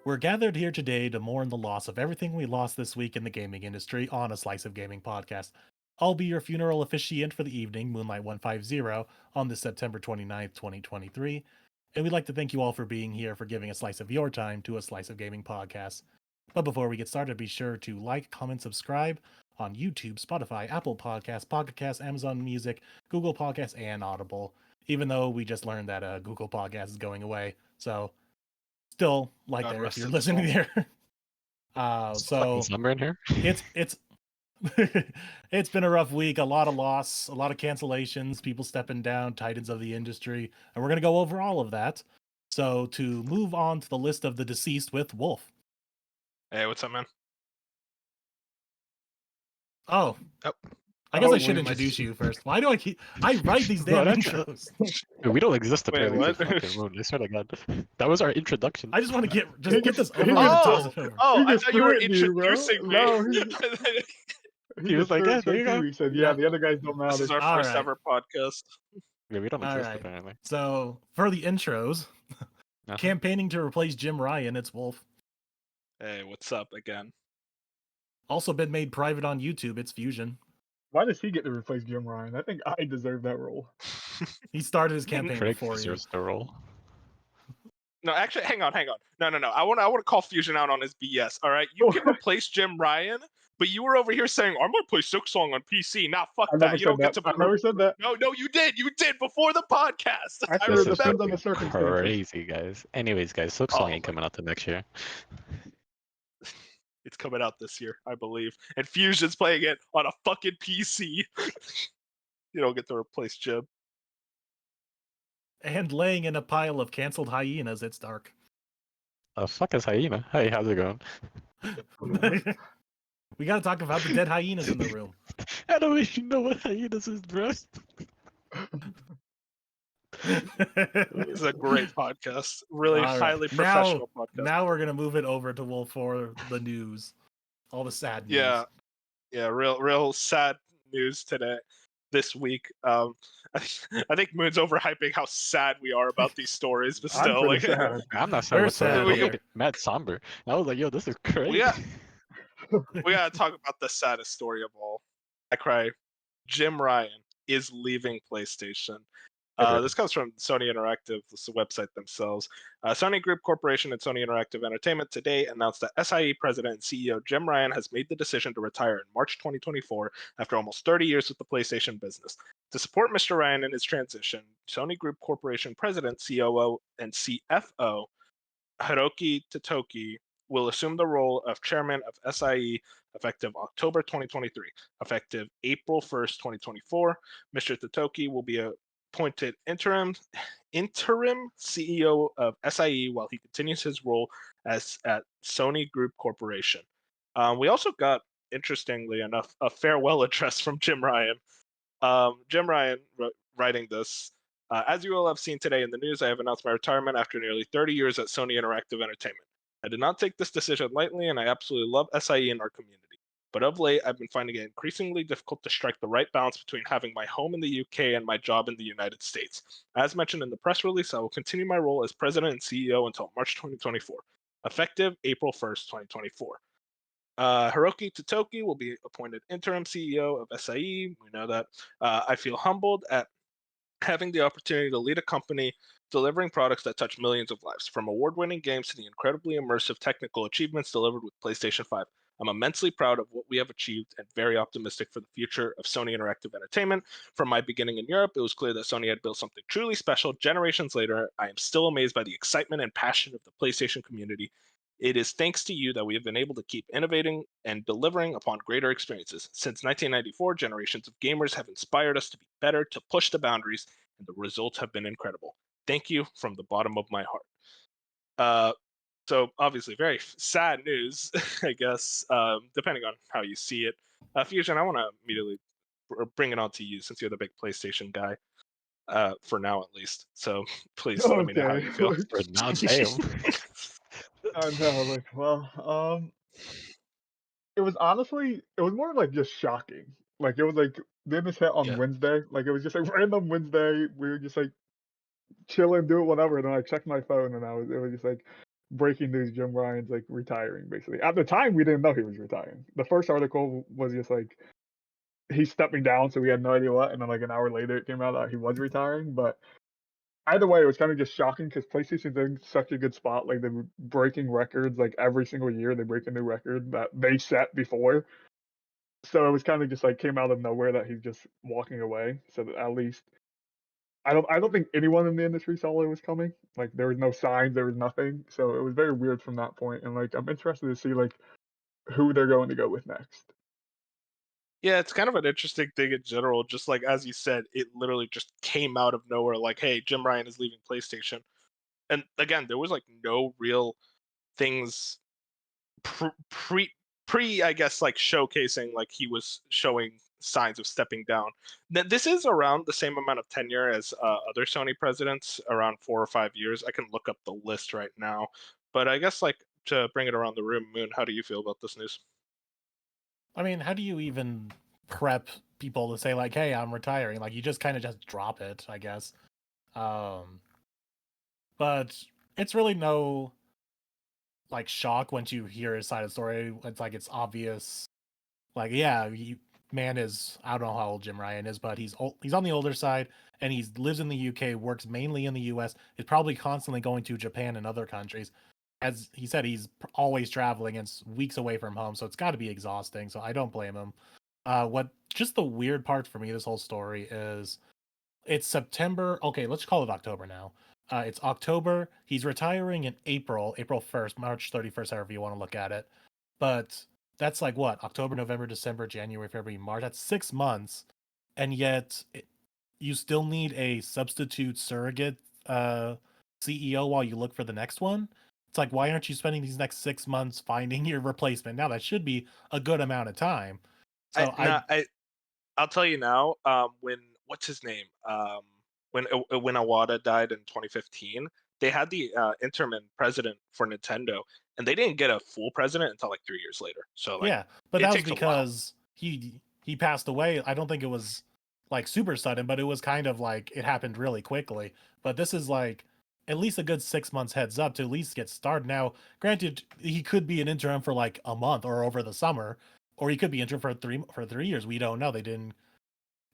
We're gathered here today to mourn the loss of everything we lost this week in the gaming industry on a Slice of Gaming podcast. I'll be your funeral officiant for the evening, Moonlight 150, on this September 29th, 2023. And we'd like to thank you all for being here, for giving a slice of your time to a Slice of Gaming podcast. But before we get started, be sure to like, comment, subscribe on YouTube, Spotify, Apple Podcasts, Pocket Casts, Amazon Music, Google Podcasts, and Audible. Even though we just learned that Google Podcasts is going away. So still like God there if rest you're its listening soul. there. So Summer in here. it's it's been a rough week, a lot of loss, a lot of cancellations, people stepping down, titans of the industry, and we're gonna go over all of that. So to move on to the list of the deceased with Wolf. Hey, what's up, man? Oh. Oh. I guess Oh, I should wait, my- introduce you first. Why do I write these No, damn that's- intros? We don't exist Wait, apparently. what? Fucking moon. I swear to God. That was our introduction. I just want to get this over He with and toss it over. I just thought you were threatened you, bro. introducing me. No, He was just like, threw yeah, it there you straight to go. He said, Yeah. the other guys don't This matter. is our All first right. ever podcast. Yeah, we don't All exist right. apparently. So for the intros, Uh-huh. campaigning to replace Jim Ryan, it's Wolf. Hey, what's up again? Also been made private on YouTube, it's Fusion. Why does he get to replace Jim Ryan? I think I deserve that role. He started his campaign Craig before you. deserves the role. No, actually, hang on. No. I want to call Fusion out on his BS. All right, you can replace Jim Ryan, but you were over here saying I'm gonna play Silksong on PC. Nah, fuck I that. never You said don't that. get to. I never said that. No, you did. You did before the podcast. I said This it is depends on fucking the circumstances. crazy, guys. Anyways, guys, Silksong Oh ain't my- coming out till next year. It's coming out this year, I believe. And Fusion's playing it on a fucking PC. You don't get to replace Jim. And laying in a pile of canceled hyenas, it's dark. Fuck is Hyena? Hey, how's it going? We gotta talk about the dead hyenas in the room. I don't even know what Hyenas is, bro. It's a great podcast. Really All right. highly professional podcast. Now we're gonna move it over to Wolf for the news. All the sad news. Yeah, real sad news today, this week. I think Moon's overhyping how sad we are about these stories, but I'm still, pretty like, sad. I'm not We're sure what's sad up. here. Mad somber. I was like, yo, this is crazy. we gotta talk about the saddest story of all. I cry. Jim Ryan is leaving PlayStation. This comes from Sony Interactive, the website themselves. Sony Group Corporation and Sony Interactive Entertainment today announced that SIE President and CEO Jim Ryan has made the decision to retire in March 2024 after almost 30 years with the PlayStation business. To support Mr. Ryan in his transition, Sony Group Corporation President, COO, and CFO Hiroki Totoki will assume the role of chairman of SIE effective October 2023. Effective April 1st, 2024, Mr. Totoki will be appointed interim CEO of SIE while he continues his role as at Sony Group Corporation. We also got, interestingly enough, a farewell address from Jim Ryan. Jim Ryan writing this. As you will have seen today in the news, I have announced my retirement after nearly 30 years at Sony Interactive Entertainment. I did not take this decision lightly, and I absolutely love SIE and our community. But of late, I've been finding it increasingly difficult to strike the right balance between having my home in the UK and my job in the United States. As mentioned in the press release, I will continue my role as president and CEO until March 2024, effective April 1st, 2024. Hiroki Totoki will be appointed interim CEO of SIE. We know that. I feel humbled at having the opportunity to lead a company delivering products that touch millions of lives, from award-winning games to the incredibly immersive technical achievements delivered with PlayStation 5. I'm immensely proud of what we have achieved and very optimistic for the future of Sony Interactive Entertainment. From my beginning in Europe, it was clear that Sony had built something truly special. Generations later, I am still amazed by the excitement and passion of the PlayStation community. It is thanks to you that we have been able to keep innovating and delivering upon greater experiences. Since 1994, generations of gamers have inspired us to be better, to push the boundaries, and the results have been incredible. Thank you from the bottom of my heart. So obviously very sad news, I guess, depending on how you see it. Fusion, I want to immediately bring it on to you since you're the big PlayStation guy, for now at least. So please let me know how you feel. For now, damn. No, like, well, it was more like just shocking. Like, it was like, then this hit on Yeah. Wednesday. Like, it was just like random Wednesday. We were just like chilling, doing whatever. And then I checked my phone and it was just like, breaking news, Jim Ryan's like retiring basically. At the time, we didn't know he was retiring. The first article was just like he's stepping down, so we had no idea what. And then like an hour later, it came out that he was retiring. But either way, it was kind of just shocking because PlayStation's in such a good spot. Like they're breaking records like every single year. They break a new record that they set before. So it was kind of just like came out of nowhere that he's just walking away. So that at least I don't think anyone in the industry saw it was coming. Like there was no signs, there was nothing. So it was very weird from that point. And like I'm interested to see like who they're going to go with next. Yeah, it's kind of an interesting thing in general. Just like as you said, it literally just came out of nowhere. Like, hey, Jim Ryan is leaving PlayStation, and again, there was like no real things pre I guess like showcasing like he was showing signs of stepping down. This is around the same amount of tenure as other Sony presidents, around 4 or 5 years. I can look up the list right now, but I guess like to bring it around the room, Moon, how do you feel about this news? I mean, how do you even prep people to say like, "Hey, I'm retiring"? Like, you just kind of just drop it, I guess. But it's really no like shock once you hear his side of the story. It's like it's obvious. Like, yeah, man is I don't know how old Jim Ryan is, but he's on the older side, and he lives in the UK, works mainly in the US. Is probably constantly going to Japan and other countries. As he said, he's always traveling and weeks away from home, so it's got to be exhausting. So I don't blame him. What just the weird part for me, this whole story is it's September. Okay, let's call it October now. It's October. He's retiring in April 1st, March 31st, however you want to look at it. But that's like what? October, November, December, January, February, March. That's 6 months. And yet you still need a substitute surrogate CEO while you look for the next one. It's like, why aren't you spending these next 6 months finding your replacement? Now that should be a good amount of time. So I'll tell you now. When what's his name? When Iwata died in 2015, they had the interim president for Nintendo, and they didn't get a full president until like 3 years later. So like, yeah, but it that was takes a while. because he passed away. I don't think it was like super sudden, but it was kind of like it happened really quickly. But this is like at least a good 6 months heads up to at least get started. Now, granted, he could be an interim for like a month or over the summer, or he could be interim for 3 years. We don't know. They didn't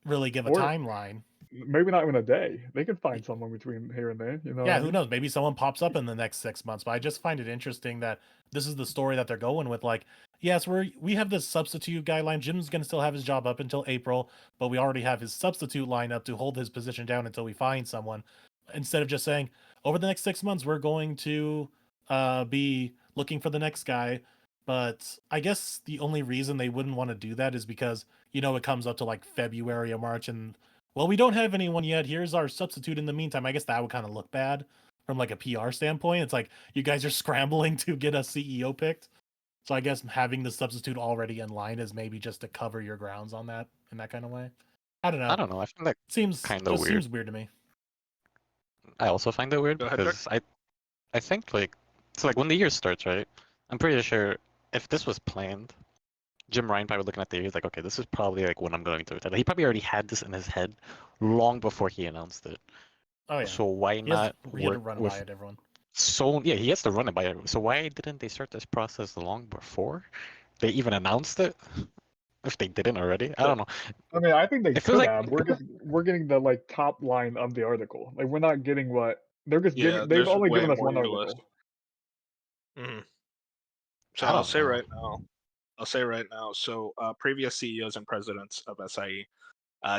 really give a Or timeline. maybe not even a day. They could find someone between here and there. You know what Yeah, I who mean? knows? Maybe someone pops up in the next 6 months. But I just find it interesting that this is the story that they're going with. Like, yes, we have this substitute guideline. Jim's gonna still have his job up until April, but we already have his substitute lineup to hold his position down until we find someone. Instead of just saying, over the next 6 months, we're going to be looking for the next guy. But I guess the only reason they wouldn't want to do that is because, it comes up to like February or March and well, we don't have anyone yet. Here's our substitute in the meantime. I guess that would kind of look bad from like a PR standpoint. It's like you guys are scrambling to get a CEO picked. So I guess having the substitute already in line is maybe just to cover your grounds on that in that kind of way. I don't I know. don't know. I find that Seems kind of just weird. seems weird to me. I also find that weird Go ahead, Jack. because I think like it's like when the year starts, right? I'm pretty sure if this was planned, Jim Ryan probably looking at the year, he's like, okay, this is probably like when I'm going to retire. He probably already had this in his head long before he announced it. Oh yeah. So why He had not to work run it with by it, everyone. yeah, he has to run it by everyone. So why didn't they start this process long before they even announced it? If they didn't already, I don't know. I mean, I think they It feels could like have. We're getting the like top line of the article. Like we're not getting what they're just Yeah, giving. They've there's only way given us more one to us. article. So I I'll don't say know. right now. I'll say right now. So previous CEOs and presidents of SIE,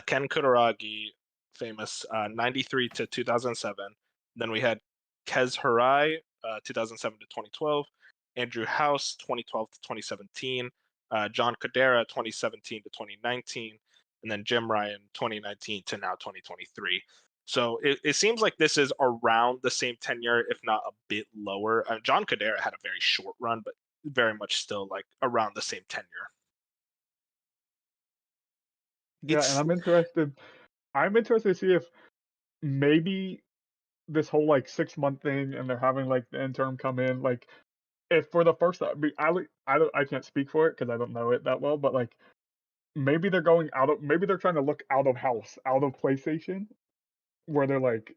Ken Kutaragi, famous 93 to 2007. Then we had Kez Hirai, 2007 to 2012. Andrew House, 2012 to 2017. John Kodera, 2017 to 2019. And then Jim Ryan, 2019 to now 2023. So it seems like this is around the same tenure, if not a bit lower. John Kodera had a very short run, but very much still like around the same tenure. Yeah, and I'm interested. I'm interested to see if maybe this whole like 6 month thing, and they're having like the intern come in. Like, if for the first, I can't speak for it because I don't know it that well. But like, maybe they're going out of. Maybe they're trying to look out of house, out of PlayStation, where they're like,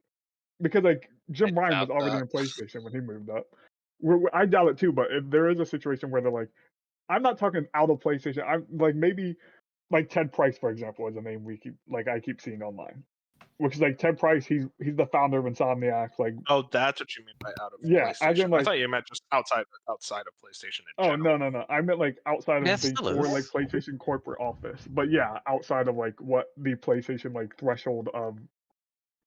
because like I Jim Ryan was doubt already that. in PlayStation when he moved up. I doubt it too, but if there is a situation where they're like, I'm not talking out of PlayStation. I'm like maybe like Ted Price, for example, is a name I keep seeing online. Which is like Ted Price, he's the founder of Insomniac. Like, Oh, that's what you mean by out of yeah, as in PlayStation. I like, thought you meant just outside of PlayStation in oh general. no, I meant like outside Yeah, of it the still core like is. PlayStation corporate office. But yeah, outside of like what the PlayStation like threshold of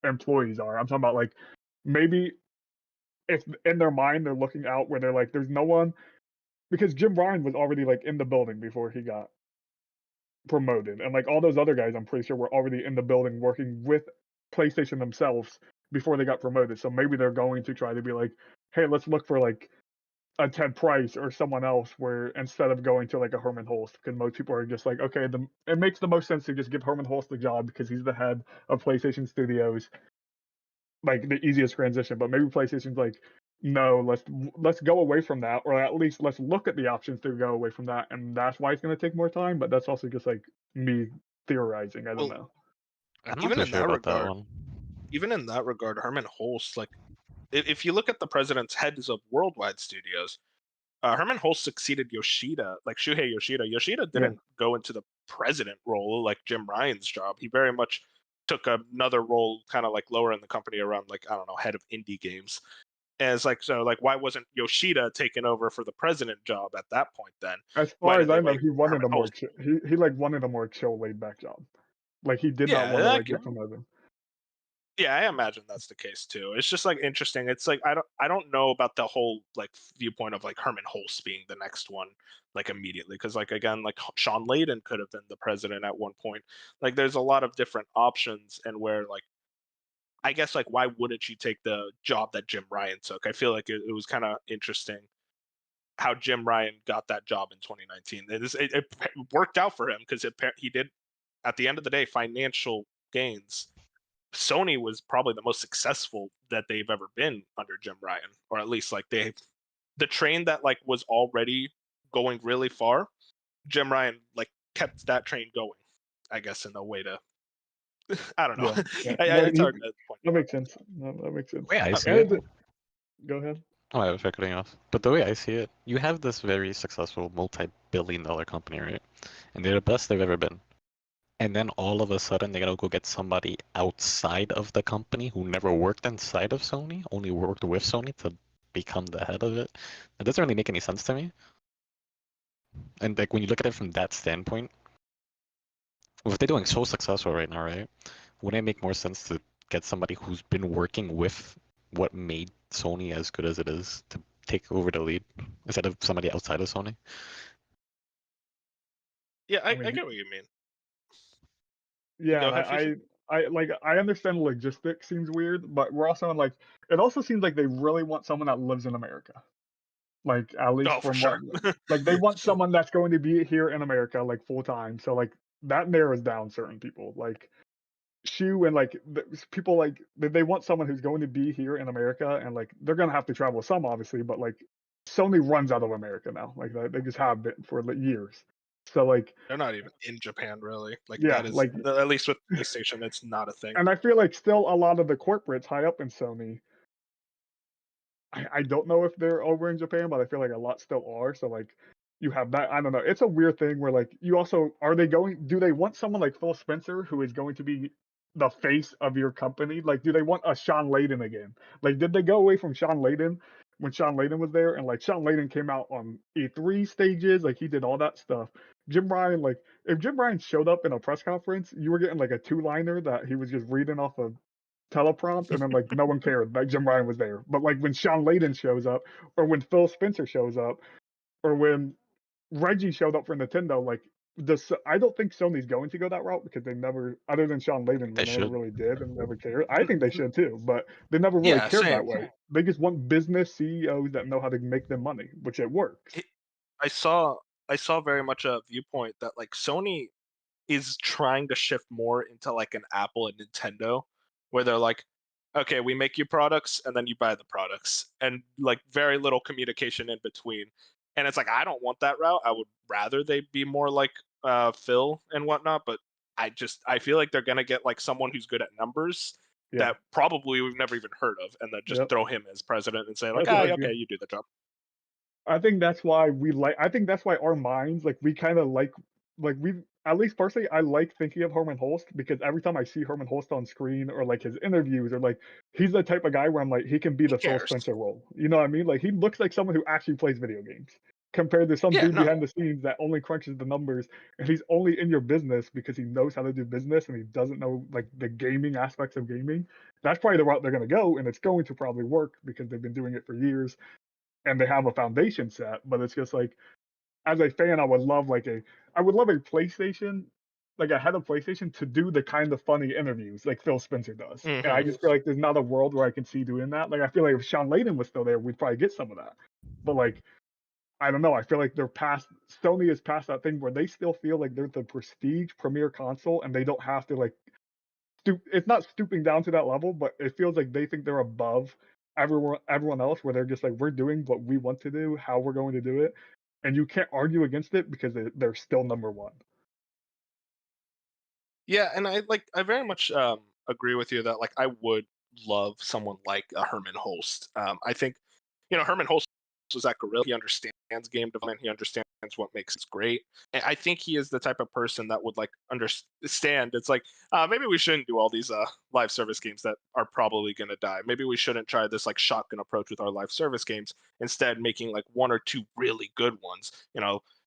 employees are. I'm talking about like maybe if in their mind they're looking out where they're like, there's no one because Jim Ryan was already like in the building before he got promoted, and like all those other guys, I'm pretty sure were already in the building working with PlayStation themselves before they got promoted. So maybe they're going to try to be like, hey, let's look for like a Ted Price or someone else where instead of going to like a Herman Hulst, because most people are just like, okay, it makes the most sense to just give Herman Hulst the job because he's the head of PlayStation Studios, like the easiest transition. But maybe PlayStation's like, no, let's go away from that, or at least let's look at the options to go away from that, and that's why it's going to take more time. But that's also just like me theorizing. I don't Well, know. I'm not even too in sure that about that regard, one. Herman Hulst, like if you look at the president's heads of worldwide studios, Herman Hulst succeeded Yoshida, like Shuhei Yoshida. Yoshida Yeah, didn't go into the president role like Jim Ryan's job. He very much took another role, kind of like lower in the company around like I don't know, head of indie games. And it's like so, like why wasn't Yoshida taken over for the president job at that point? Then as why far as did they I know, wait he for wanted Herman a more Hulst? he like wanted a more chill, laid back job. Like he did not want to Yeah, like get promoted. yeah, I imagine that's the case too. It's just like interesting. It's like I don't know about the whole like viewpoint of like Herman Hulst being the next one like immediately because like again like Sean Layden could have been the president at one point. Like there's a lot of different options and where like I guess like why wouldn't you take the job that Jim Ryan took? I feel like it was kind of interesting how Jim Ryan got that job in 2019. It worked out for him because he did at the end of the day financial gains. Sony was probably the most successful that they've ever been under Jim Ryan, or at least like the train that like was already going really far. Jim Ryan like kept that train going, I guess in a way to I don't know. Yeah, yeah. No, It's hard to point that it out. makes sense. No, that makes sense. The way I see it, And go ahead. oh, I was cutting off. But the way I see it, you have this very successful multi-billion-dollar company, right? And they're the best they've ever been. And then all of a sudden, they gotta go get somebody outside of the company who never worked inside of Sony, only worked with Sony to become the head of it. It doesn't really make any sense to me. And like when you look at it from that standpoint, if they're doing so successful right now, right? Wouldn't it make more sense to get somebody who's been working with what made Sony as good as it is to take over the lead instead of somebody outside of Sony? Yeah, I I mean, get what you mean. yeah, Go and ahead, Fifi. I like I understand the logistics seems weird, but we're also in like it also seems like they really want someone that lives in America. Like at least Oh, for from what sure. like they want someone that's going to be here in America like full time. So like that narrows down certain people. Like Shu and like people like they want someone who's going to be here in America and like they're gonna have to travel some obviously, but like Sony runs out of America now. Like they just have been for like, years. So like They're not even in Japan really. Like yeah, that is like at least with PlayStation, it's not a thing. and I feel like still a lot of the corporates high up in Sony. I don't know if they're over in Japan, but I feel like a lot still are. So like you have that. I don't know. It's a weird thing where like you also are they going do they want someone like Phil Spencer who is going to be the face of your company? Like do they want a Sean Layden again? Like did they go away from Sean Layden when Sean Layden was there? And like Sean Layden came out on E3 stages, like he did all that stuff. Jim Ryan, like if Jim Ryan showed up in a press conference, you were getting like a two-liner that he was just reading off of teleprompt, and then like no one cared. Like Jim Ryan was there, but like when Sean Layden shows up, or when Phil Spencer shows up, or when Reggie showed up for Nintendo, like this, I don't think Sony's going to go that route because they never, other than Sean I think Layden, they they never should. really did and never cared. I think they should too, but they never really Yeah, cared same. that way. They just want business CEOs that know how to make them money, which it works. I saw I saw very much a viewpoint that like Sony is trying to shift more into like an Apple and Nintendo, where they're like, okay, we make you products and then you buy the products, and like very little communication in between. And it's like I don't want that route. I would rather they be more like Phil and whatnot. But I feel like they're gonna get like someone who's good at numbers Yeah, that probably we've never even heard of, and then just yep, throw him as president and say like, that's what ah, I feel. okay, you do the job. I think that's why we like. I think that's why our minds like we kind of like we. At least personally, I like thinking of Herman Holst because every time I see Herman Holst on screen or like his interviews or like he's the type of guy where I'm like he can be He the Phil cares. Spencer role. You know what I mean? Like he looks like someone who actually plays video games compared to some Yeah, dude no. behind the scenes that only crunches the numbers and he's only in your business because he knows how to do business and he doesn't know like the gaming aspects of gaming. That's probably the route they're going to go, and it's going to probably work because they've been doing it for years and they have a foundation set. But it's just like as a fan, I would love a PlayStation, like a head of PlayStation to do the kind of funny interviews like Phil Spencer does. And I just feel like there's not a world where I can see doing that. Like I feel like if Sean Layden was still there, we'd probably get some of that. But like I don't know. I feel like they're past Sony is past that thing where they still feel like they're the prestige premier console and they don't have to like it's not stooping down to that level, but it feels like they think they're above everyone else where they're just like we're doing what we want to do, how we're going to do it, and you can't argue against it because they're still number one. Yeah, and I very much agree with you that like I would love someone like a Herman Holst. I think Herman Holst was at Gorilla. He understands game development. He understands what makes it great. And I think he is the type of person that would like understand. It's like maybe we shouldn't do all these live service games that are probably going to die. Maybe we shouldn't try this like shotgun approach with our live service games. Instead, making like one or two really good ones.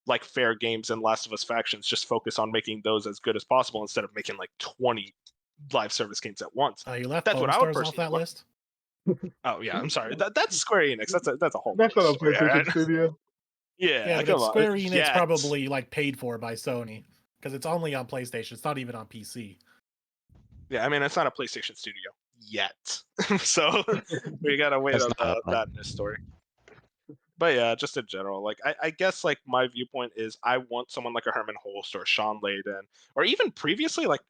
Like Fair Games and Last of Us Factions, just focus on making those as good as possible instead of making like 20 live service games at once. You left That's what I would Foamstars off personally that want. list. Oh yeah, I'm sorry. That's Square Enix. That's a whole That's nother not a story. PlayStation Studio. Yeah, but come it's on. Square Enix Yes. probably like paid for by Sony because it's only on PlayStation. It's not even on PC. Yeah, I mean it's not a PlayStation Studio yet, so we gotta wait It's on not that in this story. But yeah, just in general, like I guess like my viewpoint is I want someone like a Herman Holst or Sean Layden, or even previously like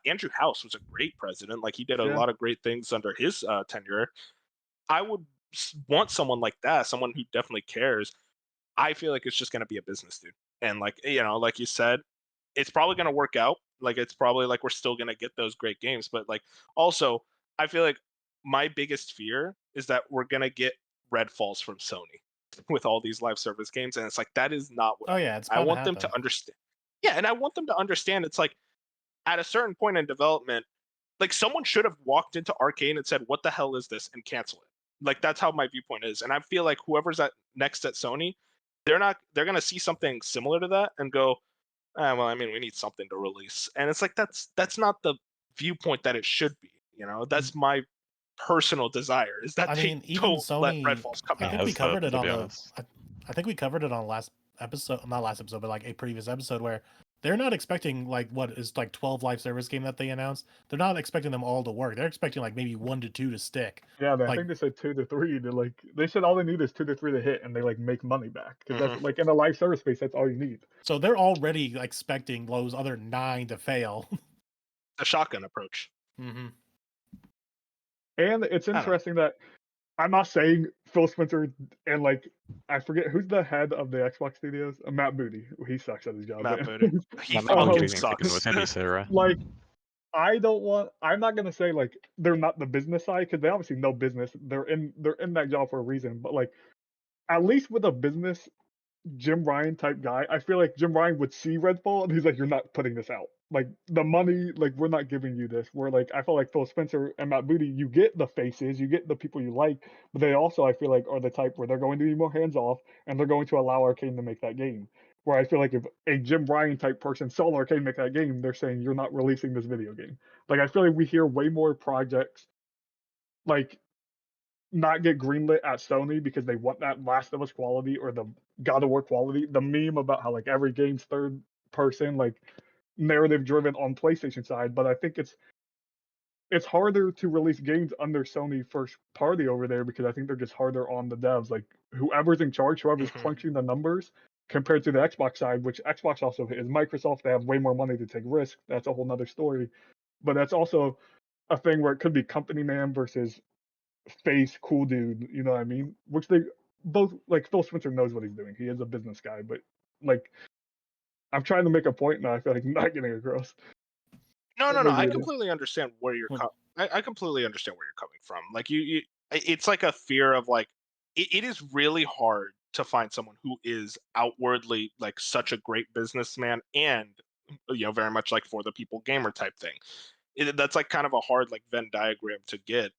Andrew House was a great president. Like he did a Yeah. lot of great things under his tenure. I would want someone like that, someone who definitely cares. I feel like it's just going to be a business, dude. And like like you said, it's probably going to work out. Like it's probably like we're still going to get those great games, but like also I feel like my biggest fear is that we're going to get Redfalls from Sony with all these live service games, and it's like that is not what It's I bound to want them to happen. understand. Yeah, and I want them to understand it's like at a certain point in development, like someone should have walked into Arcane and said, "What the hell is this?" and cancel it. Like that's how my viewpoint is, and I feel like whoever's next at Sony, they're gonna see something similar to that and go, well, I mean, we need something to release, and it's like that's not the viewpoint that it should be. That's my personal desire is that I they mean, even don't let Sony. Redfalls come I out. think we covered it to on be the. honest. I think we covered it on last episode, not last episode, but like a previous episode where they're not expecting like what is like 12 live service game that they announced. They're not expecting them all to work. They're expecting like maybe 1 to 2 to stick. Yeah, I Like- think they said 2 to 3 to like they said all they need is 2 to 3 to hit and they like make money back because that's like in a live service space that's all you need. So they're already expecting those other 9 to fail. The shotgun approach. Mm-hmm. And it's interesting that I'm not saying Phil Spencer and like I forget who's the head of the Xbox studios, Matt Booty. He sucks at his job. Matt Booty. He I'm not fucking getting sticking sucks. with any Sarah. Like I'm not gonna say like they're not the business side because they obviously know business. They're in that job for a reason. But like at least with a business Jim Ryan type guy, I feel like Jim Ryan would see Redfall and he's like, "You're not putting this out. Like the money, like we're not giving you this." We're like, I feel like Phil Spencer and Matt Booty, you get the faces, you get the people you like, but they also, I feel like, are the type where they're going to be more hands off and they're going to allow Arcane to make that game. Where I feel like if a Jim Ryan type person saw Arcane make that game, they're saying you're not releasing this video game. Like I feel like we hear way more projects like not get greenlit at Sony because they want that Last of Us quality or the God of War quality. The meme about how like every game's third person, like narrative driven on PlayStation side, but I think it's harder to release games under Sony first party over there because I think they're just harder on the devs. Like whoever's in charge, whoever's crunching the numbers compared to the Xbox side, which Xbox also is Microsoft, they have way more money to take risks. That's a whole nother story. But that's also a thing where it could be company man versus face cool dude, you know what I mean? Which they both like Phil Spencer knows what he's doing. He is a business guy, but like I'm trying to make a point now. I feel like I'm not getting across. No. Maybe I it is. completely understand where you're Well- I completely understand where you're coming from. Like you it's like a fear of like it is really hard to find someone who is outwardly like such a great businessman and very much like for the people gamer type thing. That's like kind of a hard like Venn diagram to get.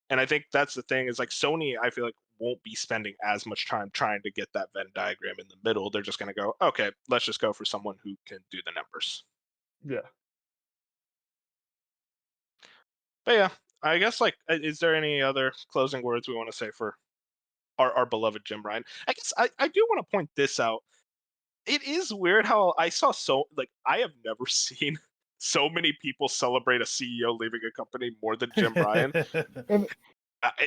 And I think that's the thing is like Sony, I feel like won't be spending as much time trying to get that Venn diagram in the middle. They're just going to go, okay, let's just go for someone who can do the numbers. Yeah. But yeah, I guess like, is there any other closing words we want to say for our beloved Jim Ryan? I guess I do want to point this out. It is weird how I saw I have never seen so many people celebrate a CEO leaving a company more than Jim Ryan. And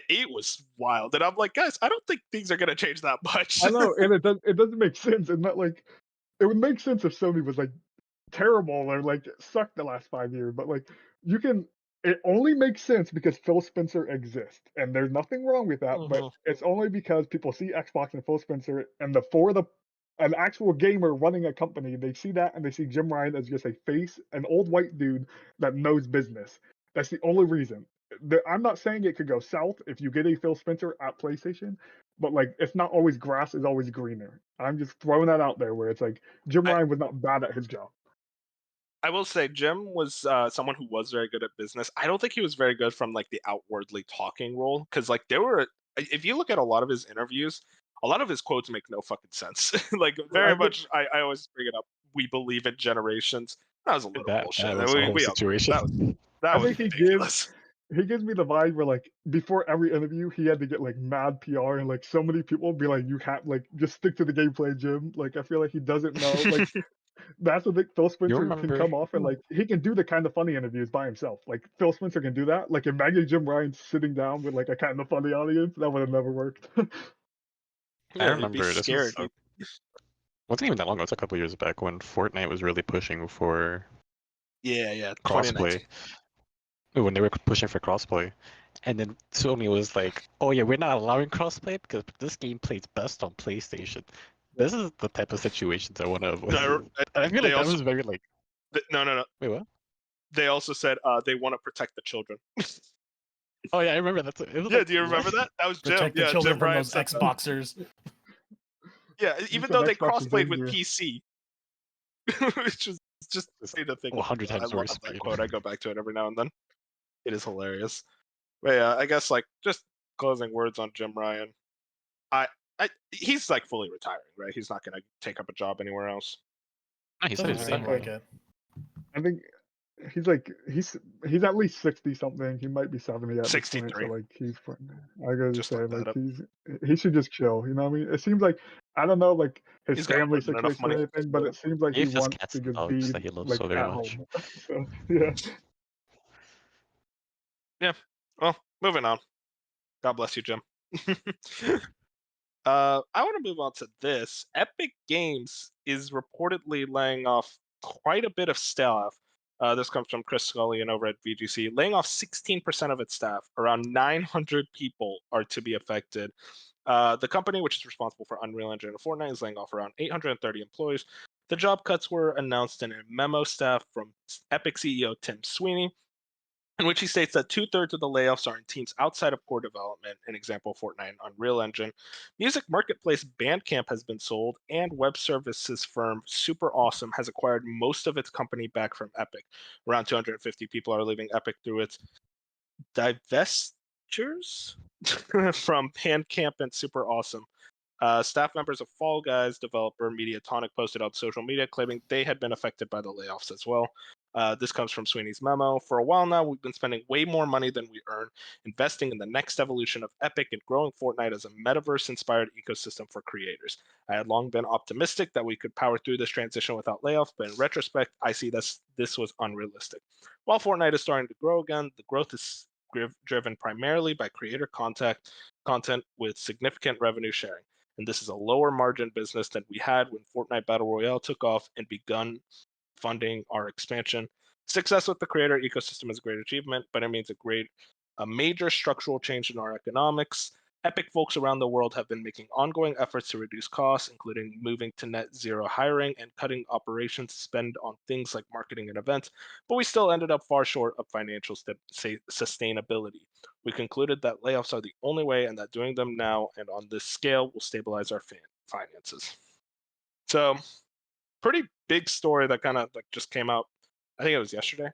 It was wild, and I'm like, guys, I don't think things are gonna change that much. I know, and it doesn't make sense. And that like it would make sense if Sony was like terrible or like sucked the last 5 years, but like you can it only makes sense because Phil Spencer exists. And there's nothing wrong with that, but it's only because people see Xbox and Phil Spencer and an actual gamer running a company, they see that and they see Jim Ryan as just a face, an old white dude that knows business. That's the only reason. I'm not saying it could go south if you get a Phil Spencer at PlayStation, but like it's not always grass is always greener. I'm just throwing that out there where it's like Jim Ryan was not bad at his job. I will say Jim was someone who was very good at business. I don't think he was very good from like the outwardly talking role because like if you look at a lot of his interviews, a lot of his quotes make no fucking sense. Like very much, I always bring it up. We believe in generations. That was a little bullshit. That was a whole situation. That was ridiculous. He gives me the vibe where like before every interview he had to get like mad PR and like so many people be like, you can't like just stick to the gameplay, Jim. Like I feel like he doesn't know. Like that's what Phil Spencer can come off and like he can do the kind of funny interviews by himself. Like Phil Spencer can do that. Like imagine Jim Ryan sitting down with like a kind of funny audience. That would have never worked. I remember this wasn't even that long ago. It's a couple years back when Fortnite was really pushing for crossplay. When they were pushing for crossplay, and then Sony was like, "Oh yeah, we're not allowing crossplay because this game plays best on PlayStation." This is the type of situations I want to avoid. I feel like that was very like. No. Wait, what? They also said they want to protect the children. Oh yeah, I remember that. Do you remember that? That was Jim. Protect the children from those Xboxers. Yeah, even though they crossplayed with PC, which is just funny to think. 100 times I love that quote. I go back to it every now and then. It is hilarious. But yeah, I guess like just closing words on Jim Ryan. He's like fully retiring, right? He's not going to take up a job anywhere else. No, he said he's seem like it. I think he's at least 60 something. He might be 70 at 63. this point. So like he's I gotta just say like he should just chill. You know what I mean? It seems like I don't know like his family situation or anything, but it seems like he wants to just be that he loves like so very at much. home. So yeah. Yeah. Well, moving on. God bless you, Jim. I want to move on to this. Epic Games is reportedly laying off quite a bit of staff. This comes from Chris Scullion over at VGC. Laying off 16% of its staff. Around 900 people are to be affected. The company, which is responsible for Unreal Engine and Fortnite, is laying off around 830 employees. The job cuts were announced in a memo staff from Epic CEO Tim Sweeney, in which he states that 2/3 of the layoffs are in teams outside of core development, an example, Fortnite and Unreal Engine. Music marketplace Bandcamp has been sold, and web services firm Super Awesome has acquired most of its company back from Epic. Around 250 people are leaving Epic through its divestitures from Bandcamp and Super Awesome. Staff members of Fall Guys developer Mediatonic posted on social media claiming they had been affected by the layoffs as well. This comes from Sweeney's memo. For a while now, we've been spending way more money than we earn, investing in the next evolution of Epic and growing Fortnite as a metaverse-inspired ecosystem for creators. I had long been optimistic that we could power through this transition without layoffs, but in retrospect, I see this was unrealistic. While Fortnite is starting to grow again, the growth is driven primarily by creator content with significant revenue sharing. And this is a lower margin business than we had when Fortnite Battle Royale took off and begun funding our expansion. Success with the creator ecosystem is a great achievement, but it means a major structural change in our economics. Epic folks around the world have been making ongoing efforts to reduce costs, including moving to net zero hiring and cutting operations spend on things like marketing and events, but we still ended up far short of financial sustainability. We concluded that layoffs are the only way and that doing them now and on this scale will stabilize our finances. So, pretty big story that kind of like just came out. I think it was yesterday.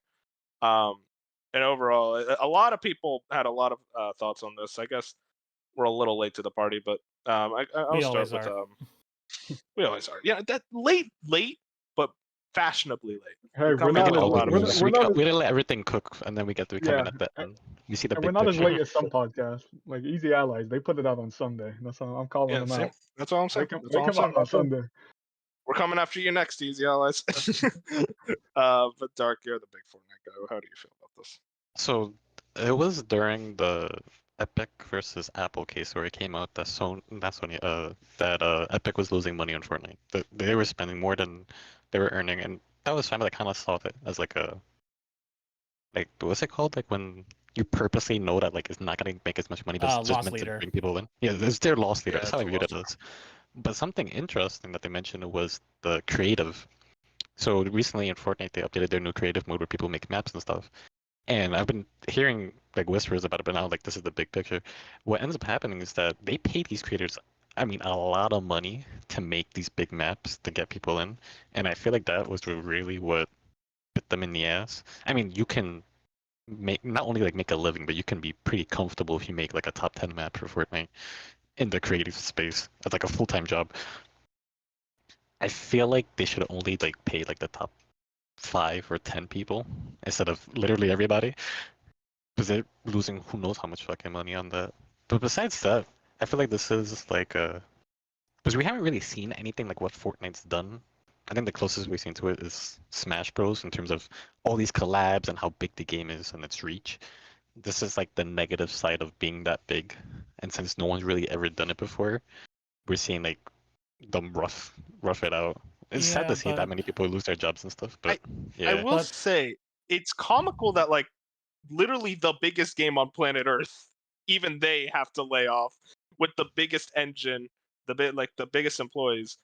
And overall, a lot of people had a lot of thoughts on this. I guess we're a little late to the party, but I'll We start always with are. we always are. Yeah, that late, but fashionably late. Hey, come we're in not with as a late. lot of Always. fish. We We're not as we let everything cook, and then we get to come in yeah, at the end. You see the and big we're not as picture. late as some podcasts. Like Easy Allies, they put it out on Sunday. That's how I'm calling Yeah, them see, out. that's all I'm They saying. come That's they all I'm come saying. out on Sunday. We're coming after you next, Easy Allies. But Dark, you're the big Fortnite guy. How do you feel about this? So it was during the Epic versus Apple case where it came out that Epic was losing money on Fortnite. That they were spending more than they were earning, and that was fine. But I kind of saw it as like what's it called? Like when you purposely know that like it's not gonna make as much money, but it's just Loss meant to leader. bring people in. Yeah, it's their loss leader. Yeah, That's it's how a I viewed it loss. as. But something interesting that they mentioned was the creative. So recently in Fortnite, they updated their new creative mode where people make maps and stuff. And I've been hearing like whispers about it, but now like this is the big picture. What ends up happening is that they pay these creators, I mean, a lot of money to make these big maps to get people in. And I feel like that was really what bit them in the ass. I mean, you can make not only like make a living, but you can be pretty comfortable if you make like a top 10 map for Fortnite in the creative space as like a full-time job. I feel like they should only like pay like the top 5 or 10 people instead of literally everybody, because they're losing who knows how much fucking money on that. But besides that, I feel like this is like because we haven't really seen anything like what Fortnite's done. I think the closest we've seen to it is Smash Bros. In terms of all these collabs and how big the game is and its reach. This is like the negative side of being that big, and since no one's really ever done it before, we're seeing like them rough it out. It's sad Yeah, to see that but many people lose their jobs and stuff, but I yeah. will But say it's comical that like literally the biggest game on planet Earth, even they have to lay off with the biggest engine, the biggest employees.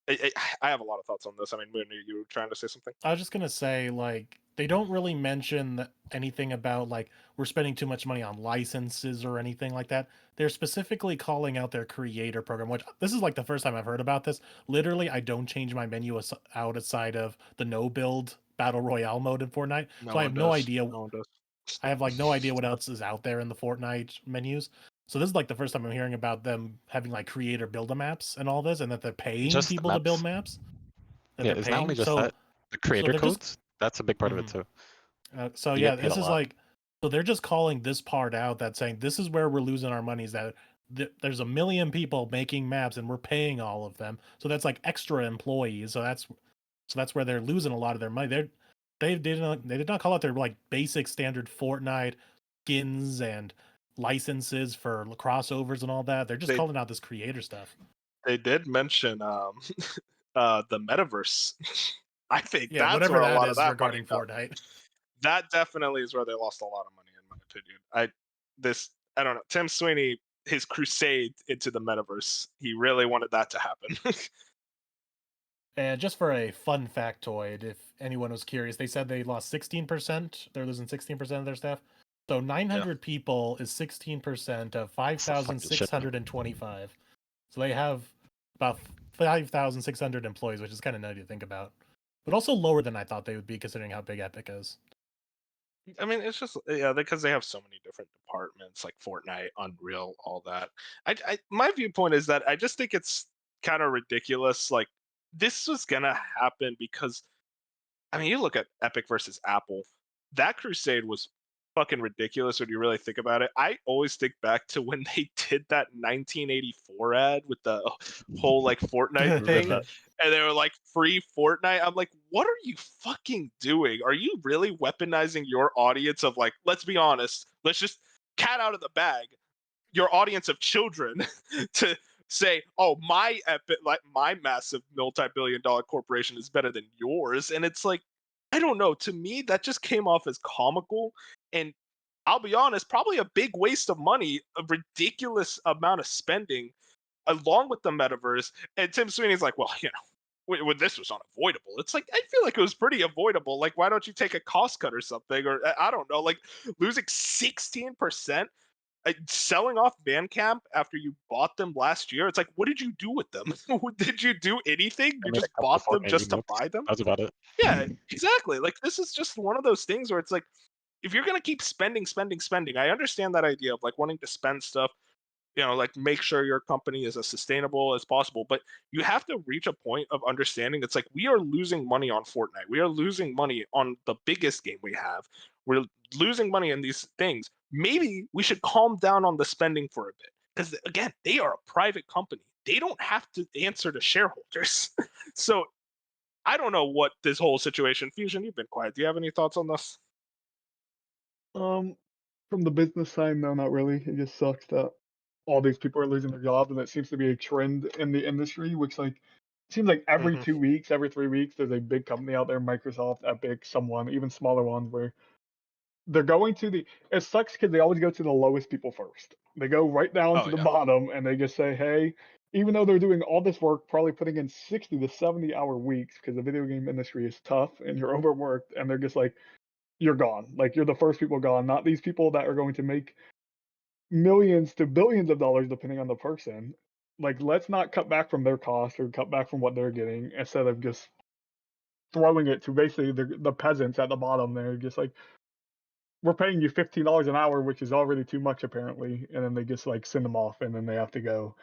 I have a lot of thoughts on this. I mean, Moon, you were trying to say something? I was just gonna say, like, they don't really mention anything about like we're spending too much money on licenses or anything like that. They're specifically calling out their creator program, which this is like the first time I've heard about this. Literally, I don't change my menu outside of the no build battle royale mode in Fortnite, No so I one have no does. idea. No one does. I have like no idea what else is out there in the Fortnite menus. So this is like the first time I'm hearing about them having like creator build a maps and all this, and that they're paying Just the people to build maps. maps. That Yeah, they're it's not only paying. just that. The So creator they're just codes, that's a big part of it mhm. too. So You yeah, get paid a this is lot. like so they're just calling this part out that saying this is where we're losing our money is that there's a million people making maps and we're paying all of them. So that's like extra employees. So that's where they're losing a lot of their money. They did not call out their like basic standard Fortnite skins and licenses for crossovers and all that. They're just They calling out this creator stuff. they did mention the metaverse. I think Yeah, that's whatever where a that lot of is that money regarding comes. Fortnite. That definitely is where they lost a lot of money, in my opinion. I don't know. Tim Sweeney, his crusade into the metaverse, he really wanted that to happen. And just for a fun factoid, if anyone was curious, they said they lost 16%. They're losing 16% of their staff. So Yeah. 900 people is 16% of It's a fucking shit. 5,625. So they have about 5,600 employees, which is kind of nutty to think about. But also lower than I thought they would be considering how big Epic is. I mean, it's just because they have so many different departments like Fortnite, Unreal, all that. My viewpoint is that I just think it's kind of ridiculous. Like this was gonna happen because I mean, you look at Epic versus Apple. That crusade was fucking ridiculous when you really think about it. I always think back to when they did that 1984 ad with the whole like Fortnite thing, That. and they were like free Fortnite. I'm like, what are you fucking doing? Are you really weaponizing your audience of like, let's be honest, let's just cat out of the bag, your audience of children to say, "Oh, my epic, like my massive multi-billion-dollar corporation is better than yours," and it's like, I don't know. To me, that just came off as comical, and I'll be honest, probably a big waste of money, a ridiculous amount of spending, along with the metaverse. And Tim Sweeney's like, "Well, when this was unavoidable." It's like I feel like it was pretty avoidable. Like, why don't you take a cost cut or something? Or I don't know, like losing 16%. selling off Bandcamp after you bought them last year. It's like, what did you do with them? Did you do anything? I You made a just couple bought them Fortnite just to emotes. buy them? That's about it. Yeah, exactly. Like this is just one of those things where it's like, if you're gonna keep spending, I understand that idea of like wanting to spend stuff, like make sure your company is as sustainable as possible. But you have to reach a point of understanding it's like we are losing money on Fortnite. We are losing money on the biggest game we have. We're losing money in these things. Maybe we should calm down on the spending for a bit. Because again, they are a private company. They don't have to answer to shareholders. So I don't know what this whole situation. Fusion, you've been quiet. Do you have any thoughts on this? Um, from the business side, no, not really. It just sucks that all these people are losing their jobs, and it seems to be a trend in the industry, which like seems like every Mm-hmm. 2 weeks, every 3 weeks, there's a big company out there, Microsoft, Epic, someone, even smaller ones, where they're going to the. It sucks because they always go to the lowest people first. They go right down Oh to the yeah. bottom, and they just say, "Hey." Even though they're doing all this work, probably putting in 60 to 70-hour weeks because the video game industry is tough and you're overworked, and they're just like, you're gone. Like you're the first people gone, not these people that are going to make millions to billions of dollars depending on the person. Like let's not cut back from their cost or cut back from what they're getting instead of just throwing it to basically the peasants at the bottom. They're just like, we're paying you $15 an hour, which is already too much apparently, and then they just like send them off, and then they have to go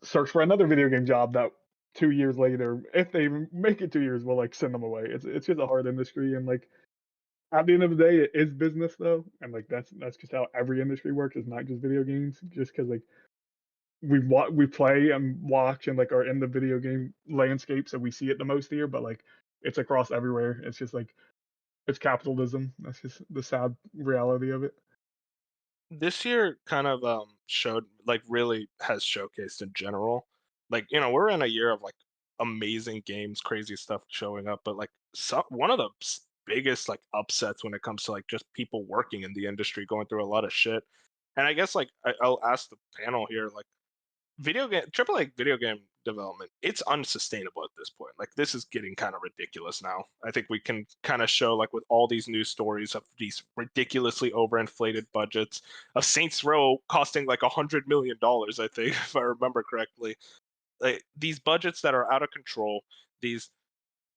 search for another video game job that 2 years later, if they even make it 2 years, will like send them away. It's just a hard industry, and like at the end of the day, it is business though, and like that's just how every industry works. It's not just video games. Just because like we play and watch and like are in the video game landscape, so we see it the most here. But like it's across everywhere. It's just like it's capitalism. That's just the sad reality of it. This year kind of showed like really has showcased in general. Like, we're in a year of like amazing games, crazy stuff showing up, but like one of the biggest like upsets when it comes to like just people working in the industry going through a lot of shit. And I guess like I'll ask the panel here, like AAA video game development, it's unsustainable at this point. Like this is getting kind of ridiculous now. I think we can kind of show like with all these news stories of these ridiculously overinflated budgets of Saints Row costing like $100 million, I think, if I remember correctly. Like these budgets that are out of control, these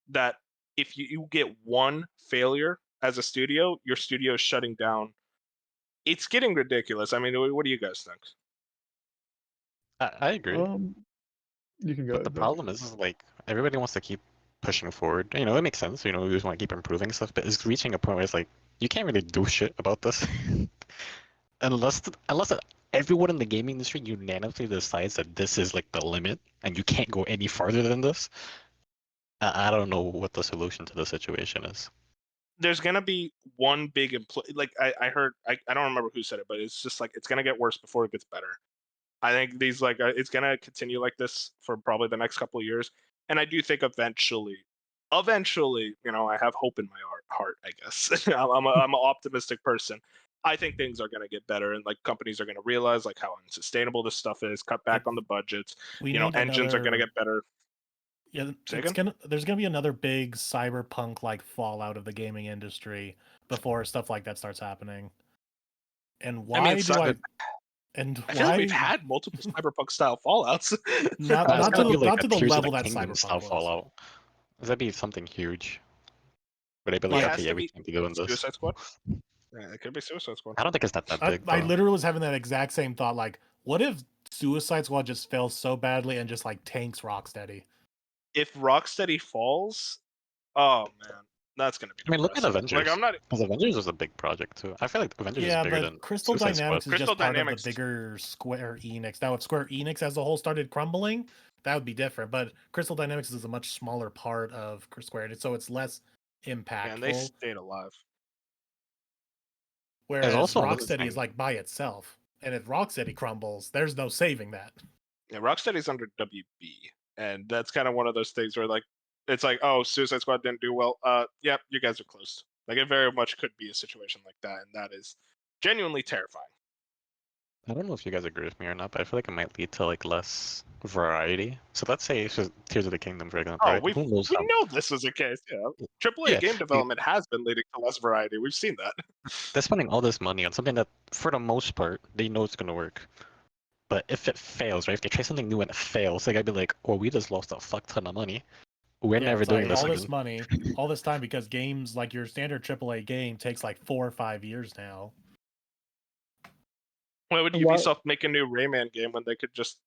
that if you get one failure as a studio, your studio is shutting down. It's getting ridiculous. I mean, what do you guys think? I agree. You can go But the ahead, Zach. problem is like everybody wants to keep pushing forward. It makes sense. We just want to keep improving stuff, but it's reaching a point where it's like you can't really do shit about this unless everyone in the gaming industry unanimously decides that this is like the limit and you can't go any farther than this. I don't know what the solution to the situation is. There's gonna be one big like I heard I don't remember who said it, but it's just like it's gonna get worse before it gets better. I think these like it's gonna continue like this for probably the next couple of years, and I do think eventually, I have hope in my heart. I guess I'm an optimistic person. I think things are gonna get better, and like companies are gonna realize like how unsustainable this stuff is, cut back It, on the budgets. we need Engines are gonna another. get better. Yeah, Say it's again? gonna. There's gonna be another big cyberpunk like fallout of the gaming industry before stuff like that starts happening. And I mean, why do I? And I feel like we've why had multiple cyberpunk style fallouts. not It's not gotta to be the like not a to the Tears of the level that Kingdom cyberpunk style was? Fallout. That'd be something huge. Where they'd be It like, Like okay, has yeah, to we be can't be doing this. Suicide Squad. Yeah, it could be Suicide Squad. I don't think it's that I, big I though. literally was having that exact same thought. Like, what if Suicide Squad just fails so badly and just like tanks Rocksteady? If Rocksteady falls, oh man, that's gonna be I mean, look at depressing. Like Avengers. I'm not Because Avengers was a big project too. I feel like Avengers is Yeah, bigger but than Crystal Suicide Squad. Dynamics is Crystal just part of the Dynamics. bigger Square Enix. Now, if Square Enix as a whole started crumbling, that would be different. But Crystal Dynamics is a much smaller part of Square Enix, so it's less And they impactful. stayed alive. There's Whereas also another Rocksteady is thing. like by itself, and if Rocksteady crumbles, there's no saving that. Yeah, Rocksteady's under WB, and that's kind of one of those things where like it's like, oh, Suicide Squad didn't do well. Yep, you guys are closed. Like it very much could be a situation like that, and that is genuinely terrifying. I don't know if you guys agree with me or not, but I feel like it might lead to like less variety. So let's say it's just Tears of the Kingdom, for example, Oh, right? Who knows we how? know this was the case. Yeah, AAA Yeah, game development has been leading to less variety. We've seen that. they're spending all this money on something that, for the most part, they know it's gonna work. But if it fails, right? If they try something new and it fails, they gotta be like, "Oh, we just lost a fuck ton of money. We're Yeah, never it's doing like this all again." this money, all this time because games like your standard AAA game takes like 4 or 5 years now. Why would And why Ubisoft make a new Rayman game when they could just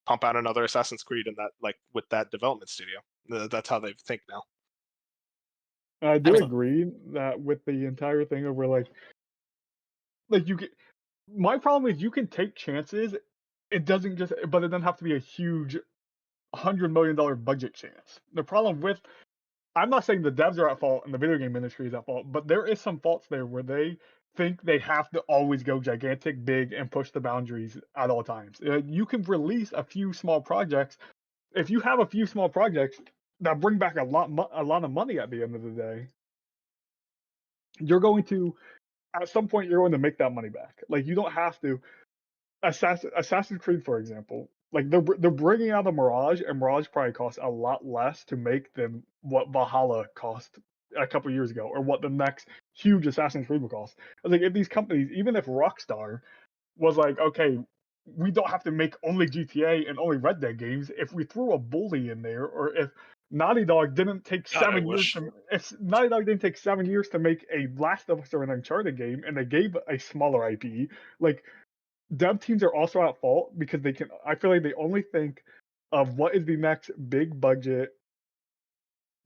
pump out another Assassin's Creed in that, like, with that development studio? That's how they think now. I do Excellent. agree that with the entire thing over like you can my problem is you can take chances. It doesn't just but it doesn't have to be a huge $100 million budget chance. The problem with I'm not saying the devs are at fault and the video game industry is at fault, but there is some faults there where they think they have to always go gigantic, big, and push the boundaries at all times. You can release a few small projects. If you have a few small projects that bring back a lot of money at the end of the day, you're going to at some point you're going to make that money back. Like you don't have to. Assassin's Creed, for example, like they're bringing out a Mirage, and Mirage probably costs a lot less to make than what Valhalla cost a couple years ago, or what the next huge Assassin's Creed will cost. I was like, if these companies, even if Rockstar was like, okay, we don't have to make only GTA and only Red Dead games. If we threw a Bully in there, or if Naughty Dog didn't take God, I 7 years wish. to, if Naughty Dog didn't take 7 years to make a Last of Us or an Uncharted game, and they gave a smaller IP, like dev teams are also at fault because they can. I feel like they only think of what is the next big budget,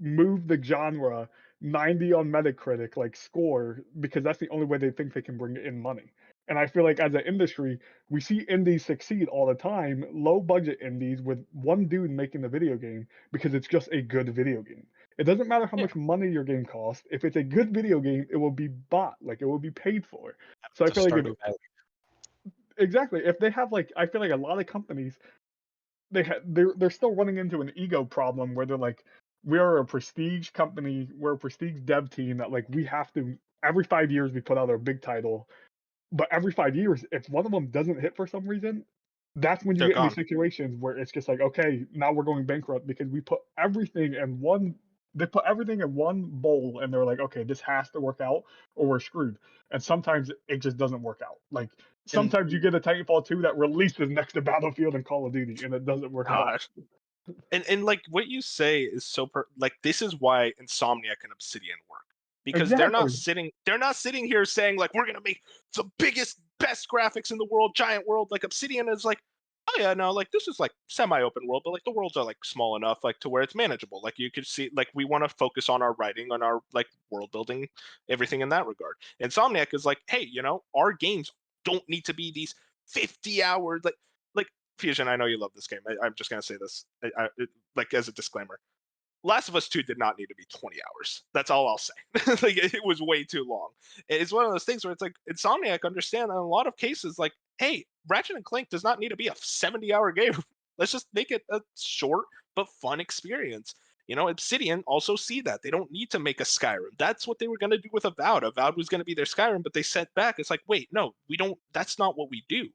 move the genre 90 on Metacritic like score because that's the only way they think they can bring in money. And I feel like as an industry, we see indies succeed all the time, low budget indies with one dude making the video game because it's just a good video game. It doesn't matter how Yeah. much money your game costs. If it's a good video game, it will be bought, like it will be paid for. So I To feel like if Stardew Valley. exactly if they have like I feel like a lot of companies they're still running into an ego problem where they're like, we're a prestige company, we're a prestige dev team that like we have to every 5 years we put out our big title, but every 5 years if one of them doesn't hit for some reason, that's when you They're get in these gone. situations where it's just like, okay, now we're going bankrupt because we put everything in one. They put everything in one bowl and they're like, okay, this has to work out or we're screwed. And sometimes it just doesn't work out. Like And sometimes you get a Titanfall 2 that releases next to Battlefield and Call of Duty and it doesn't work out. gosh, and like what you say is so like this is why Insomniac and Obsidian work, because Exactly. they're not sitting here saying like we're gonna make the biggest best graphics in the world, giant world. Like Obsidian is like, oh yeah, no, like this is like semi-open world, but like the worlds are like small enough like to where it's manageable. Like you could see, like we want to focus on our writing, on our like world building, everything in that regard. Insomniac is like, hey, our games don't need to be these 50 hours like Fusion. I know you love this game. I'm just gonna say this, like as a disclaimer. Last of Us 2 did not need to be 20 hours. That's all I'll say. Like it was way too long. It's one of those things where it's like Insomniac understand in a lot of cases, like, hey, Ratchet and Clank does not need to be a 70-hour game. Let's just make it a short but fun experience. Obsidian also see that. They don't need to make a Skyrim. That's what they were going to do with Avowed. Avowed was going to be their Skyrim, but they set back. It's like, wait, no, we don't. That's not what we do.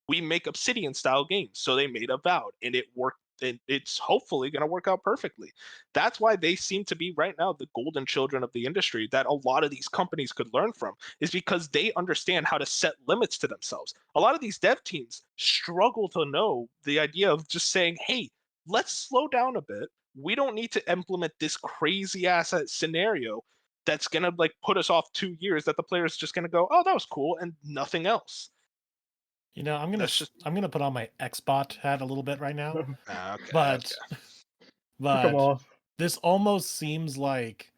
We make Obsidian style games. So they made Avowed, and it worked. And it's hopefully going to work out perfectly. That's why they seem to be right now the golden children of the industry that a lot of these companies could learn from, is because they understand how to set limits to themselves. A lot of these dev teams struggle to know the idea of just saying, hey, let's slow down a bit. We don't need to implement this crazy ass scenario that's going to like put us off 2 years that the player's just going to go, oh, that was cool, and nothing else. I'm gonna put on my Xbot hat a little bit right now, Okay. but Come but on. this almost seems like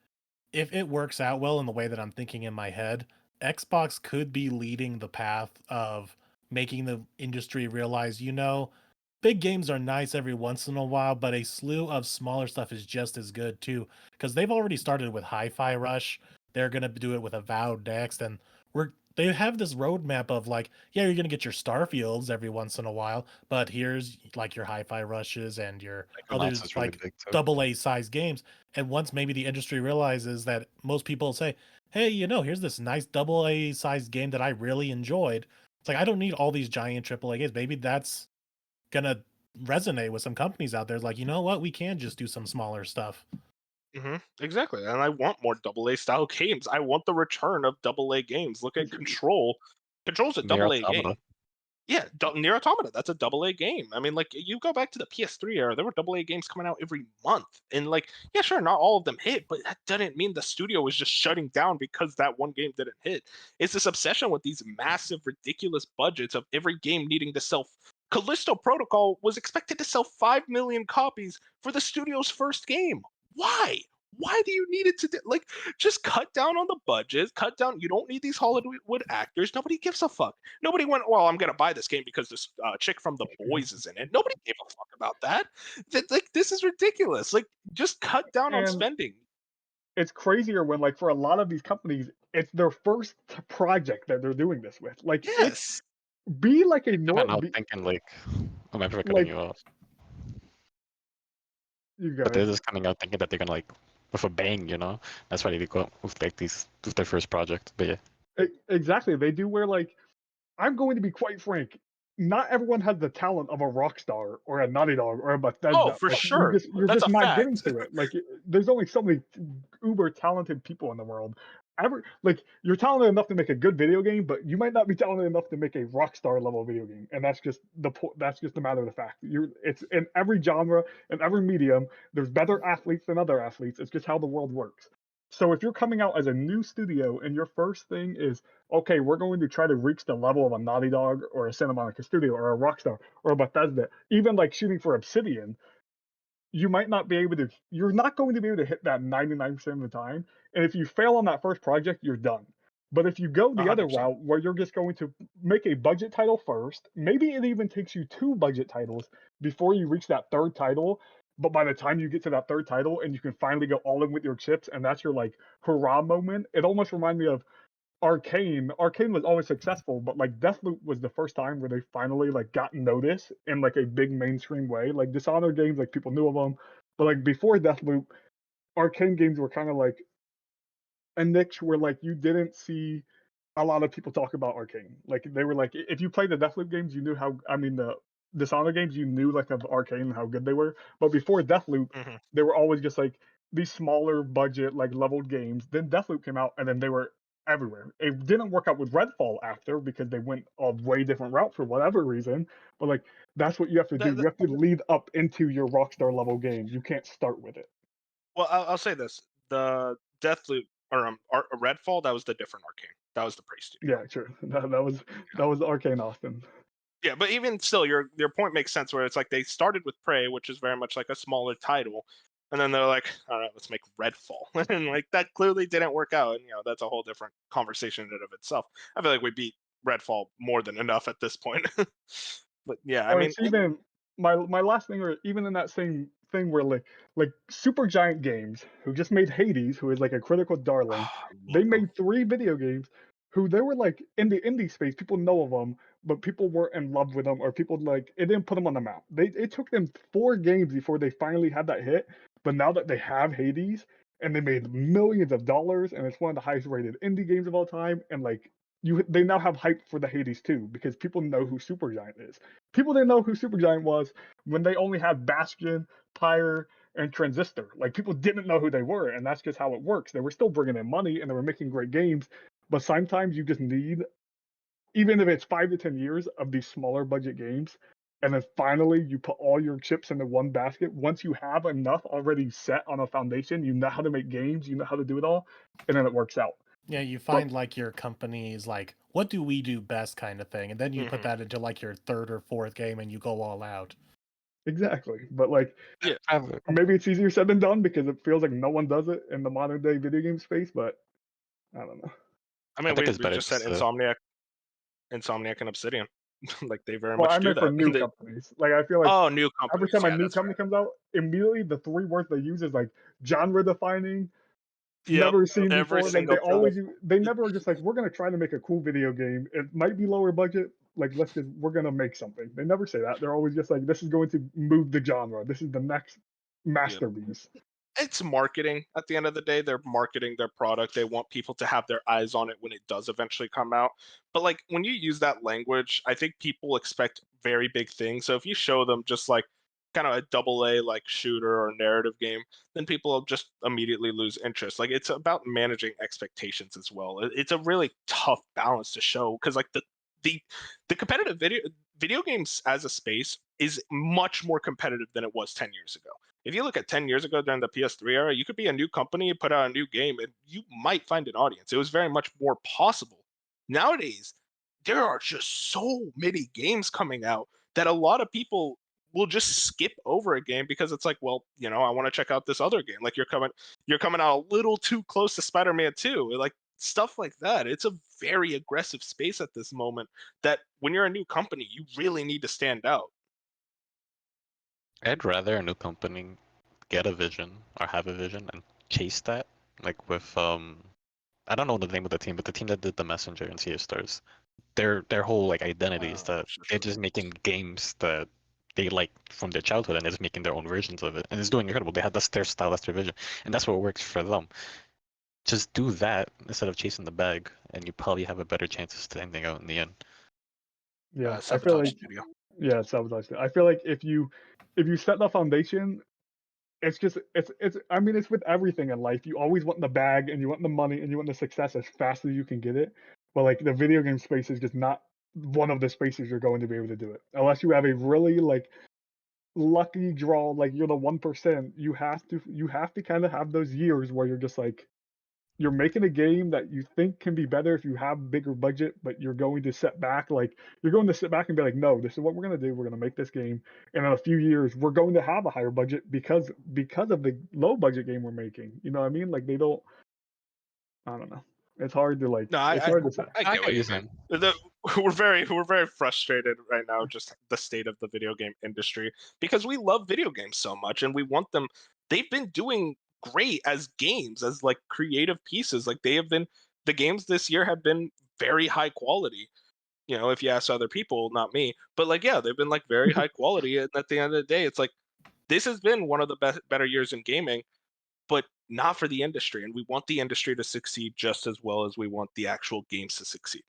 if it works out well in the way that I'm thinking in my head, Xbox could be leading the path of making the industry realize, big games are nice every once in a while, but a slew of smaller stuff is just as good too. Because they've already started with Hi-Fi Rush, they're gonna do it with Avowed next, and they have this roadmap of like, yeah, you're gonna get your Starfields every once in a while, but here's like your Hi-Fi Rushes and your Micronauts others is really like big too. AA size games. And once maybe the industry realizes that most people say, hey, here's this nice AA size game that I really enjoyed. It's like I don't need all these giant AAA games. Maybe that's gonna resonate with some companies out there. Like, you know what? We can just do some smaller stuff. Exactly, and I want more AA style games. I want the return of AA games. Look at Control. Control's a Nier AA game. Automata. Yeah, Nier Automata, that's a AA game. I mean, like, you go back to the PS3 era, there were AA games coming out every month. And, like, yeah, sure, not all of them hit, but that didn't mean the studio was just shutting down because that one game didn't hit. It's this obsession with these massive, ridiculous budgets of every game needing to sell. Callisto Protocol was expected to sell 5 million copies for the studio's first game. Why? Why do you need it to like just cut down on the budget? Cut down. You don't need these Hollywood actors. Nobody gives a fuck. Nobody went, well, I'm gonna buy this game because this chick from The Boys is in it. Nobody gave a fuck about that. Like, this is ridiculous. Like, just cut down on And spending. it's crazier when, like, for a lot of these companies, it's their first project that they're doing this with. Like, it's Yes. be like a Coming nor out be, thinking like, I'm never cutting like you off. you But they're guys. just coming out thinking that they're gonna like with a bang, you know. That's why they go out with like these with their first project. But yeah, Exactly. They do where, like, I'm going to be quite frank. Not everyone has the talent of a Rockstar or a Naughty Dog or a Oh, Bethesda. for Like, sure. you're That's just a not getting fact. to it. Like, there's only so many uber talented people in the world. Like, you're talented enough to make a good video game, but you might not be talented enough to make a Rockstar level video game. And that's just that's just a matter of the fact. It's in every genre and every medium. There's better athletes than other athletes. It's just how the world works. So if you're coming out as a new studio and your first thing is, okay, we're going to try to reach the level of a Naughty Dog or a Santa Monica Studio or a Rockstar or a Bethesda, even like shooting for Obsidian, you're not going to be able to hit that 99% of the time. And if you fail on that first project, you're done. But if you go the other 100%. route where you're just going to make a budget title first, maybe it even takes you 2 budget titles before you reach that third title. But by the time you get to that third title and you can finally go all in with your chips, and that's your like hurrah moment, it almost reminds me of Arcane. Arcane was always successful, but like Deathloop was the first time where they finally like got noticed in like a big mainstream way. Like Dishonored games, like people knew of them, but like before Deathloop, Arcane games were kind of like a niche where like you didn't see a lot of people talk about Arcane. Like they were like, if you played the Deathloop games, you knew how. I mean, the Dishonored games, you knew like of Arcane and how good they were. But before Deathloop, they were always just like these smaller budget, like leveled games. Then Deathloop came out, and then they were everywhere. It didn't work out with Redfall after because they went a way different route for whatever reason. But like that's what you have to do. That, You have to lead up into your Rockstar level game. You can't start with it. well, I'll say this: the Deathloop or Redfall, that was the different Arcane. That was the Prey Studio. Yeah, sure. That was Arcane Austin. Yeah, but even still, your point makes sense. Where it's like they started with Prey, which is very much like a smaller title, and then they're like, all right, let's make Redfall, and like that clearly didn't work out. And that's a whole different conversation in and of itself. I feel like we beat Redfall more than enough at this point. But yeah, I Or mean, it's even my last thing, or even in that same thing where like Super Giant Games, who just made Hades, who is like a critical darling, I they love them. made 3 video games who they were like in the indie space, people know of them, but people weren't in love with them, or people like it didn't put them on the map. It took them 4 games before they finally had that hit. But now that they have Hades and they made millions of dollars, and it's one of the highest rated indie games of all time, and like they now have hype for the Hades 2 because people know who Supergiant is. People didn't know who Supergiant was when they only had Bastion, Pyre, and Transistor. Like people didn't know who they were, and that's just how it works. They were still bringing in money and they were making great games, but sometimes you just need, even if it's 5 to 10 years of these smaller budget games, and then finally you put all your chips into one basket. Once you have enough already set on a foundation, you know how to make games, you know how to do it all, and then it works out. Yeah, you But find like your company's like, what do we do best kind of thing, and then you put that into like your third or fourth game, and you go all out. exactly. But like Yeah. maybe it's easier said than done because it feels like no one does it in the modern day video game space, but I don't know. I mean, I think it's we better just said just Insomniac, and Obsidian. Like they very Well, I much do meant for that. new companies. Like I feel like Oh, new every companies. time a Yeah, new that's company fair. comes out, immediately the 3 words they use is like genre defining, Yep. never seen Every before. Like single they time. always they never are just like, we're gonna try to make a cool video game. It might be lower budget. Like we're gonna make something. They never say that. They're always just like, this is going to move the genre. This is the next Yep. masterpiece. it's marketing at the end of the day. They're marketing their product. They want people to have their eyes on it when it does eventually come out. But like when you use that language, I think people expect very big things. So if you show them just like kind of a double A like shooter or narrative game, then people will just immediately lose interest. Like it's about managing expectations as well. It's a really tough balance to show because like the the competitive video games as a space is much more competitive than it was 10 years ago. If you look at 10 years ago during the PS3 era, you could be a new company, put out a new game, and you might find an audience. It was very much more possible. Nowadays, there are just so many games coming out that a lot of people will just skip over a game because it's like, well, I want to check out this other game. Like you're coming out a little too close to Spider-Man 2. Like stuff like that. It's a very aggressive space at this moment that when you're a new company, you really need to stand out. I'd rather a new company get a vision or have a vision and chase that. Like with I don't know the name of the team, but the team that did the Messenger and Sea of Stars, their whole like identity is that they're just making games that they like from their childhood and they're just making their own versions of it, and it's doing incredible. They had their style, that's their vision, and that's what works for them. Just do that instead of chasing the bag, and you probably have a better chance of standing out in the end. Yeah, I feel Sabotage like Studio. yeah, sabotage. I feel like if you set the foundation, it's just it's I mean it's with everything in life. You always want the bag and you want the money and you want the success as fast as you can get it. But like the video game space is just not one of the spaces you're going to be able to do it. Unless you have a really like lucky draw, like you're the 1%, you have to kind of have those years where you're just like you're making a game that you think can be better if you have bigger budget, but you're going to sit back and be like, no, this is what we're going to do. We're going to make this game, and in a few years, we're going to have a higher budget because of the low budget game we're making. You know what I mean? Like they don't. I don't know. It's hard to No, It's hard to say. I get what you mean. We're very frustrated right now, just the state of the video game industry, because we love video games so much and we want them. They've been doing great as games, as like creative pieces. Like the games this year have been very high quality. If you ask other people, not me, but like yeah, they've been like very high quality. And at the end of the day, it's like this has been one of the better years in gaming, but not for the industry. And we want the industry to succeed just as well as we want the actual games to succeed.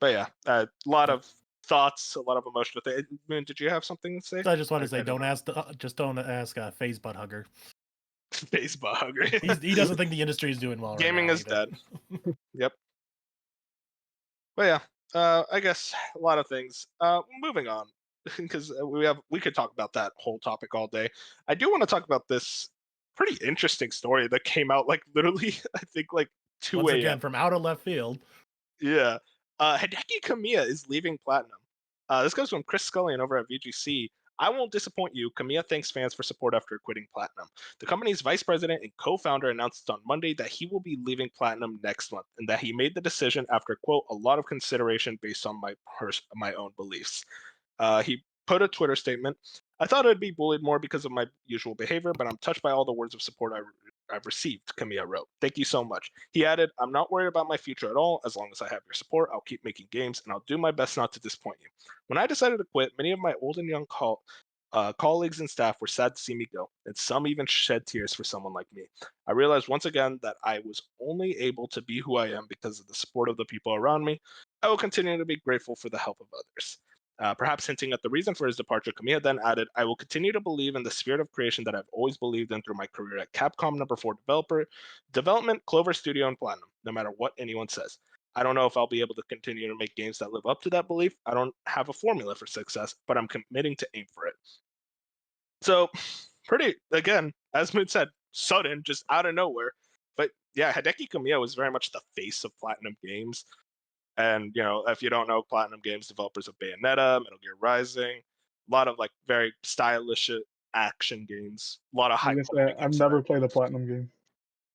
But yeah, a lot of thoughts, a lot of emotional things. Moon, did you have something to say? I just want to I say, don't know. don't ask FaZe Butt Hugger. FaZe Butt Hugger. He doesn't think the industry is doing well. Gaming right now is dead. Yep. But yeah, I guess a lot of things. Moving on, because we could talk about that whole topic all day. I do want to talk about this pretty interesting story that came out like literally, I think like 2 Once a.m. again, from out of left field. Yeah. Hideki Kamiya is leaving Platinum. This goes from Chris Scullion over at VGC. I won't disappoint you. Kamiya thanks fans for support after quitting Platinum. The company's vice president and co-founder announced on Monday that he will be leaving Platinum next month, and that he made the decision after, quote, a lot of consideration based on my own beliefs. He put a Twitter statement. I thought I'd be bullied more because of my usual behavior, but I'm touched by all the words of support I've received, Kamiya wrote. Thank you so much. He added, I'm not worried about my future at all. As long as I have your support, I'll keep making games, and I'll do my best not to disappoint you. When I decided to quit, many of my old and young colleagues and staff were sad to see me go, and some even shed tears for someone like me. I realized once again that I was only able to be who I am because of the support of the people around me. I will continue to be grateful for the help of others. Perhaps hinting at the reason for his departure, Kamiya then added, I will continue to believe in the spirit of creation that I've always believed in through my career at Capcom #4 development, Clover Studio, and Platinum, no matter what anyone says. I don't know if I'll be able to continue to make games that live up to that belief. I don't have a formula for success, but I'm committing to aim for it. So, pretty, again, as Moon said, sudden, just out of nowhere. But yeah, Hideki Kamiya was very much the face of Platinum Games. And if you don't know, Platinum Games, developers of Bayonetta, Metal Gear Rising, a lot of like very stylish action games, a lot of high quality I've games. never played a Platinum game.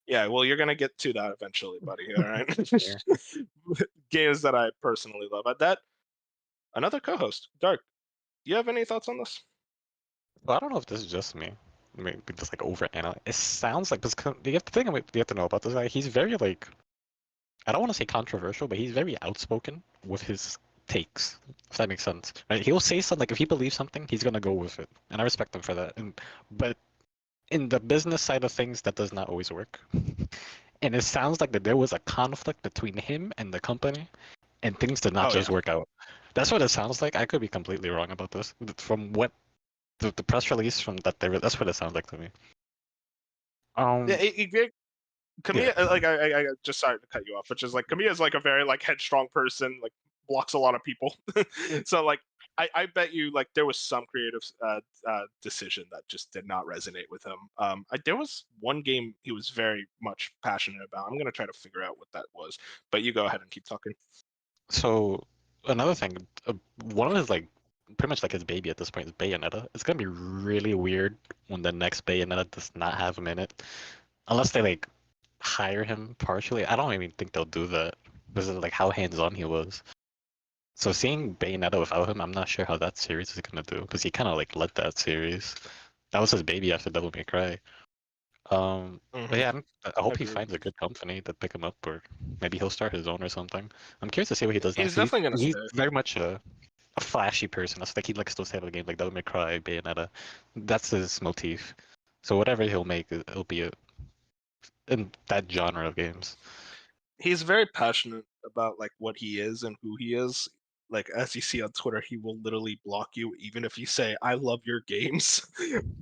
Yeah, well, you're gonna get to that eventually, buddy. All right. Yeah. Games that I personally love. Another co-host, Dark. Do you have any thoughts on this? Well, I don't know if this is just me. Maybe just like overanalyze. It sounds like, because you have to know about this guy. He's very like, I don't want to say controversial, but he's very outspoken with his takes, if that makes sense. Right? He'll say something, like if he believes something, he's gonna go with it, and I respect him for that. But in the business side of things, that does not always work. And it sounds like that there was a conflict between him and the company, and things did not Oh just yeah. work out. That's what it sounds like. I could be completely wrong about this. From what the press release from that that's what it sounds like to me. Yeah, Kamiya, Yeah. like I just sorry to cut you off, but just like Kamiya is like a very like headstrong person, like blocks a lot of people. So like I bet you like there was some creative decision that just did not resonate with him. There was one game he was very much passionate about. I'm gonna try to figure out what that was, but you go ahead and keep talking. So another thing, one of his like pretty much like his baby at this point is Bayonetta. It's gonna be really weird when the next Bayonetta does not have him in it, unless they like hire him partially. I don't even think they'll do that because of like how hands-on he was. So seeing Bayonetta without him, I'm not sure how that series is gonna do because he kind of like led that series. That was his baby after Devil May Cry. But yeah, I hope he Agreed. finds a good company to pick him up, or maybe he'll start his own or something. I'm curious to see what he does He's next. definitely gonna He's stay. very much a flashy person. That's like he likes those type of games like Devil May Cry, Bayonetta. That's his motif. So whatever he'll make, it'll be in that genre of games. He's very passionate about like what he is and who he is. Like as you see on Twitter, he will literally block you even if you say "I love your games."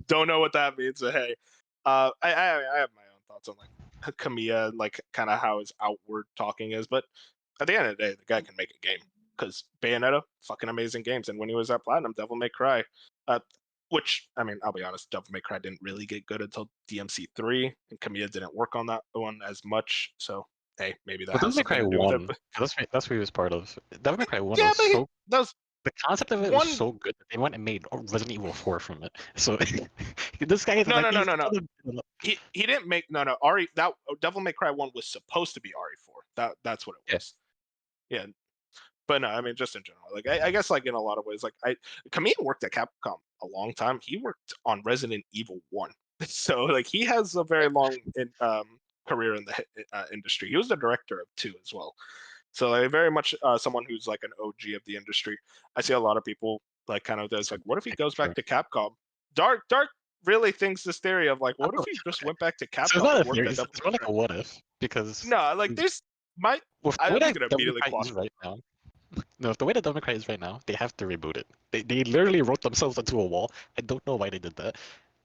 Don't know what that means, but hey, I have my own thoughts on like Kamiya and like kind of how his outward talking is, but at the end of the day, the guy can make a game because Bayonetta, fucking amazing games, and when he was at Platinum, Devil May Cry, uh, which I mean, I'll be honest, Devil May Cry didn't really get good until DMC3, and Kamiya didn't work on that one as much, so hey, maybe that But Devil has May something Cry to do with it. 1, But that's what he was part of. Devil May Cry 1 yeah, was but so that was the concept of it was one. so good that they went and made Resident Evil 4 from it. So this guy is No, like no, no, he's no, no. He didn't make no Ari that Devil May Cry 1 was supposed to be RE4. That's what it yeah. was. Yeah, but no, I mean just in general. Like I guess like in a lot of ways, like Kamiya worked at Capcom a long time. He worked on Resident Evil 1, so like he has a very long career in the industry. He was the director of 2 as well. So like, very much someone who's like an OG of the industry. I see a lot of people like kind of does like, what if he goes back to Capcom? Dark really thinks this theory of like, what if he just went back to So it's Capcom not and a worked theory. at Devil It's May more like Cry? a what if because No, like there's my. with the way I'm just that gonna Devil May immediately Cry quash. is right now. No, with the way that Devil May Cry is right now, they have to reboot it. They literally wrote themselves into a wall. I don't know why they did that.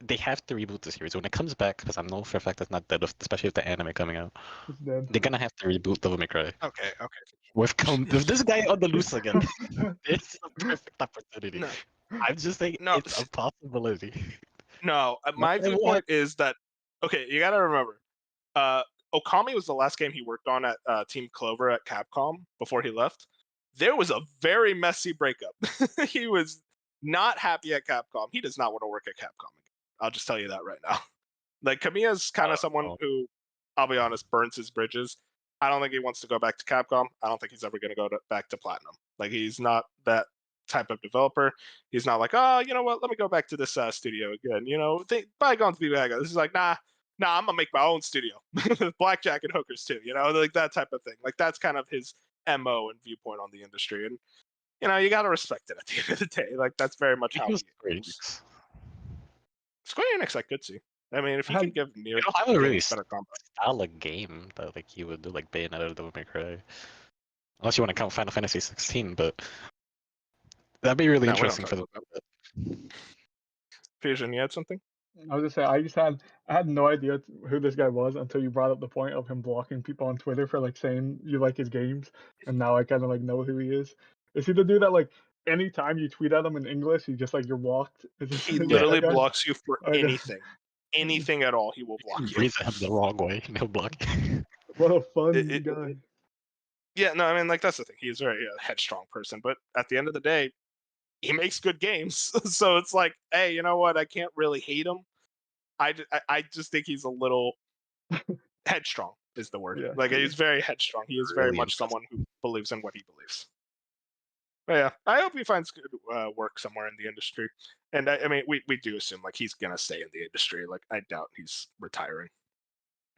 They have to reboot the series when it comes back because I know for a fact it's not dead, especially with the anime coming out. It's dead. They're gonna have to reboot Devil May Cry Okay. with this guy on the loose again. It's a perfect opportunity. No, I'm just saying no, it's a possibility. no. Not My that I want. viewpoint is that okay. You gotta remember, uh, Okami was the last game he worked on at Team Clover at Capcom before he left. There was a very messy breakup. He was not happy at Capcom. He does not want to work at Capcom again. I'll just tell you that right now. Like Kamiya's I kind of don't someone know. who, I'll be honest, burns his bridges. I don't think he wants to go back to Capcom. I don't think he's ever going to go back to Platinum. Like he's not that type of developer. He's not like, oh, you know what? Let me go back to this studio again. You know, bygones be bygones. This is like, nah, I'm gonna make my own studio, blackjack and hookers too. You know, like that type of thing. Like that's kind of his mo and viewpoint on the industry, and you know, you got to respect it at the end of the day. Like that's very much how He was he great. goes. Square Enix, I could see. I mean, if he How- can give We near don't have a really games better combat. style of game that like he would do like Bayonetta or Devil May Cry. Unless you want to count Final Fantasy 16, but that'd be really No, we don't interesting talk for the. about that. Fusion, you had something? I was just saying, I had no idea who this guy was until you brought up the point of him blocking people on Twitter for like saying you like his games, and now I kind of like know who he is. Is he the dude that like anytime you tweet at him in English, he just like you're blocked? Is He that literally that guy? blocks you for Okay. anything at all. He will You block you. breathe him the wrong way, and he'll block you. What a fun It- guy. yeah, no, I mean, like that's the thing. He's a very headstrong person, but at the end of the day, he makes good games. So it's like, hey, you know what? I can't really hate him. I just think he's a little headstrong. Is the word? Yeah. Like he's very headstrong. He is very Really much interesting. someone who believes in what he believes. But yeah, I hope he finds good work somewhere in the industry. And I mean, we do assume like he's gonna stay in the industry. Like I doubt he's retiring.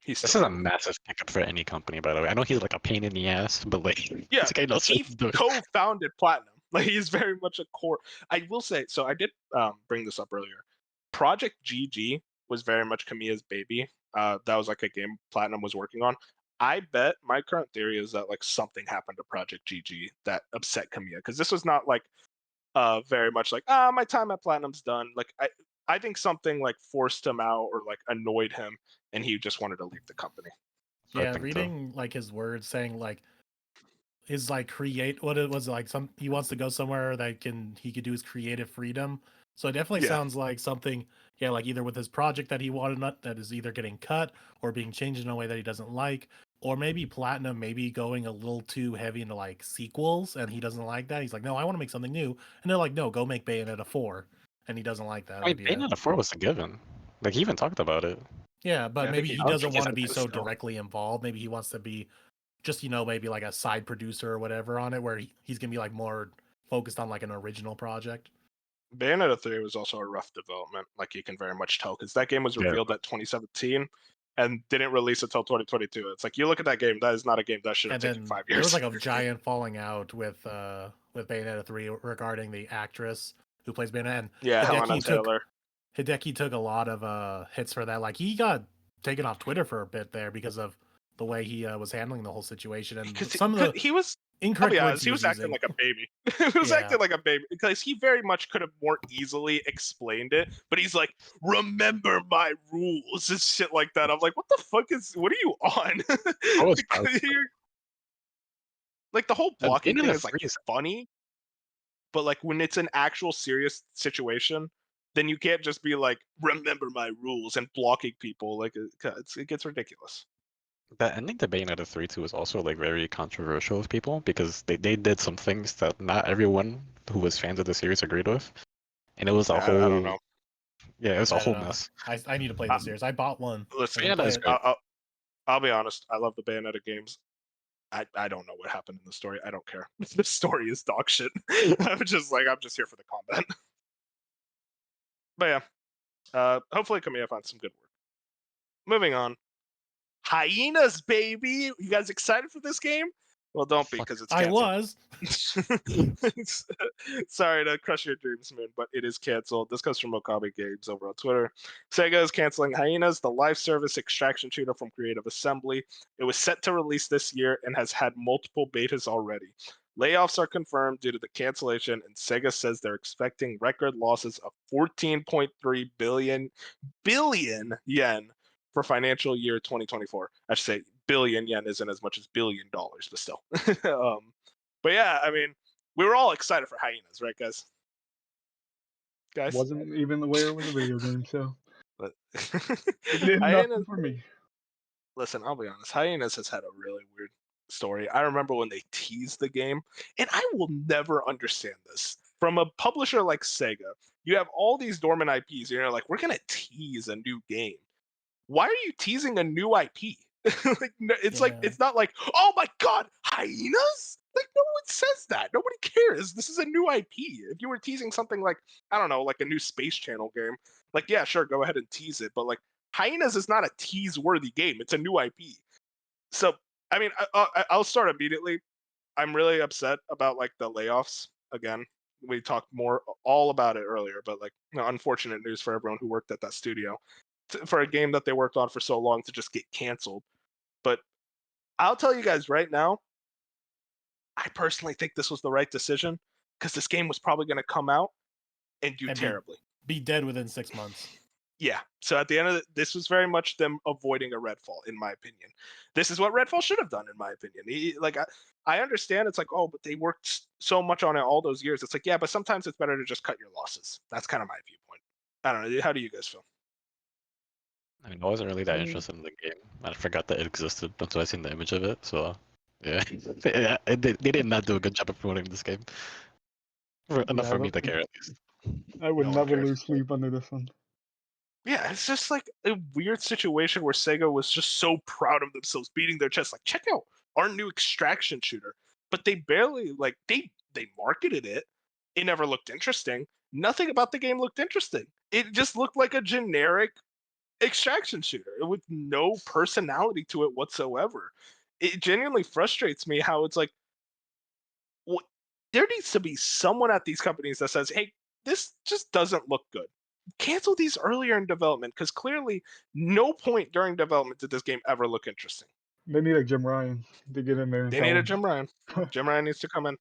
He's This still is a young. massive pickup for any company, by the way. I know he's like a pain in the ass, but like, Yeah, this guy knows what he he's doing. co-founded Platinum. Like he's very much a core. I will say. So I did bring this up earlier. Project GG was very much Kamiya's baby. That was like a game Platinum was working on. I bet my current theory is that like something happened to Project GG that upset Kamiya, because this was not like very much like, my time at Platinum's done. Like I think something like forced him out or like annoyed him, and he just wanted to leave the company. I Yeah, think so. reading like his words saying like his like create what it was like he wants to go somewhere that he could do his creative freedom. So it definitely Yeah. sounds like something, yeah, like either with his project that he wanted that is either getting cut or being changed in a way that he doesn't like, or maybe Platinum maybe going a little too heavy into like sequels and he doesn't like that. He's like, no, I want to make something new, and they're like, no, go make Bayonetta 4, and he doesn't like that I mean, idea. Bayonetta 4 was a given. Like, he even talked about it. Yeah, but Yeah, I maybe think he I don't doesn't think he's want to be into so still. directly involved. Maybe he wants to be just, maybe like a side producer or whatever on it, where he's gonna be like more focused on like an original project. Bayonetta 3 was also a rough development, like you can very much tell, because that game was Yeah. revealed at 2017 and didn't release until 2022. It's like you look at that game, that is not a game that should have And taken then 5 years. there was like a giant falling out with Bayonetta 3 regarding the actress who plays Bayonetta. And Yeah, Helena Taylor. Hideki took a lot of hits for that. Like he got taken off Twitter for a bit there because of the way he was handling the whole situation and Because some of the he was, I'll incorrect be words honest, he was acting using. like a baby. He was Yeah. acting like a baby because he very much could have more easily explained it, but he's like, "Remember my rules" and shit like that. I'm like, what the fuck what are you on? I was Like, like the whole blocking thing Bayonetta is like 3 is funny, but like when it's an actual serious situation, then you can't just be like, "Remember my rules" and blocking people. Like it gets ridiculous. the ending to Bayonetta 3 too was also like very controversial with people because they did some things that not everyone who was fans of the series agreed with. And it was a I whole don't know. Yeah, it was a I whole don't know. mess. I need to play the series. I bought one. Listen, I'm gonna Bayonetta play is it. great. I'll be honest. I love the Bayonetta games. I don't know what happened in the story. I don't care. The story is dog shit. I'm just here for the combat. But yeah, hopefully Kamiya finds some good work. Moving on. Hyenas, baby! You guys excited for this game? Well, don't be, Fuck. because it's I canceled. was. Sorry to crush your dreams, Moon, but it is canceled. This comes from Okabe Games over on Twitter. Sega is canceling Hyenas, the live service extraction shooter from Creative Assembly. It was set to release this year and has had multiple betas already. Layoffs are confirmed due to the cancellation, and Sega says they're expecting record losses of 14.3 billion yen for financial year 2024. I should say billion yen isn't as much as $1 billion, but still. But yeah, I mean, we were all excited for Hyenas, right, guys? Wasn't even aware it was a video game, so But it did Hyenas, nothing for me. listen, I'll be honest. Hyenas has had a really weird story. I remember when they teased the game, and I will never understand this. From a publisher like Sega, you have all these dormant IPs, and you're like, we're gonna tease a new game. Why are you teasing a new IP? It's not like, oh my god, Hyenas? Like, no one says that. Nobody cares. This is a new IP. If you were teasing something like, I don't know, like a new Space Channel game, like, yeah, sure, go ahead and tease it. But like, Hyenas is not a tease-worthy game. It's a new IP. So, I mean, I'll start immediately. I'm really upset about like the layoffs again. We talked more all about it earlier, but like, unfortunate news for everyone who worked at that studio for a game that they worked on for so long to just get canceled. But I'll tell you guys right now, I personally think this was the right decision because this game was probably going to come out and do terribly. Be dead within 6 months. Yeah. So at the end of this was very much them avoiding a Redfall, in my opinion. This is what Redfall should have done, in my opinion. I understand it's like, oh, but they worked so much on it all those years. It's like, yeah, but sometimes it's better to just cut your losses. That's kind of my viewpoint. I don't know. How do you guys feel? I mean, I wasn't really that interested in the game. I forgot that it existed until I seen the image of it. So, yeah, they did not do a good job of promoting this game. Enough for me to care, at least. I would No one never cares. lose sleep under this one. Yeah, it's just like a weird situation where Sega was just so proud of themselves, beating their chest, like, check out our new extraction shooter. But they barely they marketed it. It never looked interesting. Nothing about the game looked interesting. It just looked like a generic extraction shooter with no personality to it whatsoever. It genuinely frustrates me how it's like, there needs to be someone at these companies that says, hey, this just doesn't look good. cancel these earlier in development, because clearly no point during development did this game ever look interesting. They need a Jim Ryan to get in there and They tell need a him. Jim Ryan. Jim Ryan needs to come in.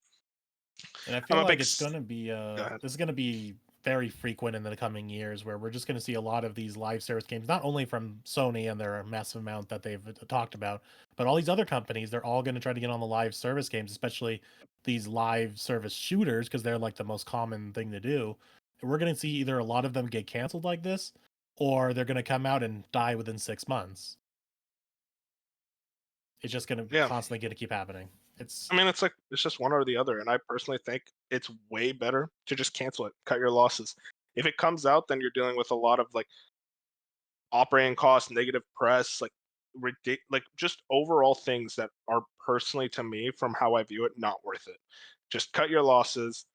And I I'm feel a like big. it's going to be Go ahead. this is going to be very frequent in the coming years, where we're just going to see a lot of these live service games, not only from Sony and their massive amount that they've talked about, but all these other companies. They're all going to try to get on the live service games, especially these live service shooters, because they're like the most common thing to do. And we're going to see either a lot of them get canceled like this, or they're going to come out and die within 6 months. It's just going to Yeah. constantly going to keep happening. It's I mean, it's just one or the other, and I personally think it's way better to just cancel it, cut your losses. If it comes out, then you're dealing with a lot of like operating costs, negative press, like just overall things that are personally, to me, from how I view it, not worth it. Just cut your losses.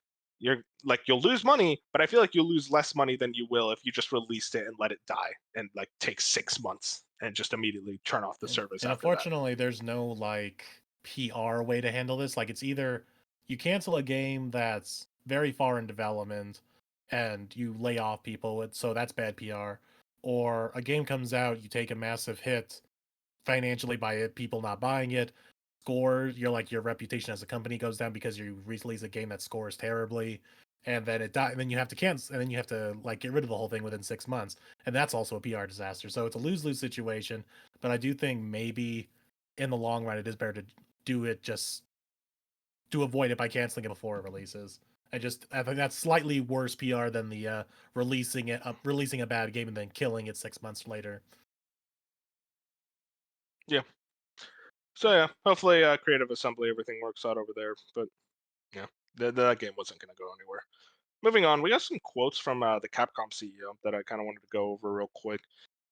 You'll lose money, but I feel like you'll lose less money than you will if you just released it and let it die and like take 6 months and just immediately turn off the service and after that. unfortunately, there's no like PR way to handle this. Like, it's either you cancel a game that's very far in development and you lay off people, so that's bad PR, or a game comes out, you take a massive hit financially by it, people not buying it, your reputation as a company goes down because you release a game that scores terribly, and then and then you have to cancel, and then you have to like get rid of the whole thing within 6 months, and that's also a PR disaster. So it's a lose-lose situation. But I do think maybe in the long run, it is better to do it just to avoid it by canceling it before it releases. I think that's slightly worse PR than the releasing a bad game and then killing it 6 months later. Yeah. So yeah, hopefully Creative Assembly, everything works out over there. But yeah, that game wasn't going to go anywhere. Moving on, we got some quotes from the Capcom CEO that I kind of wanted to go over real quick.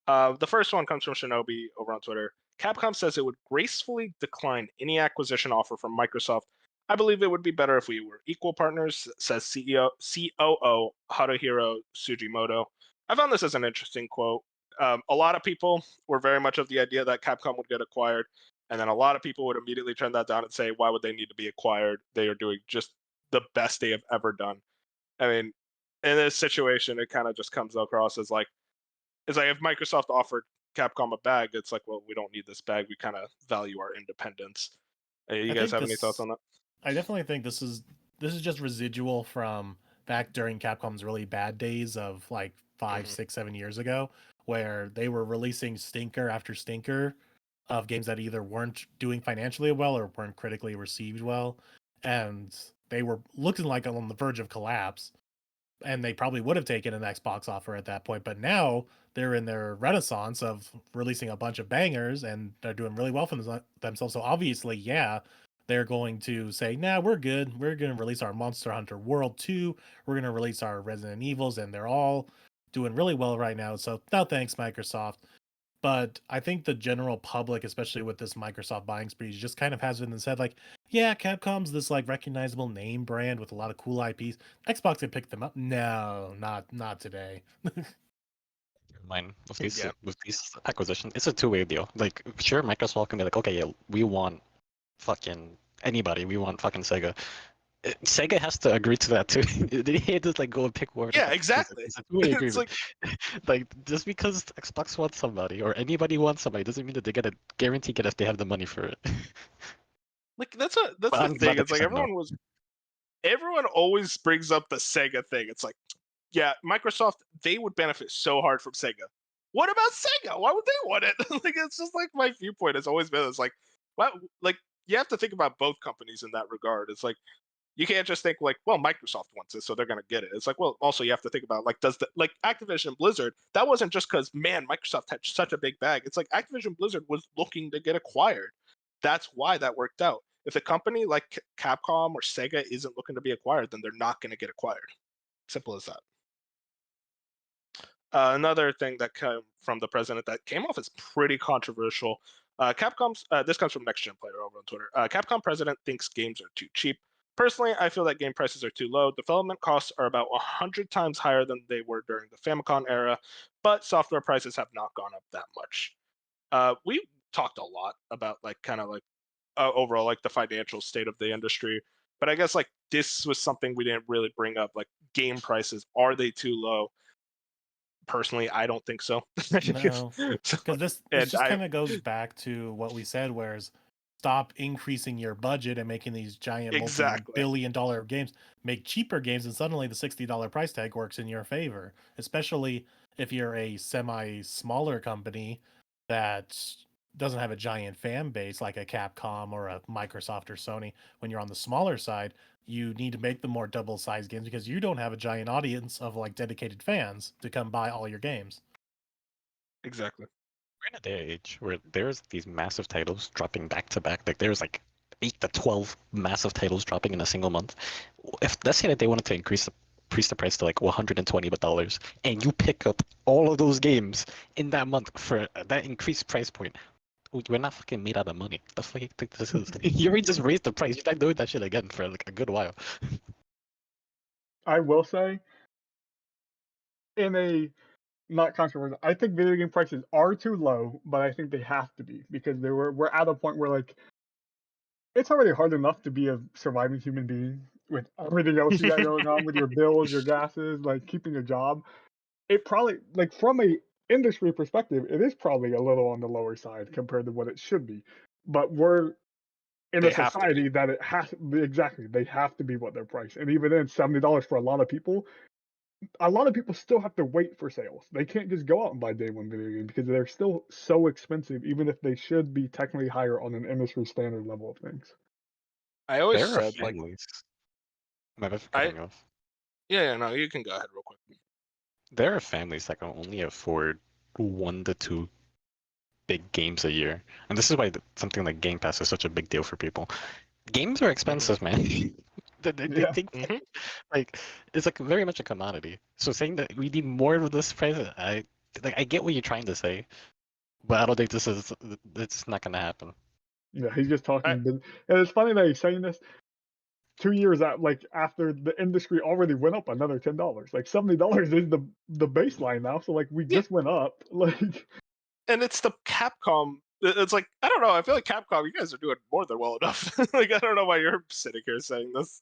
The first one comes from Shinobi over on Twitter. Capcom says it would gracefully decline any acquisition offer from Microsoft. I believe it would be better if we were equal partners, says COO Haruhiro Sugimoto. I found this as an interesting quote. A lot of people were very much of the idea that Capcom would get acquired, and then a lot of people would immediately turn that down and say, why would they need to be acquired? They are doing just the best they have ever done. I mean, in this situation, it kind of just comes across as like, if Microsoft offered Capcom a bag, it's like, well, we don't need this bag. We kind of value our independence. You I guys think have any thoughts on that? I definitely think this is just residual from back during Capcom's really bad days of like 5, 6, 7 years ago, where they were releasing stinker after stinker of games that either weren't doing financially well or weren't critically received well, and they were looking like on the verge of collapse. And they probably would have taken an Xbox offer at that point, but now they're in their renaissance of releasing a bunch of bangers and they're doing really well for themselves. So obviously, yeah, they're going to say, nah, we're good. We're going to release our Monster Hunter World 2. We're going to release our Resident Evils, and they're all doing really well right now. So no thanks, Microsoft. But I think the general public, especially with this Microsoft buying spree, just kind of has been said like, yeah, Capcom's this like recognizable name brand with a lot of cool IPs. Xbox can pick them up. No, not today. Mine Yeah. with these acquisitions, it's a two-way deal. Like, sure, Microsoft can be like, okay, yeah, we want fucking anybody. We want fucking Sega. Sega has to agree to that too. They can't just like go and pick word. Yeah, exactly. It's a two-way It's agreement. Like just because Xbox wants somebody or anybody wants somebody doesn't mean that they get a guarantee get if they have the money for it. Like that's But the I'm thing. glad that It's they like said no. everyone always brings up the Sega thing. It's like, yeah, Microsoft, they would benefit so hard from Sega. What about Sega? Why would they want it? Like, it's just like my viewpoint has always been. It's like, what? Like, you have to think about both companies in that regard. It's like you can't just think like, well, Microsoft wants it, so they're gonna get it. It's like, well, also you have to think about like, like Activision Blizzard? That wasn't just because man, Microsoft had such a big bag. It's like Activision Blizzard was looking to get acquired. That's why that worked out. If a company like Capcom or Sega isn't looking to be acquired, then they're not going to get acquired. Simple as that. Another thing that came from the president that came off as pretty controversial. Capcom's this comes from Next Gen Player over on Twitter. Capcom president thinks games are too cheap. Personally, I feel that game prices are too low. Development costs are about 100 times higher than they were during the Famicom era, but software prices have not gone up that much. We talked a lot about like kind of like overall like the financial state of the industry, but I guess like this was something we didn't really bring up. Like game prices, are they too low? personally, I don't think so. No, because this and just I kind of goes back to what we said, whereas stop increasing your budget and making these giant exactly. multi-billion-dollar games, make cheaper games, and suddenly the $60 price tag works in your favor, especially if you're a semi-smaller company that doesn't have a giant fan base like a Capcom or a Microsoft or Sony. When you're on the smaller side, you need to make the more double-sized games because you don't have a giant audience of like dedicated fans to come buy all your games. Exactly. We're in a day and age where there's these massive titles dropping back to back. Like there's like 8 to 12 massive titles dropping in a single month. If let's say that they wanted to increase the price to like $120, and you pick up all of those games in that month for that increased price point, we're not fucking made out of money. The fuck you think this is? You already just raised the price. You're not doing that shit again for like a good while. I will say, in a not controversial, I think video game prices are too low, but I think they have to be because we're at a point where like it's already hard enough to be a surviving human being with everything else you got going on with your bills, your gases, like keeping a job. It probably like from a industry perspective, it is probably a little on the lower side compared to what it should be. But we're in They a have to be. society that it has exactly they have to be what they're priced, and even then, $70 for a lot of people. A lot of people still have to wait for sales. They can't just go out and buy day one video game because they're still so expensive, even if they should be technically higher on an industry standard level of things. I always There are said like families. My bad for I cutting you off. yeah, no, you can go ahead real quick. There are families that can only afford 1 to 2 big games a year, and this is why something like Game Pass is such a big deal for people. Games are expensive, man. They Yeah. think Mhm. like it's like very much a commodity. So saying that we need more of this price, I get what you're trying to say, but I don't think it's not gonna happen. Yeah, he's just I, talking. And it's funny that he's saying this 2 years after the industry already went up another $10. Like $70 is the baseline now. So like we yeah, just went up. Like and it's the Capcom. It's like I don't know. I feel like Capcom, you guys are doing more than well enough. Like I don't know why you're sitting here saying this.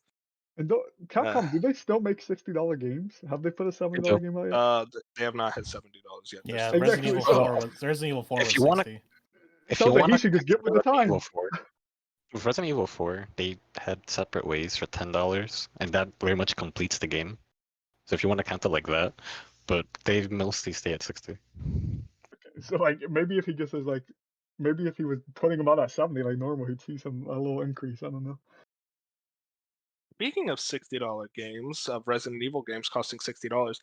and Uh, Capcom, do they still make $60 games? Have they put a $70 game out yet? they have not hit $70 yet. They're Yeah, still Resident Exactly. Evil $60. So 4 was Resident Evil 4 if was you wanna 60. if you sounds like he wanna should just get with the Resident Evil times. 4, with Resident Evil 4, they had separate ways for $10, and that very much completes the game. So if you want to count it like that, but they mostly stay at 60. So like maybe if he just is like maybe if he was putting them out at 70 like normal, he'd see a little increase. I don't know. Speaking of $60 games, of Resident Evil games costing $60,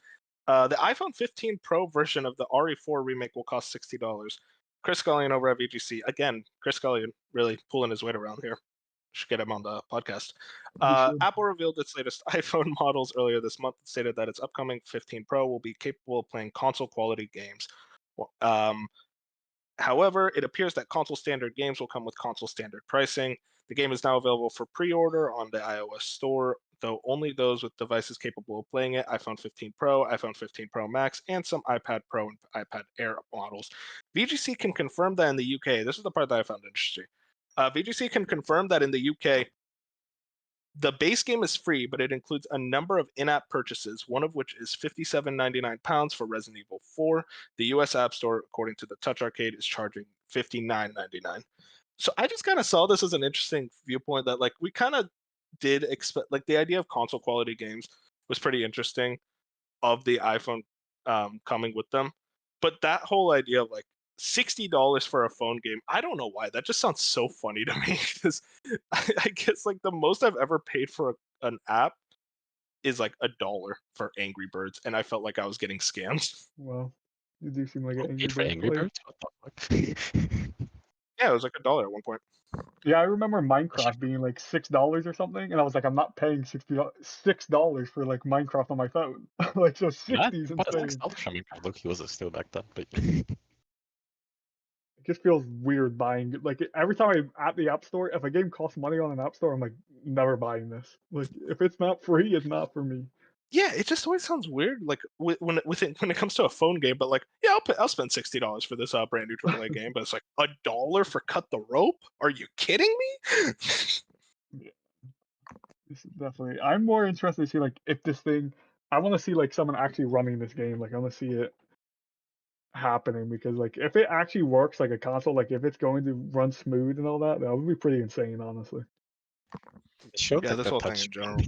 the iPhone 15 Pro version of the RE4 remake will cost $60. Chris Scullion over at VGC. Again, Chris Scullion really pulling his weight around here. Should get him on the podcast. He should. Apple revealed its latest iPhone models earlier this month and stated that its upcoming 15 Pro will be capable of playing console quality games. However, it appears that console standard games will come with console standard pricing. The game is now available for pre-order on the iOS store, though only those with devices capable of playing it, iPhone 15 Pro, iPhone 15 Pro Max, and some iPad Pro and iPad Air models. VGC can confirm that in the UK, this is the part that I found interesting. VGC can confirm that in the UK, the base game is free, but it includes a number of in-app purchases, one of which is £57.99 for Resident Evil 4. The US App Store, according to the Touch Arcade, is charging $59.99. So I just kind of saw this as an interesting viewpoint that like we kind of did expect, like the idea of console quality games was pretty interesting of the iPhone coming with them. But that whole idea of like $60 for a phone game, I don't know why. That just sounds so funny to me because I guess like the most I've ever paid for an app is like $1 for Angry Birds, and I felt like I was getting scammed. Well, you do seem like an Who Angry paid for Birds Angry player. Birds? What the fuck? Yeah, it was like $1 at one point. Yeah, I remember Minecraft being like $6 or something, and I was like, I'm not paying $6 for like Minecraft on my phone. Like so, Not 60 is about insane. $6 from Minecraft. Look, he was still back then, but It just feels weird buying like every time I'm at the App Store. If a game costs money on an App Store, I'm like, never buying this. Like if it's not free, it's not for me. Yeah, it just always sounds weird, like when it comes to a phone game. But like, yeah, I'll spend $60 for this brand new AAA game. But it's like $1 for Cut the Rope? Are you kidding me? Yeah, this is definitely. I'm more interested to see like if this thing. I want to see like someone actually running this game. Like I want to see it happening because like if it actually works like a console, like if it's going to run smooth and all that, that would be pretty insane, honestly. They showed Yeah, like this the whole touch thing in general.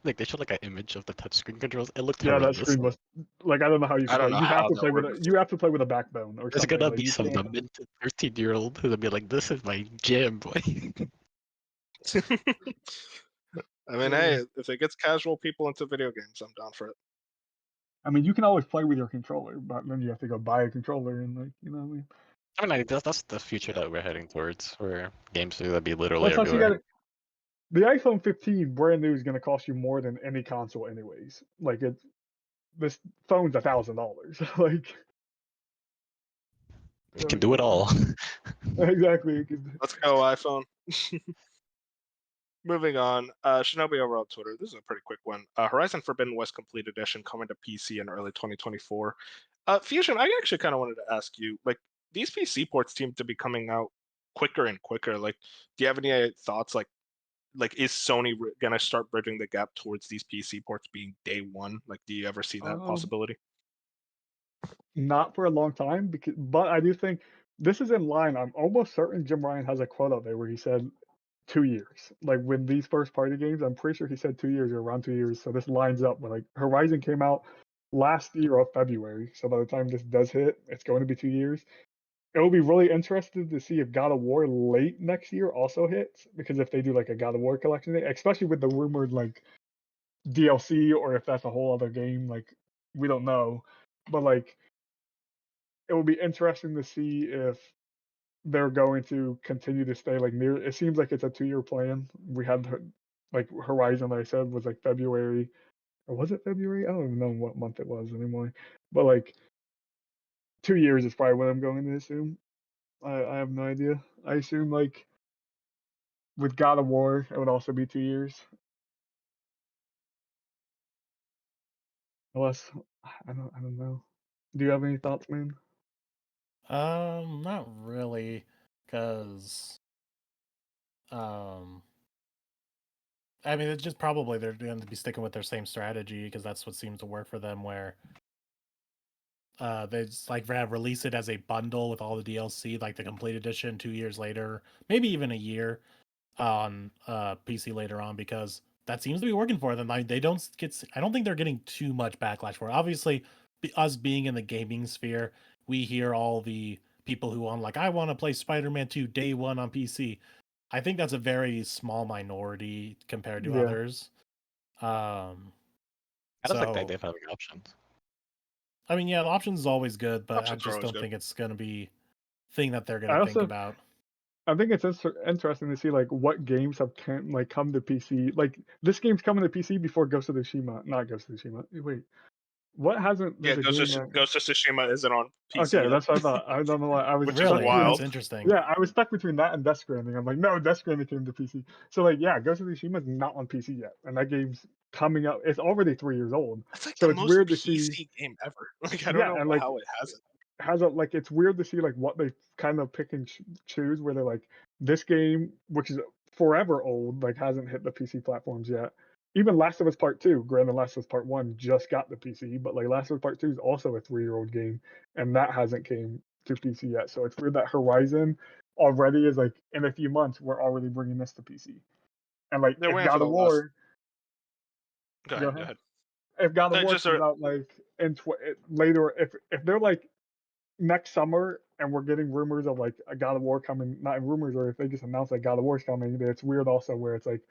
like they showed like an image of the touchscreen controls. It looked Yeah, that horrendous. screen was like I don't know how you I can don't play. know You have how to that play with works. you have to play with a backbone or There's something. gonna Like be you some can't. demented 13-year-old who's gonna be like, "This is my jam, boy." I mean, hey, if it gets casual people into video games, I'm down for it. I mean, you can always play with your controller, but then you have to go buy a controller and like you know what I mean. I mean, like, that's the future that we're heading towards, where games are gonna be literally Let's not everywhere. forget the iPhone 15 brand new is going to cost you more than any console, anyways. Like this phone's $1,000. Like You can do it all. exactly. Let's go, iPhone. Moving on, Shinobi over on Twitter. This is a pretty quick one. Horizon Forbidden West Complete Edition coming to PC in early 2024. Fusion, I actually kind of wanted to ask you, like, these PC ports seem to be coming out quicker and quicker. Like, do you have any thoughts? Like, is Sony gonna start bridging the gap towards these PC ports being day one? Like, do you ever see that possibility? Not for a long time, but I do think this is in line. I'm almost certain Jim Ryan has a quote out there where he said 2 years. Like with these first party games, I'm pretty sure he said 2 years or around 2 years. So this lines up with like Horizon came out last year of February. So by the time this does hit, it's going to be 2 years. It will be really interesting to see if God of War late next year also hits, because if they do like a God of War collection, especially with the rumored like DLC, or if that's a whole other game, like we don't know. But like it will be interesting to see if they're going to continue to stay like near. It seems like it's a 2 year plan. We had like Horizon, like I said, was like February, or was it February? I don't even know what month it was anymore. But like 2 years is probably what I'm going to assume. I have no idea. I assume like with God of War, it would also be 2 years. Unless I don't know. Do you have any thoughts, man? Not really, because I mean, it's just probably they're going to be sticking with their same strategy because that's what seems to work for them. Where they just like release it as a bundle with all the DLC, like the complete edition, 2 years later, maybe even a year on PC later on, because that seems to be working for them. Like they don't get, I don't think they're getting too much backlash for it. Obviously, us being in the gaming sphere, we hear all the people who want like, I want to play Spider-Man 2 day one on PC. I think that's a very small minority compared to Yeah. others. I don't think So they've having options. I mean, yeah, the options is always good, but I Options are just always don't good. think it's gonna be thing that they're I gonna think also about. I think it's interesting to see like what games have come to PC. Like this game's coming to PC before Ghost of Tsushima, not Ghost of Tsushima. Wait, what hasn't? Yeah, There's a game that. Ghost of Tsushima isn't on PC Okay, yet, that's what I thought. I don't know why I was which is stuck Really, between. that's wild. interesting. Yeah, I was stuck between that and Death Stranding. I'm like, no, Death Stranding came to PC. So like, yeah, Ghost of Tsushima is not on PC yet, and that game's coming out. It's already 3 years old. That's like So the it's most weird to see. PC game ever. Like, I don't Yeah, know and like how it hasn't. has a like it's weird to see like what they kind of pick and choose, where they're like this game, which is forever old, like hasn't hit the PC platforms yet. Even Last of Us Part 2, granted Last of Us Part 1 just got the PC, but like Last of Us Part 2 is also a 3-year-old game, and that hasn't came to PC yet. So it's weird that Horizon already is like in a few months we're already bringing this to PC. And like They're if waiting for God the of last. War, Go go ahead. Go ahead. ahead. If God of No, War just comes out like in later, if they're like next summer and we're getting rumors of like a God of War coming, not rumors, or if they just announce that God of War is coming, then it's weird also where it's like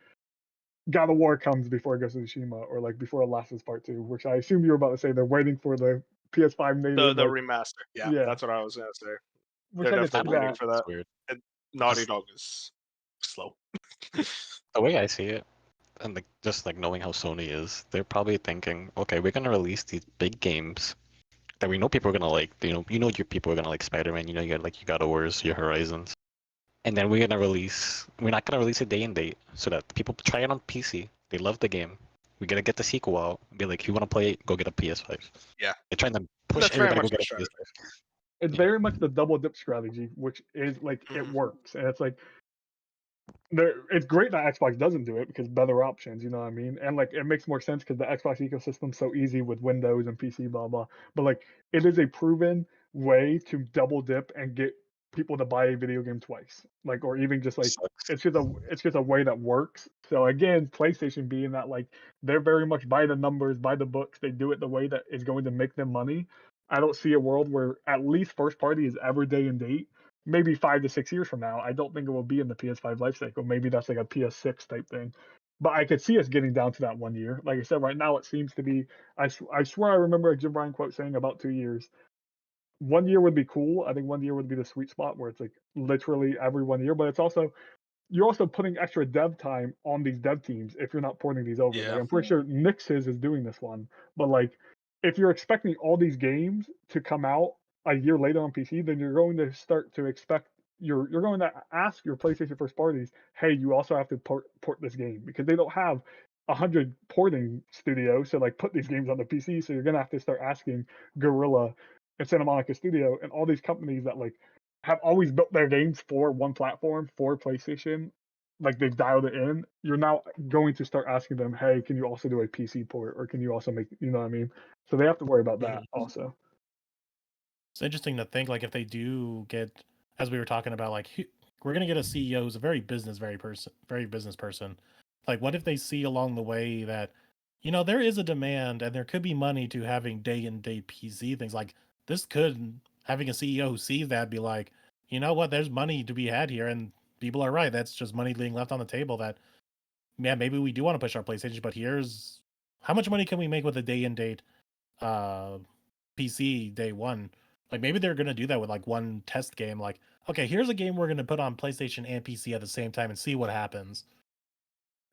God of War comes before it goes to Tsushima, or like before Last of Us Part 2, which I assume you were about to say they're waiting for the PS5 native. the Like, remaster. Yeah, yeah, that's what I was gonna say. which They're I could see definitely waiting that. for It's that. weird. And Naughty Just Dog is slow. the way I see it, and like just like knowing how Sony is, they're probably thinking, okay, we're gonna release these big games that we know people are gonna like. You know your people are gonna like Spider-Man. You know you got like your God of Wars, your Horizons, and then we're gonna release. We're not gonna release a day and date so that people try it on PC. They love the game. We gotta get the sequel out. Be like, if you want to play it, go get a PS5. Yeah. They're trying to push That's very everybody much go the get a strategy. PS5. It's Yeah. very much the double dip strategy, which is like it Mhm. works, and it's like It's great that Xbox doesn't do it because better options, you know what I mean? And like it makes more sense because the Xbox ecosystem's so easy with Windows and PC, blah blah. But like it is a proven way to double dip and get people to buy a video game twice. Like or even just like Sucks. it's just a way that works. So again, PlayStation being that like they're very much by the numbers, by the books, they do it the way that is going to make them money. I don't see a world where at least first party is ever day and date. Maybe 5 to 6 years from now. I don't think it will be in the PS5 life cycle. Maybe that's like a PS6 type thing. But I could see us getting down to that 1 year. Like I said, right now it seems to be. I swear I remember a Jim Ryan quote saying about 2 years. 1 year would be cool. I think 1 year would be the sweet spot where it's like literally every 1 year. But it's also you're also putting extra dev time on these dev teams if you're not porting these over. Yeah. Like I'm pretty sure Nix's is doing this one, but like if you're expecting all these games to come out a year later on PC, then you're going to start to expect you're going to ask your PlayStation first parties, hey, you also have to port this game because they don't have 100 porting studios to like put these games on the PC. So you're gonna have to start asking Gorilla and Santa Monica Studio and all these companies that like have always built their games for one platform for PlayStation, like they've dialed it in. You're now going to start asking them, hey, can you also do a PC port, or can you also make, you know what I mean? So they have to worry about that also. It's interesting to think like if they do get, as we were talking about, like we're gonna get a CEO who's a very business person. Like, what if they see along the way that, there is a demand and there could be money to having day and date PC things like this could having a CEO who sees that be like, you know what, there's money to be had here, and people are right. That's just money being left on the table. That yeah, maybe we do want to push our PlayStation, but here's how much money can we make with a day and date PC day one. Like maybe they're gonna do that with like one test game. Like, okay, here's a game we're gonna put on PlayStation and PC at the same time and see what happens.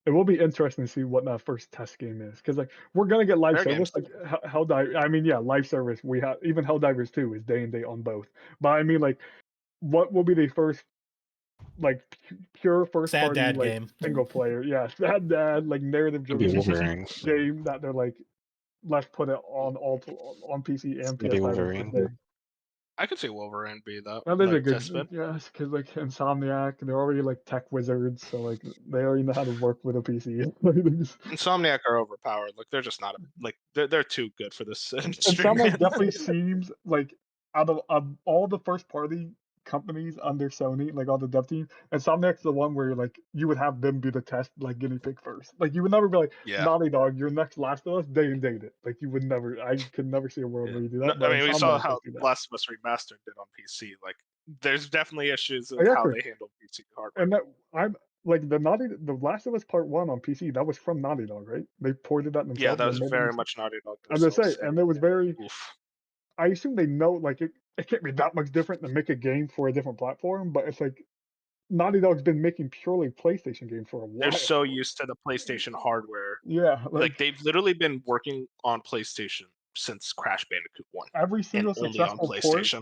It will be interesting to see what that first test game is because like we're gonna get live Fair service games. like Helldivers. I mean, yeah, live service. We have even Helldivers 2 is day and date on both. But I mean, like, what will be the first like pure first Sad party dad like game. single player? Yeah, sad dad like narrative Maybe driven Wolverine. game that they're like let's put it on on PC and Maybe PS5 on the Wolverine. first day. I could see Wolverine be that That is a like test good bed. yes, because like Insomniac, they're already like tech wizards, so like they already know how to work with a PC. Like, they just- Insomniac are overpowered. Like they're just not like they're too good for this industry, Insomniac man. definitely seems like out of all the first party companies under Sony, like all the dev team, Insomniac's the one where like you would have them do the test like guinea pig first. Like you would never be like Yeah. Naughty Dog, your next Last of Us, day and date it. Like you would never. I could never see a world Yeah. where you do No, that. I But mean, we saw Insomniac does how do that. Last of Us Remastered did on PC. Like, there's definitely issues I with how agree. they handle PC hardware. And that I'm like the Last of Us Part One on PC. That was from Naughty Dog, right? They ported that Yeah, themselves. that They was made it very themselves. much Naughty Dog I'm gonna say, themselves. and it was very. Oof. I assume they know like it can't be that much different to make a game for a different platform, but it's like Naughty Dog's been making purely PlayStation games for a They're while. so used to the PlayStation hardware. Yeah, Like, they've literally been working on PlayStation since Crash Bandicoot 1 every and single only on successful port, PlayStation.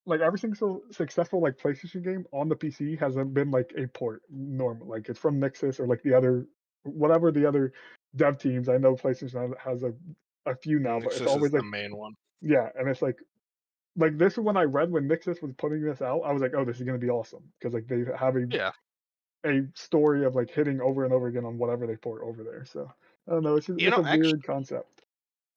like every single successful like PlayStation game on the PC hasn't been like a port normal. Like it's from Nixus or like the other whatever the other dev teams. I know PlayStation has a few now, but it's Nexus is always the like main one. yeah, and it's like this is when I read when Nixus was putting this out, I was like, oh, this is gonna be awesome because like they have Yeah. a story of like hitting over and over again on whatever they port over there. So I don't know, You it's know, a actually, weird concept.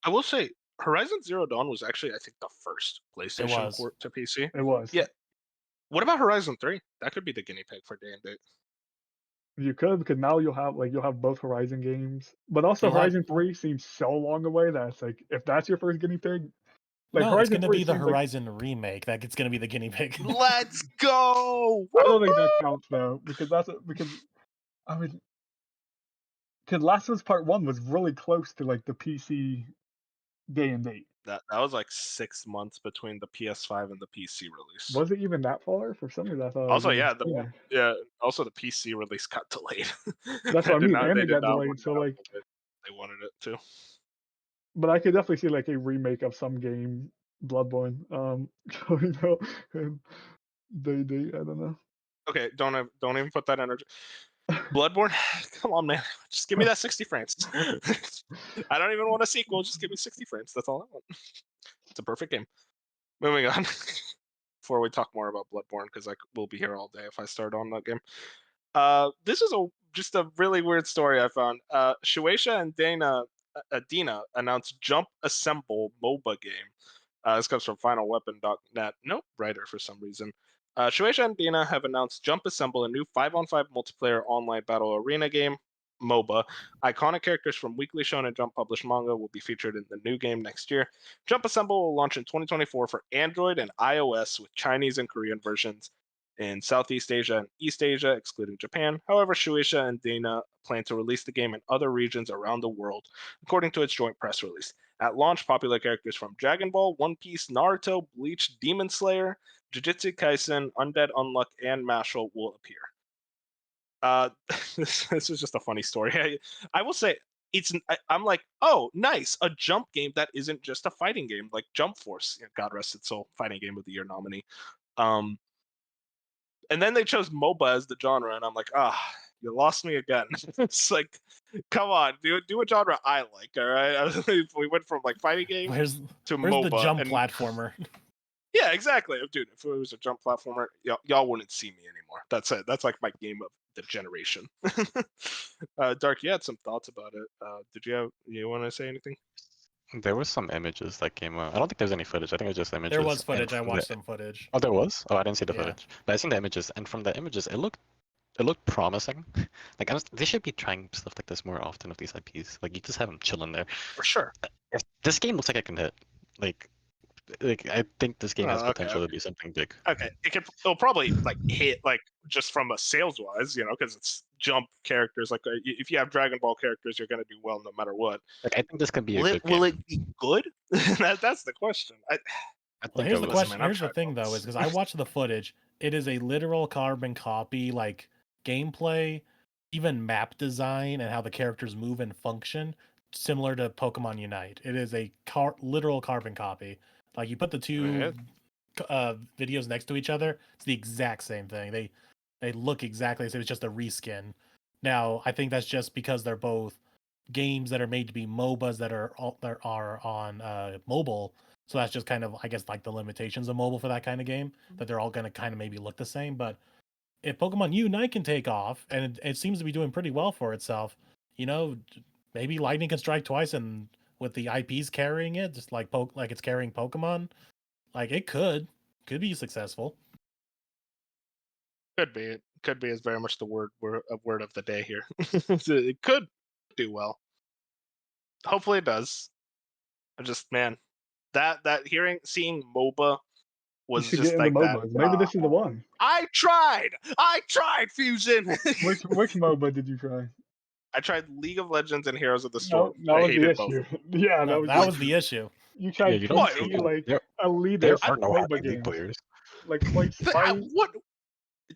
I will say Horizon Zero Dawn was actually, I think, the first It PlayStation was. port to PC. It was. Yeah. What about Horizon 3? That could be the guinea pig for day and date. You could because now you'll have both Horizon games, but also You'll have Horizon 3 seems so long away that it's like if that's your first guinea pig, like no. It's Horizon gonna 3 be the seems like Horizon remake that it's gonna be the guinea pig. Let's go! I don't think that counts though because because I mean because Last of Us Part 1 was really close to like the PC day and date. That was like 6 months between the PS5 and the PC release. Was it even that far? For some reason, I thought it was Also, even yeah, sooner. also the PC release got delayed. That's what I mean, and They it did got not work delayed. So out like, the way they wanted it to. but I could definitely see like a remake of some game, Bloodborne. You know, and they I don't know. Okay, don't even put that energy. Bloodborne, come on, man, just give me that 60 frames. I don't even want a sequel. Just give me 60 frames. That's all I want. It's a perfect game. Moving on. Before we talk more about Bloodborne, because we'll be here all day if I start on that game. This is just a really weird story I found. Shueisha and Dina announced Jump Assemble MOBA game. This comes from FinalWeapon.net. Nope, writer for some reason. Shueisha and Dina have announced Jump Assemble, a new 5-on-5 multiplayer online battle arena game, MOBA. Iconic characters from Weekly Shonen Jump published manga will be featured in the new game next year. Jump Assemble will launch in 2024 for Android and iOS with Chinese and Korean versions in Southeast Asia and East Asia, excluding Japan. However, Shueisha and Dana plan to release the game in other regions around the world, according to its joint press release. At launch, popular characters from Dragon Ball, One Piece, Naruto, Bleach, Demon Slayer, Jujutsu Kaisen, Undead Unluck, and Mashle will appear. This is just a funny story. I will say, I'm like, oh, nice, a jump game that isn't just a fighting game, like Jump Force, God rest its soul, fighting game of the year nominee. And then they chose MOBA as the genre, and I'm like, you lost me again. It's like, come on, do a genre I like, all right? We went from like fighting game to where's MOBA. the jump and, platformer? Yeah, exactly, dude. If it was a jump platformer, y'all wouldn't see me anymore. That's it. That's like my game of the generation. Dark, you had some thoughts about it. Did you want to say anything? There were some images that came out. I don't think there's any footage. I think it was just images. There was footage. and I from watched the- some footage. Oh, there was? Oh, I didn't see the Yeah. footage. But I seen the images, and from the images, it looked promising. Like they should be trying stuff like this more often with these IPs. Like you just have them chilling there. For sure. If this game looks like it can hit. Like I think this game has Okay. potential to be something big. Okay, it'll probably like hit like just from a sales wise, because it's jump characters. Like if you have Dragon Ball characters, you're gonna do well no matter what. Like I think this could be Will a it good game. will it be good? That's the question. I Well, think here's it the will. question. Man, I've Here's the tried thing, though, both. is because I watched the footage. It is a literal carbon copy, like gameplay, even map design, and how the characters move and function, similar to Pokemon Unite. It is a literal carbon copy. Like you put the two videos next to each other, it's the exact same thing. They look exactly the same. It's just a reskin. Now, I think that's just because they're both games that are made to be MOBAs that are on mobile. So that's just kind of, I guess, like the limitations of mobile for that kind of game, that they're all going to kind of maybe look the same. But if Pokemon Unite can take off, and it seems to be doing pretty well for itself, maybe lightning can strike twice, and with the IPs carrying it, just like it's carrying Pokemon, like it could be successful. Could be. It could be is very much the word of the day here. It could do well. Hopefully it does. I just, man, that seeing MOBA was You should just get into like that. MOBAs. Maybe this is the one. I tried Fusion. Which MOBA did you try? I tried League of Legends and Heroes of the Storm. No, that I was the hated both. issue. Yeah, No, that was the issue. You tried you don't PC, think- like there elitist are no MOBA happy league games. players. Like play Spike. What?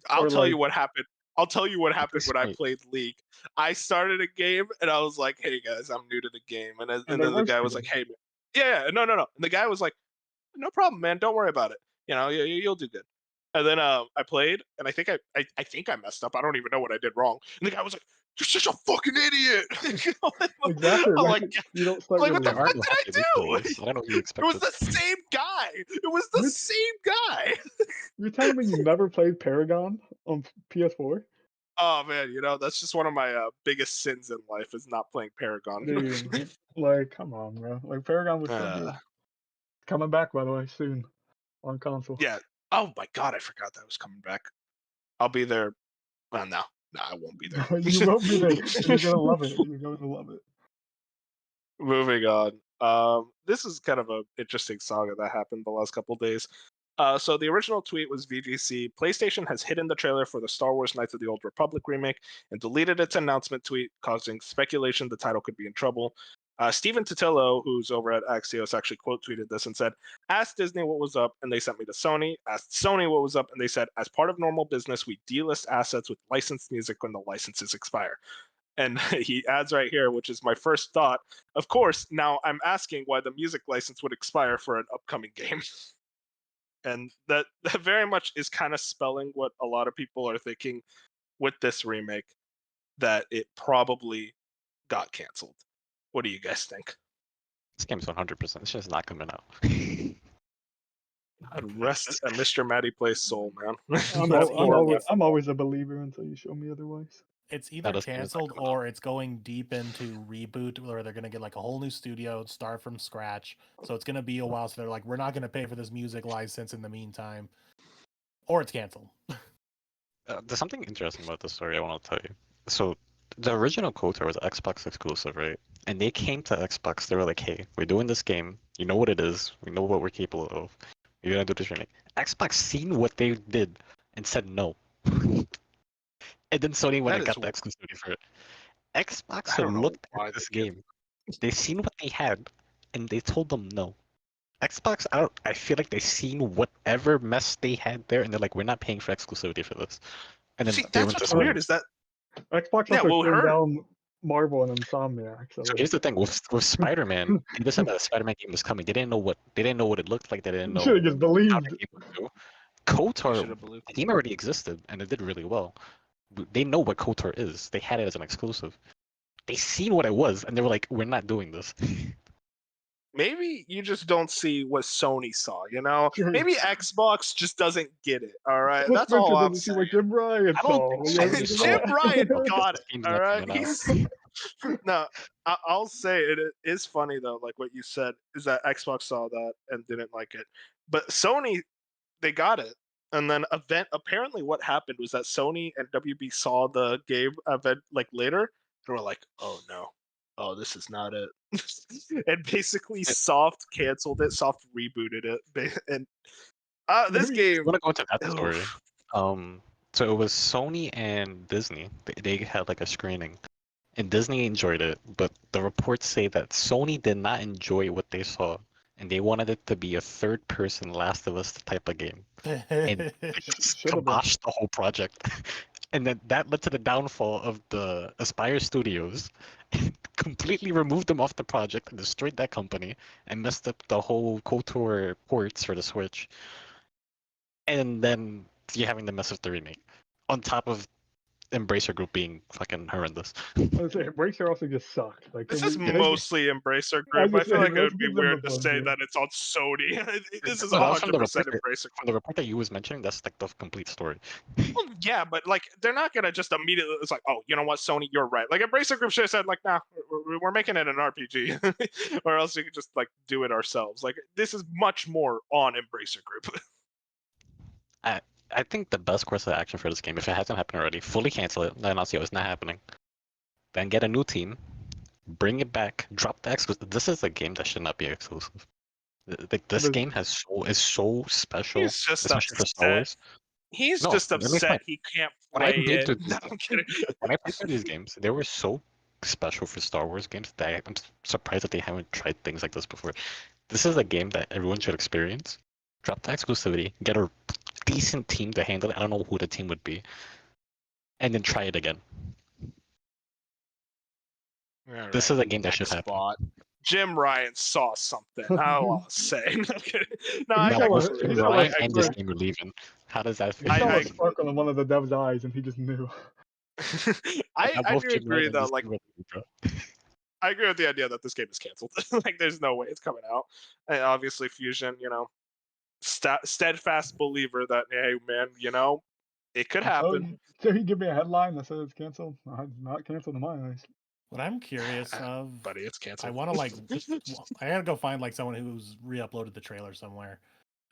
I'll Or, tell you like- what happened. I'll tell you what happened when I Smite. played League. I started a game and I was like, "Hey guys, I'm new to the game," and And then they the guy roasted was like, you. "Hey, man. Yeah, no. And the guy was like, "No problem, man. Don't worry about it. You'll do good." And then I played, and I think I messed up. I don't even know what I did wrong. And the guy was like, "You're such a fucking idiot." Exactly. I'm like, like, you don't start like, your what the There are fuck no did I happy league do? players. I don't know what you It was expected. the same guy. It was the What? same guy. You're telling me you never played Paragon on PS4? Oh man, that's just one of my biggest sins in life is not playing Paragon. Dude, like, come on, bro. Like, Paragon was so good. Coming back, by the way, soon on console. Yeah. Oh my god, I forgot that was coming back. I'll be there. Well, no, I won't be there. You won't be there. You're gonna love it. You're going to love it. Moving on. This is kind of an interesting saga that happened the last couple days. So the original tweet was VGC. PlayStation has hidden the trailer for the Star Wars Knights of the Old Republic remake and deleted its announcement tweet, causing speculation the title could be in trouble. Steven Totillo, who's over at Axios, actually quote tweeted this and said, "Asked Disney what was up, and they sent me to Sony. Asked Sony what was up, and they said, as part of normal business, we delist assets with licensed music when the licenses expire." And he adds right here, which is my first thought. Of course, now I'm asking why the music license would expire for an upcoming game. And that very much is kind of spelling what a lot of people are thinking with this remake, that it probably got canceled. What do you guys think? This game's 100%. It's just not coming out. I'd rest at Mr. Matty Play's soul, man. I'm, That's al- I'm horrible. always I'm always a believer until you show me otherwise. It's either this game is not canceled coming out. or it's going deep into reboot where they're gonna get like a whole new studio, start from scratch. So it's gonna be a while. So they're like, we're not gonna pay for this music license in the meantime, or it's canceled. There's something interesting about this story I want to tell you. So the original KOTOR was Xbox exclusive, right? And they came to Xbox. They were like, "Hey, we're doing this game. You know what it is. We know what we're capable of. You're gonna do this remake." Xbox seen what they did and said no. And then Sony went That and is got the exclusivity for it. Xbox I don't know looked why at this they did game. They seen what they had, and they told them no. Xbox, I feel like they seen whatever mess they had there, and they're like, "We're not paying for exclusivity for this." And then See, they that's went to what's Sony. weird is that Xbox Yeah, also well, turned her down Marvel and Insomniac. So So here's the thing with Spider-Man, they just said that a Spider-Man game was coming. They didn't know what it looked like. They didn't you should have know just how the believed. game would do. you should KOTOR, have believed. the game already existed and it did really well. They know what KOTOR is. They had it as an exclusive. They seen what it was and they were like, "We're not doing this." Maybe you just don't see what Sony saw, you know? Sure. Maybe Xbox just doesn't get it, all right? Phil That's all Spencer I'm doesn't see saying. what Jim Ryan I don't saw. think You ever Sony think of saw Jim it. Ryan that? got This it, game's all not right? coming out. No, I'll say it is funny, though, like what you said, is that Xbox saw that and didn't like it. But Sony, they got it. And then apparently what happened was that Sony and WB saw the game event like later and were like, "Oh no. Oh, this is not it." And basically soft canceled it, soft rebooted it. And this Maybe I game, want to go into that story. oof. So it was Sony and Disney. They had like a screening. And Disney enjoyed it, but the reports say that Sony did not enjoy what they saw, and they wanted it to be a third-person Last of Us type of game, and they just should have been. kiboshed the whole project. And then that led to the downfall of the Aspire Studios, completely removed them off the project and destroyed that company, and messed up the whole KOTOR ports for the Switch. And then you're having the mess of the remake, on top of Embracer Group being fucking horrendous. I was saying, Embracer also just sucked. Like, This can is we? Can they, mostly Embracer I was Group. I just feel saying, like it let's would be give them the weird to say blame. that it's on Sony. This is But that was from 100% the report Embracer. from the report that you was mentioning. That's like the complete story. Well, yeah, but like they're not gonna just immediately. It's like, oh, you know what, Sony, you're right. Like Embracer Group should have said, like, nah, we're making it an RPG, or else we could just like do it ourselves. Like this is much more on Embracer Group. I think the best course of action for this game, if it hasn't happened already, fully cancel it. Then I'll see it's not happening. Then get a new team, bring it back, drop the exclusive. This is a game that should not be exclusive. Like this game is so special, He's just especially for Star upset. Wars. He's No, just let me upset explain. he can't When I play played it. through No, I'm kidding. when I played through these games, they were so special for Star Wars games that I'm surprised that they haven't tried things like this before. This is a game that everyone should experience. Drop the exclusivity, get a decent team to handle it. I don't know who the team would be, and then try it again. This is a game that should happen. Spot. Jim Ryan saw something. I want to say. No, He I saw both a- agree. he Jim saw a Ryan and this spark. game are leaving. How does that He feel? saw I- a sparkle in one of the devs' eyes, and he just knew. I Both do Jim Ryan agree and though. this Like game are leaving, bro. I agree with the idea that this game is canceled. Like there's no way it's coming out. And obviously Fusion, you know, steadfast believer that hey man, you know, it could happen. So he give me a headline that says it's canceled. It's not canceled in my eyes. What I'm curious of, Buddy, it's canceled. I want to like, I gotta go find like someone who's re-uploaded the trailer somewhere.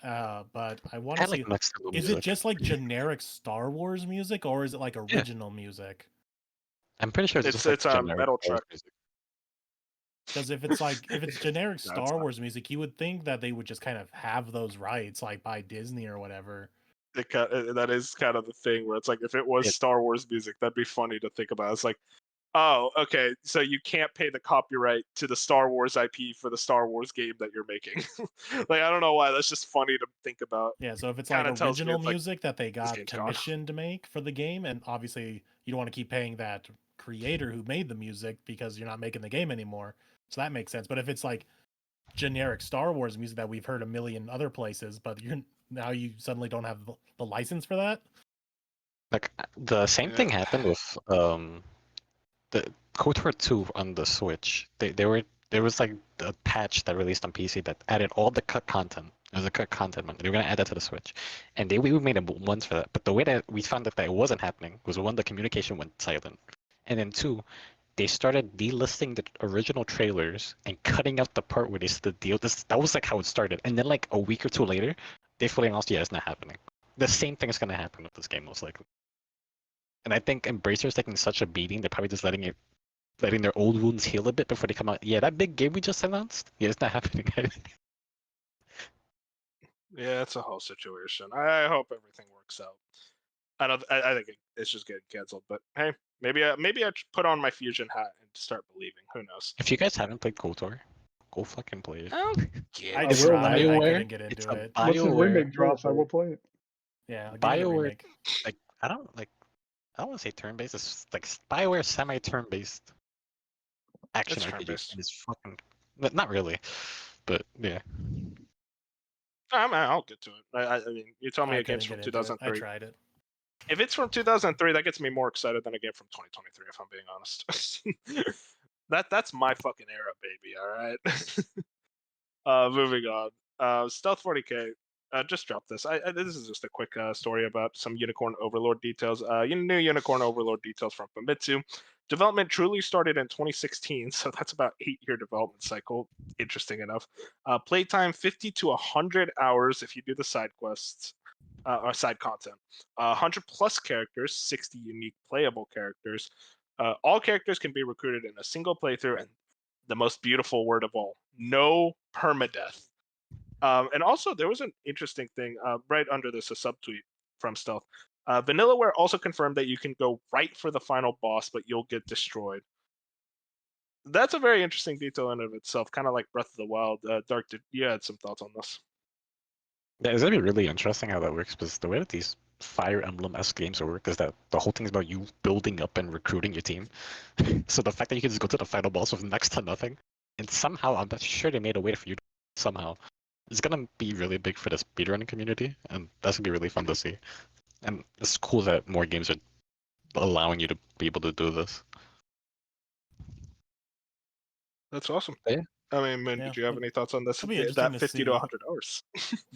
But I want to I see, like next level is music. it just like generic Star Wars music, or is it like original music? I'm pretty sure it's just like it's a generic metal Star Wars track. music. Because if it's generic No, it's Star not. Wars music, you would think that they would just kind of have those rights, like by Disney or whatever. That is kind of the thing where it's like if it was Yeah. Star Wars music, that'd be funny to think about. It's like, oh, okay, so you can't pay the copyright to the Star Wars IP for the Star Wars game that you're making. Like I don't know why, that's just funny to think about. Yeah, so if it's like Kinda tells me original it's like, music that they got game's gone. commissioned to make for the game, and obviously you don't want to keep paying that creator who made the music because you're not making the game anymore. So that makes sense. But if it's like generic Star Wars music that we've heard a million other places, but you suddenly don't have the license for that. Like the same thing happened with the KOTOR 2 on the Switch. There was like a patch that released on PC that added all the cut content It was a content mode. They were gonna add that to the Switch, and we made it once for that. But the way that we found that it wasn't happening was one, the communication went silent, and then two, they started delisting the original trailers and cutting out the part where they said the deal. That was like how it started, and then like a week or two later, they fully announced, yeah, it's not happening. The same thing is gonna happen with this game most likely. And I think Embracer's taking such a beating, they're probably just letting their old wounds heal a bit before they come out. Yeah, that big game we just announced, yeah, it's not happening. Yeah, it's a whole situation. I hope everything works out. I think it's just getting canceled. But hey, maybe I should put on my Fusion hat and start believing. Who knows? If you guys haven't played KOTR, go fucking play it. Oh, I It's tried. I BioWare. couldn't get It's into a it. Once the BioWare. remake drops, I will play it. Yeah, give me the BioWare. remake. Like I don't want to say turn-based. It's like BioWare semi-turn-based action It's RPG. turn-based. And it's fucking not really, but yeah. I'll get to it. I mean, you tell me I a game's couldn't from get into it. I 2003. tried it. If it's from 2003, that gets me more excited than a game from 2023. If I'm being honest, that's my fucking era, baby. All right. Moving on. Stealth 40K just dropped this. This is just a quick story about some Unicorn Overlord details. New Unicorn Overlord details from Famitsu. Development truly started in 2016, so that's about 8-year development cycle. Interesting enough. Playtime 50 to 100 hours if you do the side quests or side content. 100 plus characters, 60 unique playable characters. All characters can be recruited in a single playthrough, and the most beautiful word of all, no permadeath. And also, there was an interesting thing right under this, a subtweet from Stealth. Vanillaware also confirmed that you can go right for the final boss, but you'll get destroyed. That's a very interesting detail in and of itself, kind of like Breath of the Wild. Dark, you had some thoughts on this? Yeah, it's gonna be really interesting how that works because the way that these Fire Emblem-esque games work is that the whole thing is about you building up and recruiting your team. So the fact that you can just go to the final boss with next to nothing, and somehow I'm not sure they made a way for you to somehow. It's gonna be really big for the speedrunning community, and that's gonna be really fun to see. And it's cool that more games are allowing you to be able to do this. That's awesome. Yeah. I mean, Yeah, did you have any thoughts on this? it'll be interesting That to 50 to see. 100 hours.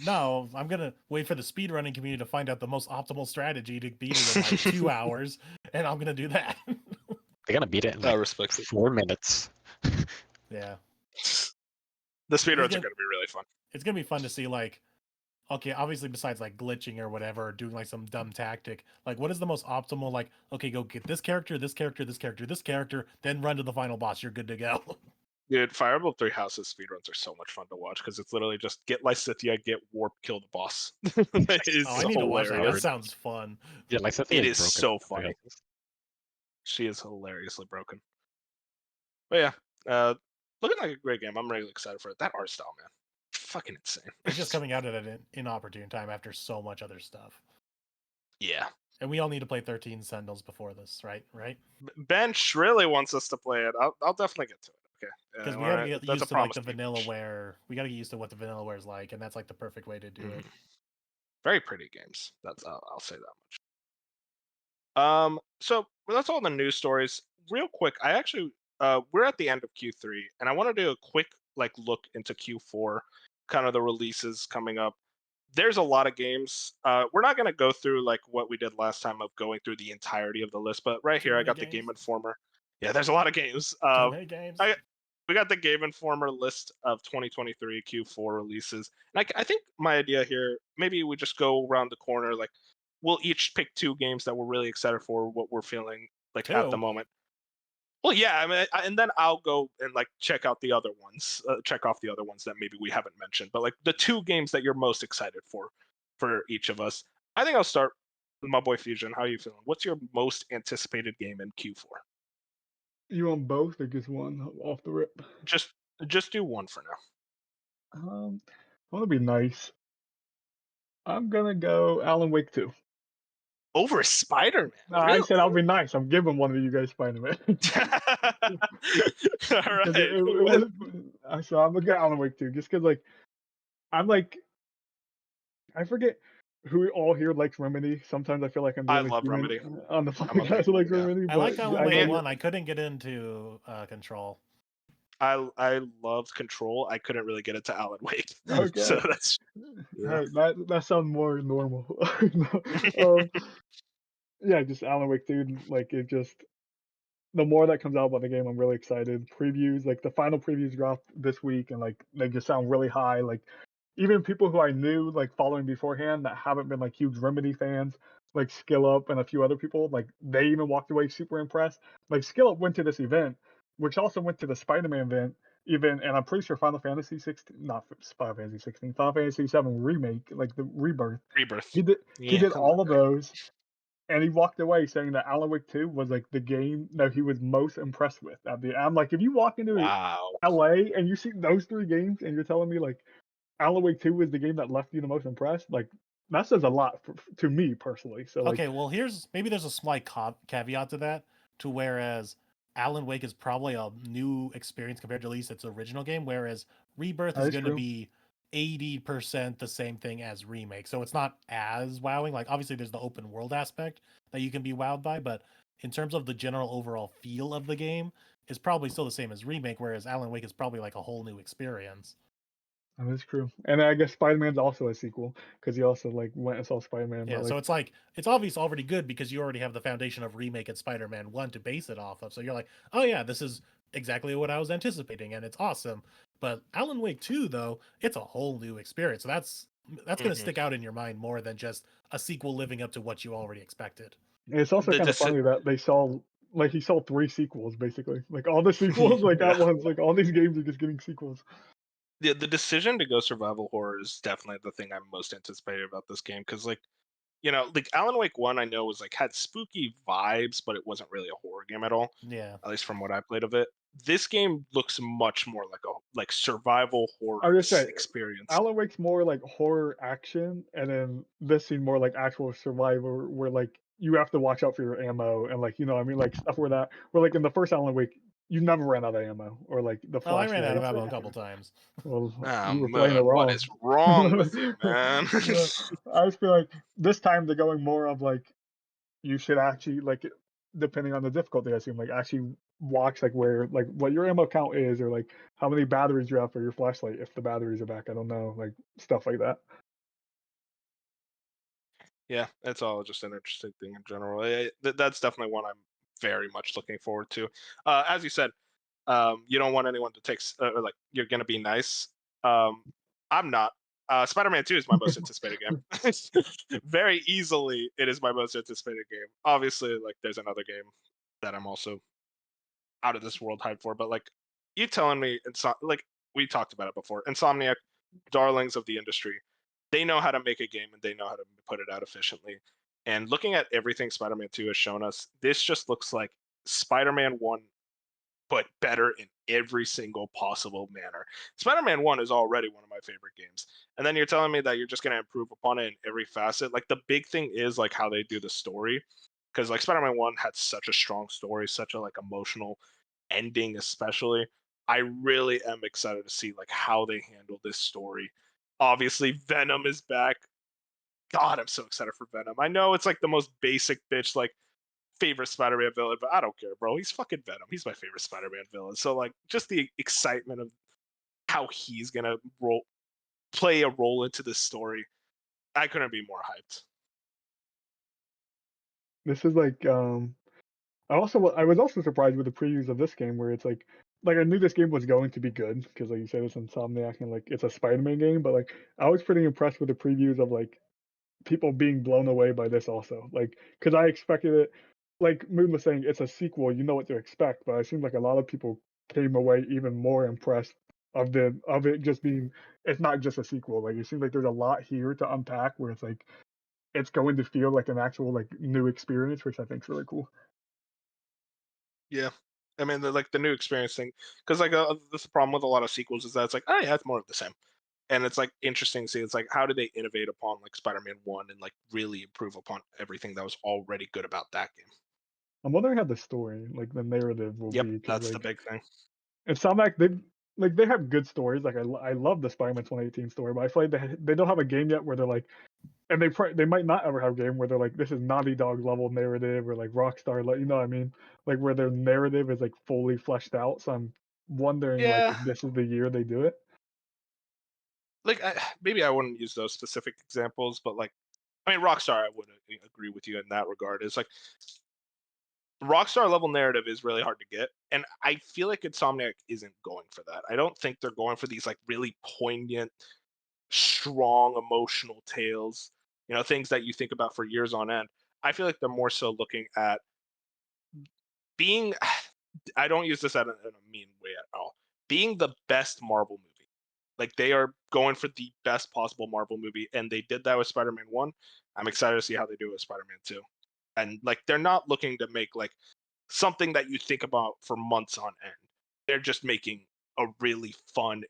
No, I'm gonna wait for the speedrunning community to find out the most optimal strategy to beat it in like 2 hours, and I'm gonna do that. They're gonna beat it in like Respect it. 4 minutes. Yeah, The speedruns are gonna- going to be really fun. it's gonna be fun to see like, okay, obviously besides like glitching or whatever, or doing like some dumb tactic, like what is the most optimal? Like, okay, go get this character, this character, this character, this character, then run to the final boss. You're good to go. Dude, Fire Emblem 3 Houses speedruns are so much fun to watch because it's literally just get Lysithea, get Warp, kill the boss. It is Oh, I need to watch that. That hilarious. sounds fun. Yeah, like It is so funny. She is hilariously broken. But yeah, looking like a great game. I'm really excited for it. That art style, man, fucking insane. It's just coming out at an inopportune time after so much other stuff. Yeah. And we all need to play 13 Sentinels before this, right? Right? Bench really wants us to play it. I'll definitely get to it. Okay. Because we all gotta right, get that's a used to like promise the to me. Vanillaware. We gotta get used to what the Vanillaware is like, and that's like the perfect way to do it. Very pretty games. I'll say that much. So that's all the news stories. Real quick, I actually we're at the end of Q3, and I want to do a quick look into Q4, kind of the releases coming up. There's a lot of games. We're not going to go through like what we did last time of going through the entirety of the list, but right here I got the Game Informer. Yeah, there's a lot of games. Too many games. We got the Game Informer list of 2023 Q4 releases. And I think my idea here, maybe we just go around the corner. Like, we'll each pick 2 games that we're really excited for, what we're feeling like at the 2? moment. Well, yeah, I mean, and then I'll go and like check out the other ones, check off the other ones that maybe we haven't mentioned. But like the 2 games that you're most excited for each of us. I think I'll start with my boy Fusion. How are you feeling? What's your most anticipated game in Q4? You want both or just one off the rip? Just do one for now. I want to be nice. I'm gonna go Alan Wake 2. Over Spider-Man. No, I said I'll be nice. I'm giving one of you guys Spider-Man. All right. So I'm gonna go Alan Wake 2 just because like I'm like I forget who all here likes Remedy. Sometimes I feel like I'm the I only love human Remedy. on the I'm a podcast big who likes fan. Remedy. I liked but Alan I Wake know- 1. I couldn't get into Control. I loved Control. I couldn't really get it to Alan Wake. So Okay. that's yeah. Alright, that sounds more normal. um, yeah, just Alan Wake, dude. Like it just the more that comes out about the game, I'm really excited. Previews, like the final previews dropped this week, and like they just sound really high. Like even people who I knew like following beforehand that haven't been like huge Remedy fans, like Skill Up and a few other people, like they even walked away super impressed. Like Skill Up went to this event, which also went to the Spider-Man event, even, and I'm pretty sure Final Fantasy 16, not Final Fantasy 16, Final Fantasy 7 remake, like the Rebirth. Rebirth. He Yeah, did come on, all of man. those, and he walked away saying that Alan Wake 2 was like the game that he was most impressed with. I'm like, if you walk into Wow. LA and you see those three games and you're telling me like Alan Wake 2 was the game that left you the most impressed, like that says a lot to me personally. So like, Okay, well, maybe there's a slight caveat to that, to whereas Alan Wake is probably a new experience compared to at least its original game, whereas Rebirth that is is going to true. be 80% the same thing as Remake. So it's not as wowing. Like, obviously, there's the open world aspect that you can be wowed by, but in terms of the general overall feel of the game, it's probably still the same as Remake, whereas Alan Wake is probably like a whole new experience. That is true. And I guess Spider-Man's also a sequel because you also like went and saw Spider-Man, Yeah, but so like it's like it's obviously already good because you already have the foundation of Remake and Spider-Man 1 to base it off of. So you're like, "Oh yeah, this is exactly what I was anticipating and it's awesome." But Alan Wake 2 though, it's a whole new experience. So that's going to Hmm. stick out in your mind more than just a sequel living up to what you already expected. it's also The kind of deci- funny that they saw like he sold three sequels basically, like all the sequels like yeah. at once, like all these games are just getting sequels. The decision to go survival horror is definitely the thing I'm most anticipated about this game because like like Alan Wake 1 I know was like had spooky vibes, but it wasn't really a horror game at all, Yeah. at least from what I played of it. This game looks much more like a survival I horror was gonna say, experience. Alan Wake's more like horror action, and then this seemed more like actual survivor, where like you have to watch out for your ammo and like I mean like stuff where like in the first Alan Wake you never ran out of ammo or like the Oh, I ran out of flashlights. ammo a couple times. Well, Oh you were playing it man, what wrong. is wrong with you, man? I just feel like this time they're going more of like you should actually like depending on the difficulty, I assume like actually watch like where like what your ammo count is or like how many batteries you have for your flashlight if the batteries are back. I don't know, like stuff like that. Yeah, it's all just an interesting thing in general. That's definitely one I'm very much looking forward to. As you said, you don't want anyone to take or like you're gonna be nice. I'm not. Spider-Man 2 is my most anticipated game. Very easily, it is my most anticipated game. Obviously, like there's another game that I'm also out of this world hyped for, but like you telling me, like we talked about it before, Insomniac, darlings of the industry, they know how to make a game and they know how to put it out efficiently. And looking at everything Spider-Man 2 has shown us, this just looks like Spider-Man 1 but better in every single possible manner. Spider-Man 1 is already one of my favorite games. And then you're telling me that you're just going to improve upon it in every facet. Like the big thing is like how they do the story, because like Spider-Man 1 had such a strong story, such a like emotional ending especially. I really am excited to see like how they handle this story. Obviously Venom is back. God, I'm so excited for Venom. I know it's like the most basic bitch like favorite Spider-Man villain, but I don't care, bro. He's fucking Venom. He's my favorite Spider-Man villain. So like just the excitement of how he's gonna play a role into this story. I couldn't be more hyped. This is like I was also surprised with the previews of this game where it's like I knew this game was going to be good because like you said it's Insomniac and like it's a Spider-Man game, but like I was pretty impressed with the previews of like people being blown away by this also. Like, because I expected it, like Moon was saying, it's a sequel, you know what to expect, but it seems like a lot of people came away even more impressed of it just being it's not just a sequel. Like it seems like there's a lot here to unpack where it's like it's going to feel like an actual like new experience, which I think is really cool. Yeah. I mean, like the new experience thing, because like that's the problem with a lot of sequels is that it's like, oh yeah, it's more of the same, and it's like interesting to see. It's like how did they innovate upon like Spider-Man 1 and like really improve upon everything that was already good about that game. I'm wondering how the story, like the narrative will Yep, be, because that's the like big thing. and Soundback, they have good stories. Like I love the Spider-Man 2018 story, but I feel like they don't have a game yet where they're like, and they might not ever have a game where they're like, this is Naughty Dog level narrative or like Rockstar, like you know what I mean, like where their narrative is like fully fleshed out. So I'm wondering like Yeah, if this is the year they do it. like maybe I wouldn't use those specific examples, but like I mean, Rockstar, I would agree with you in that regard. It's like Rockstar level narrative is really hard to get, and I feel like Insomniac isn't going for that. I don't think they're going for these like really poignant, strong emotional tales. Things that you think about for years on end. I feel like they're more so looking at being. I don't use this in a mean way at all. Being the best Marvel movie. Like they are going for the best possible Marvel movie, and they did that with Spider-Man 1. I'm excited to see how they do it with Spider-Man 2. And like they're not looking to make like something that you think about for months on end. They're just making a really fun,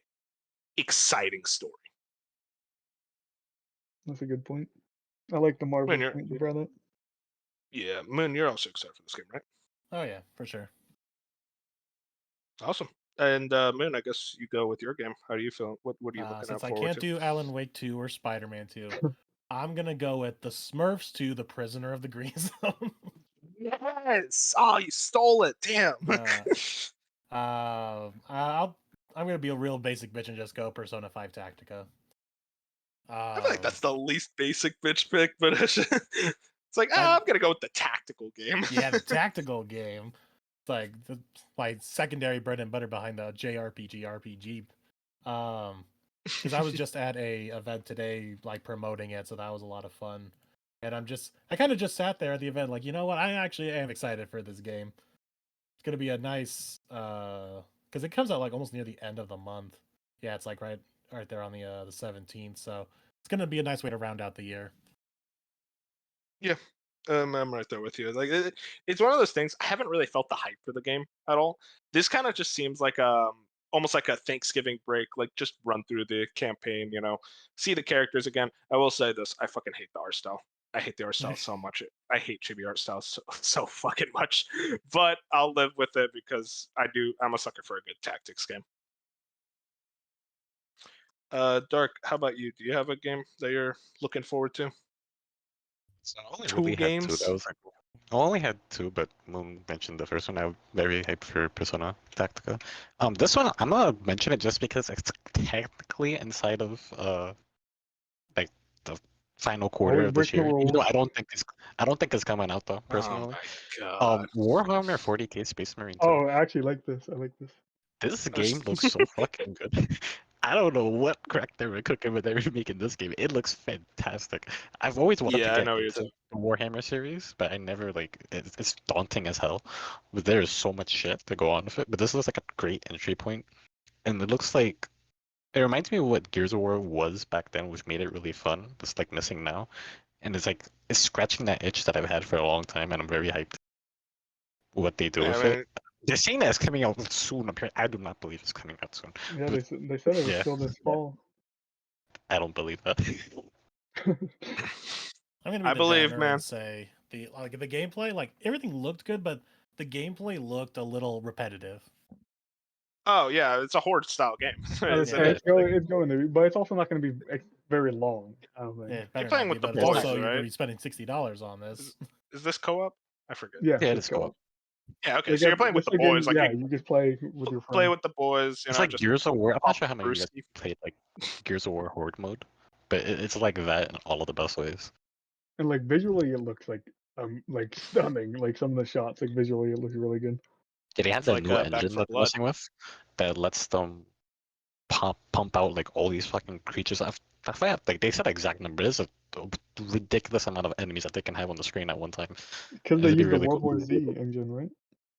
exciting story. That's a good point. I like the Marvel Moon, point you brought up. you're also excited for this game, right? Oh yeah, for sure. Awesome. And Moon, I guess you go with your game. How do you feel? What are you looking Since out I forward can't to? do Alan Wake 2 or Spider-Man 2, I'm gonna go with the Smurfs 2, The Prisoner of the Green Zone. Yes. Oh, you stole it. Damn. I'm gonna be a real basic bitch and just go Persona 5 Tactica. I feel like that's the least basic bitch pick, but it's like, I'm gonna go with the tactical game. Yeah, the tactical game. It's like the secondary bread and butter behind the JRPG RPG. Because I was just at a event today, like promoting it, so that was a lot of fun. And I kind of just sat there at the event, like, you know what? I actually am excited for this game. It's gonna be a nice, because it comes out like almost near the end of the month. Yeah, it's like right there on the 17th. So it's gonna be a nice way to round out the year. Yeah, I'm right there with you. Like, it's one of those things. I haven't really felt the hype for the game at all. This kind of just seems like almost like a Thanksgiving break. Like, just run through the campaign, see the characters again. I will say this: I fucking hate the art style. I hate the art style so much. I hate chibi art style so fucking much. But I'll live with it because I'm a sucker for a good tactics game. Dark, how about you? Do you have a game that you're looking forward to? So I only Two really had two. games. That was like, I only had two, but Moon mentioned the first one. I'm very hyped for Persona Tactica. This one I'm gonna mention it just because it's technically inside of like the final quarter Always of this breaking the year. Even though rules. I don't think it's coming out though, Oh personally. my god. Warhammer 40K Space Marine 2. Oh, I actually like this. I like this. This game looks so fucking good. I don't know what crack they were cooking when they were making this game. It looks fantastic. I've always wanted to Yeah, I get know what you're into saying. the Warhammer series, but I never like it's daunting as hell. But there's so much shit to go on with it. But this looks like a great entry point, and it looks like it reminds me of what Gears of War was back then, which made it really fun. It's like missing now, and it's scratching that itch that I've had for a long time, and I'm very hyped what they do Yeah, with I it. mean, They're saying that it's coming out soon. I do not believe it's coming out soon. Yeah, But they said it was yeah, still this fall. I don't believe that. I'm gonna be I the believe, downer man. and say the gameplay, like everything looked good, but the gameplay looked a little repetitive. Oh yeah, it's a horde style game, And isn't Yeah. it? it's going to be, but it's also not going to be very long. I don't think. Yeah, it You're better playing not be. with the But It's boys, like also, you're gonna right? be spending $60 on Is, this. is this co-op? I forget. Yes, yeah, it's it's co-op. co-op. Yeah, okay. So you're playing with It's the a game. boys, like Yeah, you you just play with your play friends. with the boys, It's like just Gears of War. I'm not pop sure how many of you guys Brucey. played like Gears of War Horde mode, but it's like that in all of the best ways. And like visually, it looks like stunning. Like some of the shots, like visually, it looks really good. Yeah, they have It's that like new Back engine for that they're Blood. messing with that lets them pump out like all these fucking creatures. I forgot, like they said exact number. There's a ridiculous amount of enemies that they can have on the screen at one time. Because they It'd be use the really World cool. War Z engine, right?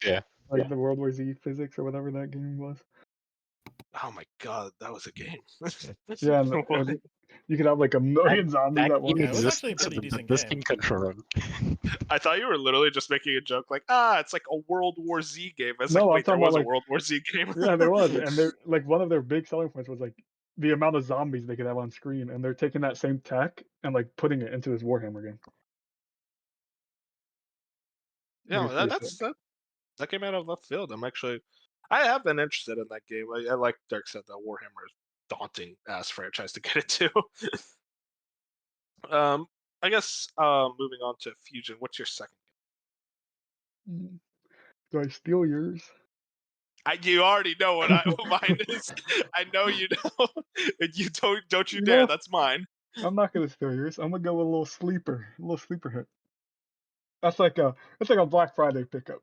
Yeah. Like the World War Z physics or whatever that game was. Oh my god, that was a game. Yeah, and What? you could have like a million zombies That at game once. Yeah, it was exists, actually a so pretty decent this game. game can run. I thought you were literally just making a joke, like, it's like a World War Z game. I was No, like, I'm wait, there talking about was a like World War Z game. yeah, there was, and they're like one of their big selling points was like the amount of zombies they could have on screen, and they're taking that same tech and like putting it into this Warhammer game. Like, Yeah, it's pretty that's sick. that came out of left field. I have been interested in that game. I like Dirk said that Warhammer is daunting ass franchise to get into. I guess moving on to Fusion. What's your second Mm. Do I steal yours? You already know what mine is. I know you know. You don't you You dare. know, That's mine. I'm not gonna steal yours. I'm gonna go with a little sleeper hit. That's like a Black Friday pickup.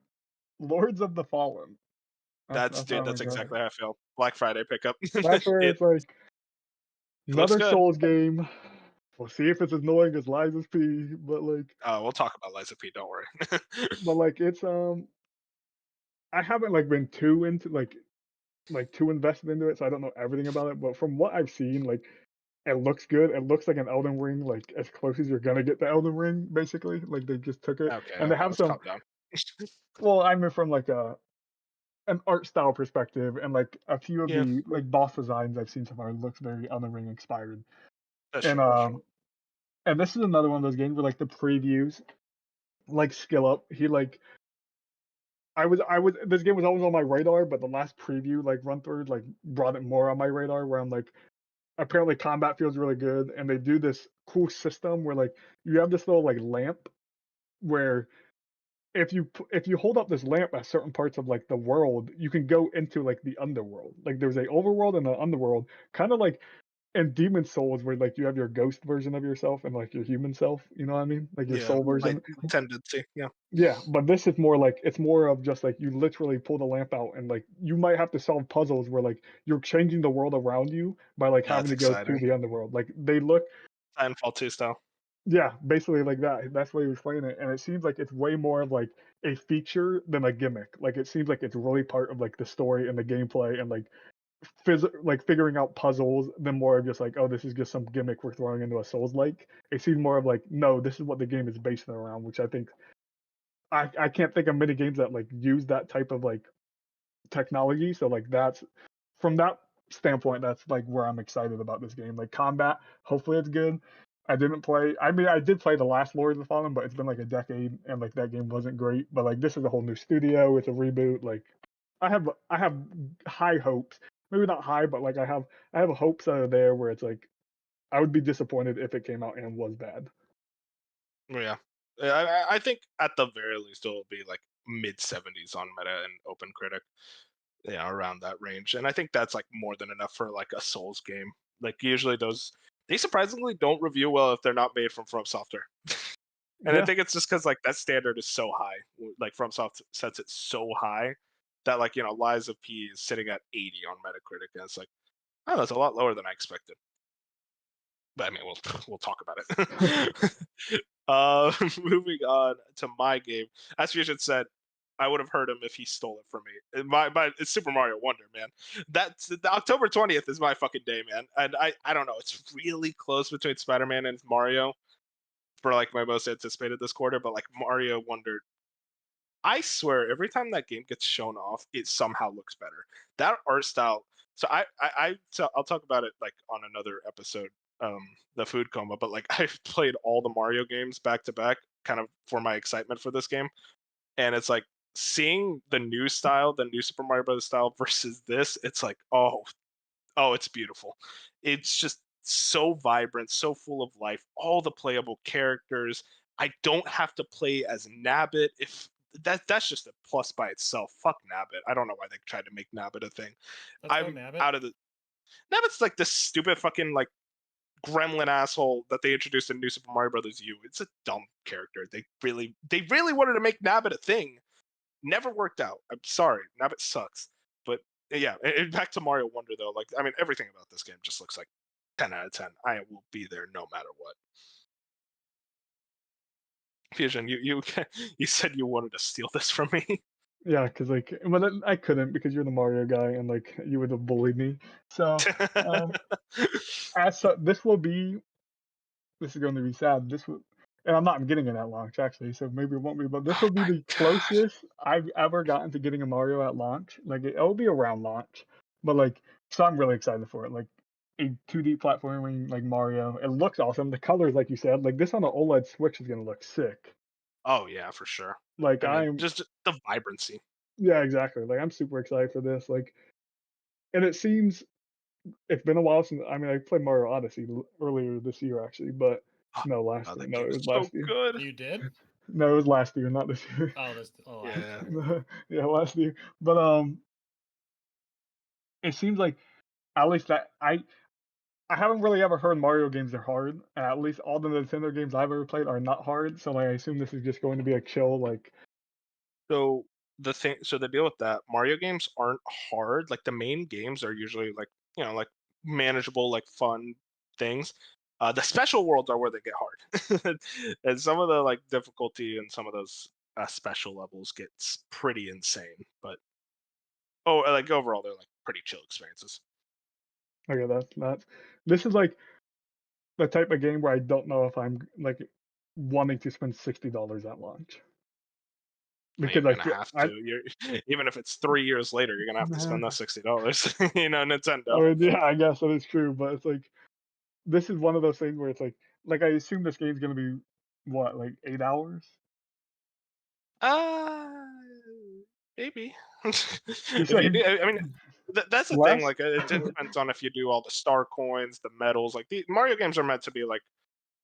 Lords of the Fallen. That's how I'm That's gonna go. exactly how I feel. Black Friday pickup. That's where It it's like looks another good. Souls game. We'll see if it's as annoying as Liza's P, We'll talk about Liza P. Don't worry. it's I haven't like been too into too invested into it, so I don't know everything about it. But from what I've seen, like it looks good. It looks like an Elden Ring, like as close as you're gonna get to Elden Ring, basically. Like they just took it, Okay, and they have let's calm some. down. Well, I mean, from like an art style perspective, and like a few of Yeah, the like boss designs I've seen so far looks very Elden Ring inspired. that's And true. That's true. and this is another one of those games where like the previews, like Skill Up, he like I was this game was always on my radar, but the last preview like run through like brought it more on my radar where I'm like apparently combat feels really good, and they do this cool system where like you have this little like lamp where if you hold up this lamp at certain parts of like the world, you can go into like the underworld. Like there's a overworld and an underworld, kind of like in Demon Souls where like you have your ghost version of yourself and like your human self. You know what I mean? Like your Yeah, soul my version. tendency. Yeah, Yeah, but this is more like it's more of just like you literally pull the lamp out and like you might have to solve puzzles where like you're changing the world around you by like having that's to go through exciting. the underworld. Like they look, Titanfall 2 style. yeah, basically like that. That's the way he was playing it, and it seems like it's way more of like a feature than a gimmick. Like it seems like it's really part of like the story and the gameplay and like like figuring out puzzles than more of just like, oh, this is just some gimmick we're throwing into a Souls like. It seems more of like, no, this is what the game is based around, which I think I can't think of many games that like use that type of like technology. So like that's from that standpoint, that's like where I'm excited about this game. Like combat, hopefully it's good. I didn't play. I mean, I did play the last Lord of the Fallen, but it's been like a decade, and like that game wasn't great. But like this is a whole new studio. It's a reboot. Like I have high hopes. Maybe not high, but like I have hopes that are there where it's like I would be disappointed if it came out and was bad. Yeah. I think at the very least it'll be like mid 70s on Meta and Open Critic. Yeah, around that range. And I think that's like more than enough for like a Souls game. Like usually those they surprisingly don't review well if they're not made from Software. And I Yeah, think it's just because like that standard is so high. Like FromSoft sets it so high that like Lies of P is sitting at 80 on Metacritic, and it's like, oh, that's a lot lower than I expected. But I mean, we'll talk about it. Moving on to my game. As Fusion said, I would have heard him if he stole it from me. It's Super Mario Wonder, man. That's the October 20th is my fucking day, man. And I don't know. It's really close between Spider-Man and Mario for like my most anticipated this quarter. But like Mario Wonder, I swear every time that game gets shown off, it somehow looks better. That art style. So I'll talk about it like on another episode, the food coma. But like I've played all the Mario games back to back, kind of for my excitement for this game, and it's like seeing the new style, the new Super Mario Bros. Style versus this. It's like oh, it's beautiful. It's just so vibrant, so full of life. All the playable characters. I don't have to play as Nabbit. If that's just a plus by itself. Fuck Nabbit. I don't know why they tried to make Nabbit a thing. Let's go, I'm Nabbit. out of the Nabbit's like this stupid fucking like gremlin asshole that they introduced in New Super Mario Brothers U. It's a dumb character. They really wanted to make Nabbit a thing. Never worked out. I'm sorry. Nabbit sucks. But yeah, and back to Mario Wonder though. Like I mean, everything about this game just looks like 10 out of 10. I will be there no matter what. Fusion, you you said you wanted to steal this from me. yeah, because like, but I couldn't because you're the Mario guy, and like you would have bullied me. So, um, this will be. This is going to be sad. And I'm not getting it at launch actually, so maybe it won't be. But this Oh will be my the god. closest I've ever gotten to getting a Mario at launch. Like it'll be around launch, but like, so I'm really excited for it. Like a 2D platforming like Mario. It looks awesome. The colors, like you said, like this on an OLED Switch is gonna look sick. Oh yeah, for sure. Like I mean, I'm, just the vibrancy. yeah, exactly. Like I'm super excited for this. Like, and it seems it's been a while since. I mean, I played Mario Odyssey earlier this year actually, but Oh no, my last god, year. that No, game it is was so last year. good. You did? No, it was last year, not this year. Oh, this. Oh, last Yeah. year. Yeah, last year. But it seems like at least that I haven't really ever heard Mario games are hard. And at least all the Nintendo games I've ever played are not hard. So like, I assume this is just going to be a chill like. So the deal with that, Mario games aren't hard. Like the main games are usually like like manageable, like fun things. The special worlds are where they get hard, and some of the like difficulty and some of those special levels gets pretty insane. But like overall, they're like pretty chill experiences. Okay, that's this is like the type of game where I don't know if I'm like wanting to spend $60 at launch. I mean, Because you're I gonna feel have to. Even if it's 3 years later, you're gonna have to spend that $60. Nintendo. I mean, yeah, I guess that is true, but it's like this is one of those things where it's like I assume this game's gonna be what, like 8 hours? Uh, maybe. You're If you saying do, I mean, that's the thing. less? Like, it depends on if you do all the star coins, the medals. Like, the Mario games are meant to be like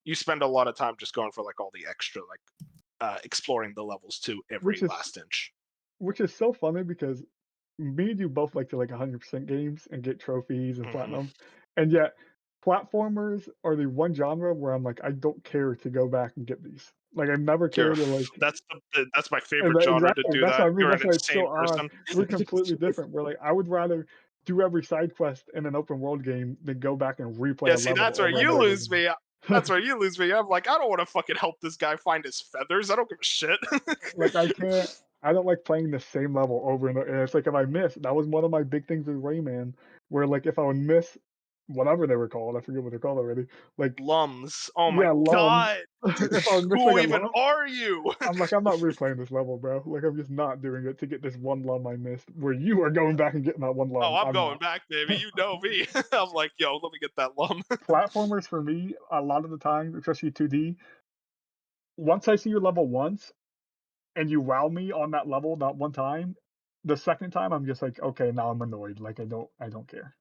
you spend a lot of time just going for like all the extra, like exploring the levels to every Which is last inch. which is so funny because me and you both like to like 100% games and get trophies and Mhm. platinum, and yet platformers are the one genre where I'm like I don't care to go back and get these. Like I've never You're, cared to like. that's my And favorite genre to exactly, do that's what that. I mean. You're an That's why it's insane so odd. person. We're completely different. We're like, I would rather do every side quest in an open world game than go back and replay Yeah, a see, level that's where over and you over lose again. me. That's where you lose me. I'm like, I don't want to fucking help this guy find his feathers. I don't give a shit. Like I can't. I don't like playing the same level over and over. And it's like if I miss, that was one of my big things with Rayman, where like if I would miss whatever they were called, I forget what they're called already. Like Lums. Oh my yeah, lums. god. If I would miss like Who a even lum, are you? I'm like I'm not replaying this level, bro. Like I'm just not doing it to get this one lum I missed. Where you are going back and getting that one Oh, lum, I'm I'm going not. back, baby. You know me. I'm like, yo, let me get that lum. Platformers for me, a lot of the time, especially 2D, once I see your level once and you wow me on that level that one time, the second time I'm just like, okay, now I'm annoyed. Like I don't care.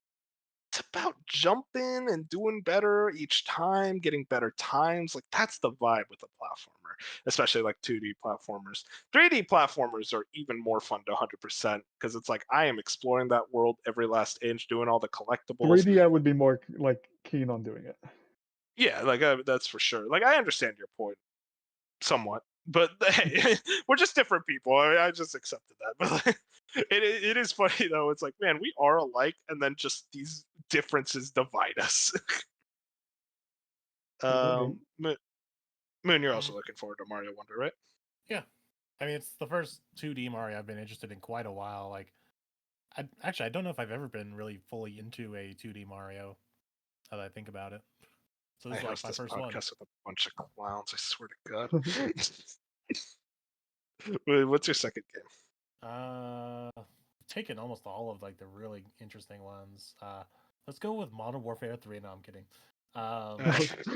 It's about jumping and doing better each time, getting better times. Like that's the vibe with a platformer, especially like 2D platformers. 3D platformers are even more fun to 100% because it's like I am exploring that world every last inch, doing all the collectibles. 3D I would be more like keen on doing it. Yeah, like that's for sure. Like I understand your point somewhat, but hey, we're just different people. I just accepted that. But like, it is funny though. It's like, man, we are alike, and then just these differences divide us. Like, okay. Moon, you're also looking forward to Mario Wonder, right? Yeah. I mean, it's the first 2D Mario I've been interested in quite a while. Like, I don't know if I've ever been really fully into a 2D Mario. Now that I think about it, so I this is like host my this first one. podcast with a bunch of clowns. I swear to God. What's your second game? Taken almost all of like the really interesting ones. Let's go with Modern Warfare 3. No, I'm kidding. I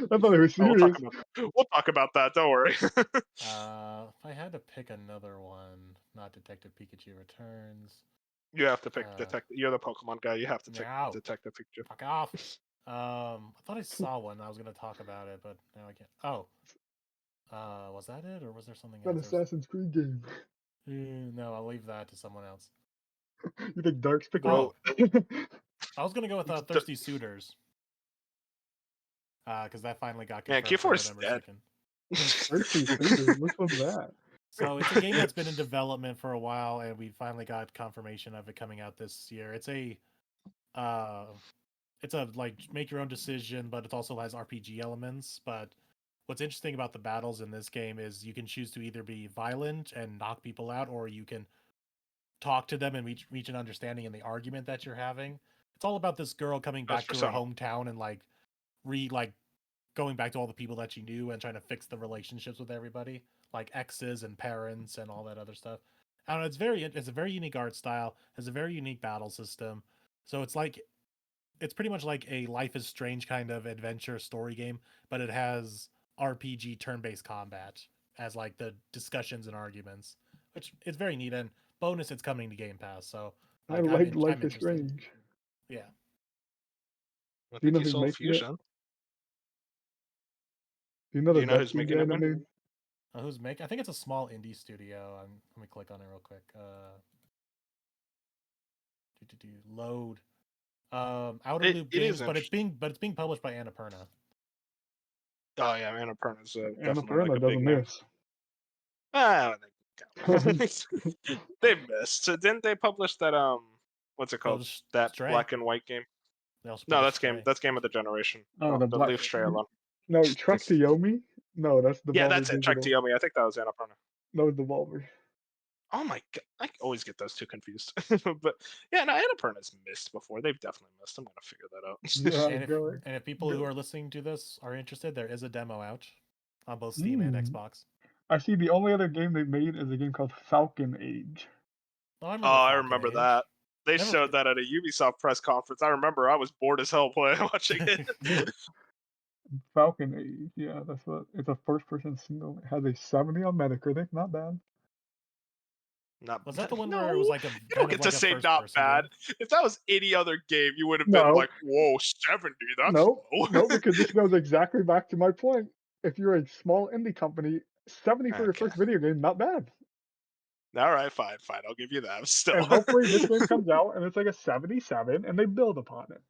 thought it was Oh, serious. we'll talk about that. Don't worry. If I had to pick another one, not Detective Pikachu Returns. You have to pick Detective. You're the Pokemon guy. You have to pick No. Detective Pikachu. Fuck off. I thought I saw one. I was gonna talk about it, but now I can't. Oh, was that it, or was there something That else? Assassin's Creed game. No, I'll leave that to someone else. You think Dark's picking Well, it? I was gonna go with Thirsty Suitors. Because that finally got Man, confirmed for Q4 is November dead. 2nd. Thirsty Suitors? Which one's that? So it's a game that's been in development for a while, and we finally got confirmation of it coming out this year. It's a like make your own decision, but it also has RPG elements. But what's interesting about the battles in this game is you can choose to either be violent and knock people out, or you can talk to them and reach an understanding in the argument that you're having. It's all about this girl coming back to her hometown and like going back to all the people that she knew and trying to fix the relationships with everybody, like exes and parents and all that other stuff. I don't know. It's a very unique art style. Has a very unique battle system. So it's pretty much like a Life is Strange kind of adventure story game, but it has RPG turn-based combat as like the discussions and arguments, which is very neat. And bonus, it's coming to Game Pass, so I like like I'm Life is interested. Strange. Yeah. I Do you think know he who's sold making it? Fusion. Do you know Do the you know who's Destiny making it, guy man? name? Who's making? I think it's a small indie studio. Let me click on it real quick. Load. Outer Loop It Games, is but it's being published by Annapurna. Oh yeah, Annapurna's definitely like Annapurna a big doesn't name. miss. Ah, they missed. So didn't they publish that what's it That called? was That Stray. black and white game? They also No, published that's Stray. That's Game of the Generation. Oh, the Leave Stray alone. No, Trek to Yomi? No, that's the Yeah, that's it. Trek to Yomi. I think that was Annapurna. No, Devolver. Oh my god, I always get those two confused. But yeah, no, Annapurna's missed before. They've definitely missed. I'm gonna figure that out. Yeah, And if people who are listening to this are interested, there is a demo out on both Steam and Xbox. I see the only other game they made is a game called Falcon Age. Oh, I remember Age. that. They Never- showed that at a Ubisoft press conference. I remember I was bored as hell watching it. Falcon Age, yeah, it's a first-person single. It has a 70 on Metacritic, not bad. Was that the one no, where it was like a you kind don't of get like to a say first not person bad. game? If that was any other game, you would have No. been like, "Whoa, 70? That's No, low." no, because this goes exactly back to my point. If you're a small indie company, 70 for your Okay. first video game, not bad. All right, fine. I'll give you that. Still, And hopefully this game comes out and it's like a 77 and they build upon it.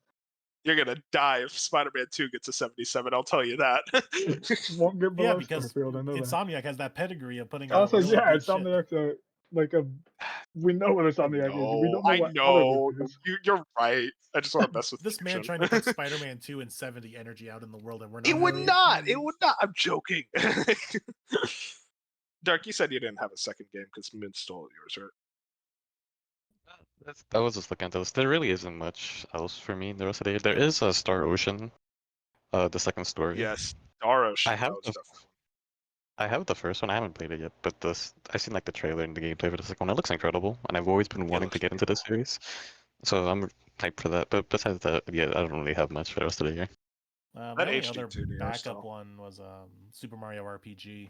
you're gonna die if Spider-Man 2 gets a 77. I'll tell you that. Won't get below Yeah, because Starfield, I know that. Insomniac has that pedigree of putting out Also, really yeah, good shit. Insomniac's we know what Insomniac is. We don't know I what know. Overlord is. You're right. I just want to mess with This man fiction. trying to put Spider-Man 2 and 70 energy out in the world, and we're not. It would not. It would not. I'm joking. Dark, you said you didn't have a second game because Min stole yours, right? I was just looking at those. There really isn't much else for me the rest of the year. There is a Star Ocean, the second story. Yes, Star Ocean. I have the first one. I haven't played it yet, but I've seen like the trailer and the gameplay for the second one. It looks incredible, and I've always been wanting to get into this series, so I'm hyped for that. But besides that, yeah, I don't really have much for the rest of the year. My only other backup one was Super Mario RPG.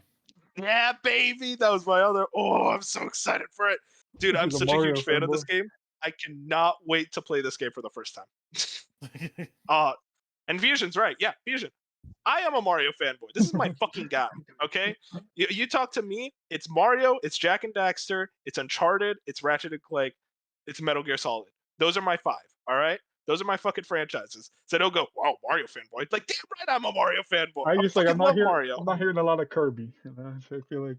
Yeah, baby, that was my other. Oh, I'm so excited for it, dude! I'm such a huge fan of this game. I cannot wait to play this game for the first time. And Fusion's right. Yeah, Fusion. I am a Mario fanboy. This is my fucking guy. Okay, you talk to me. It's Mario. It's Jak and Daxter. It's Uncharted. It's Ratchet and Clank. It's Metal Gear Solid. Those are my 5. All right. Those are my fucking franchises. So don't go, wow, Mario fanboy. Like, damn right, I'm a Mario fanboy. I'm not Mario. I'm not hearing a lot of Kirby. So I feel like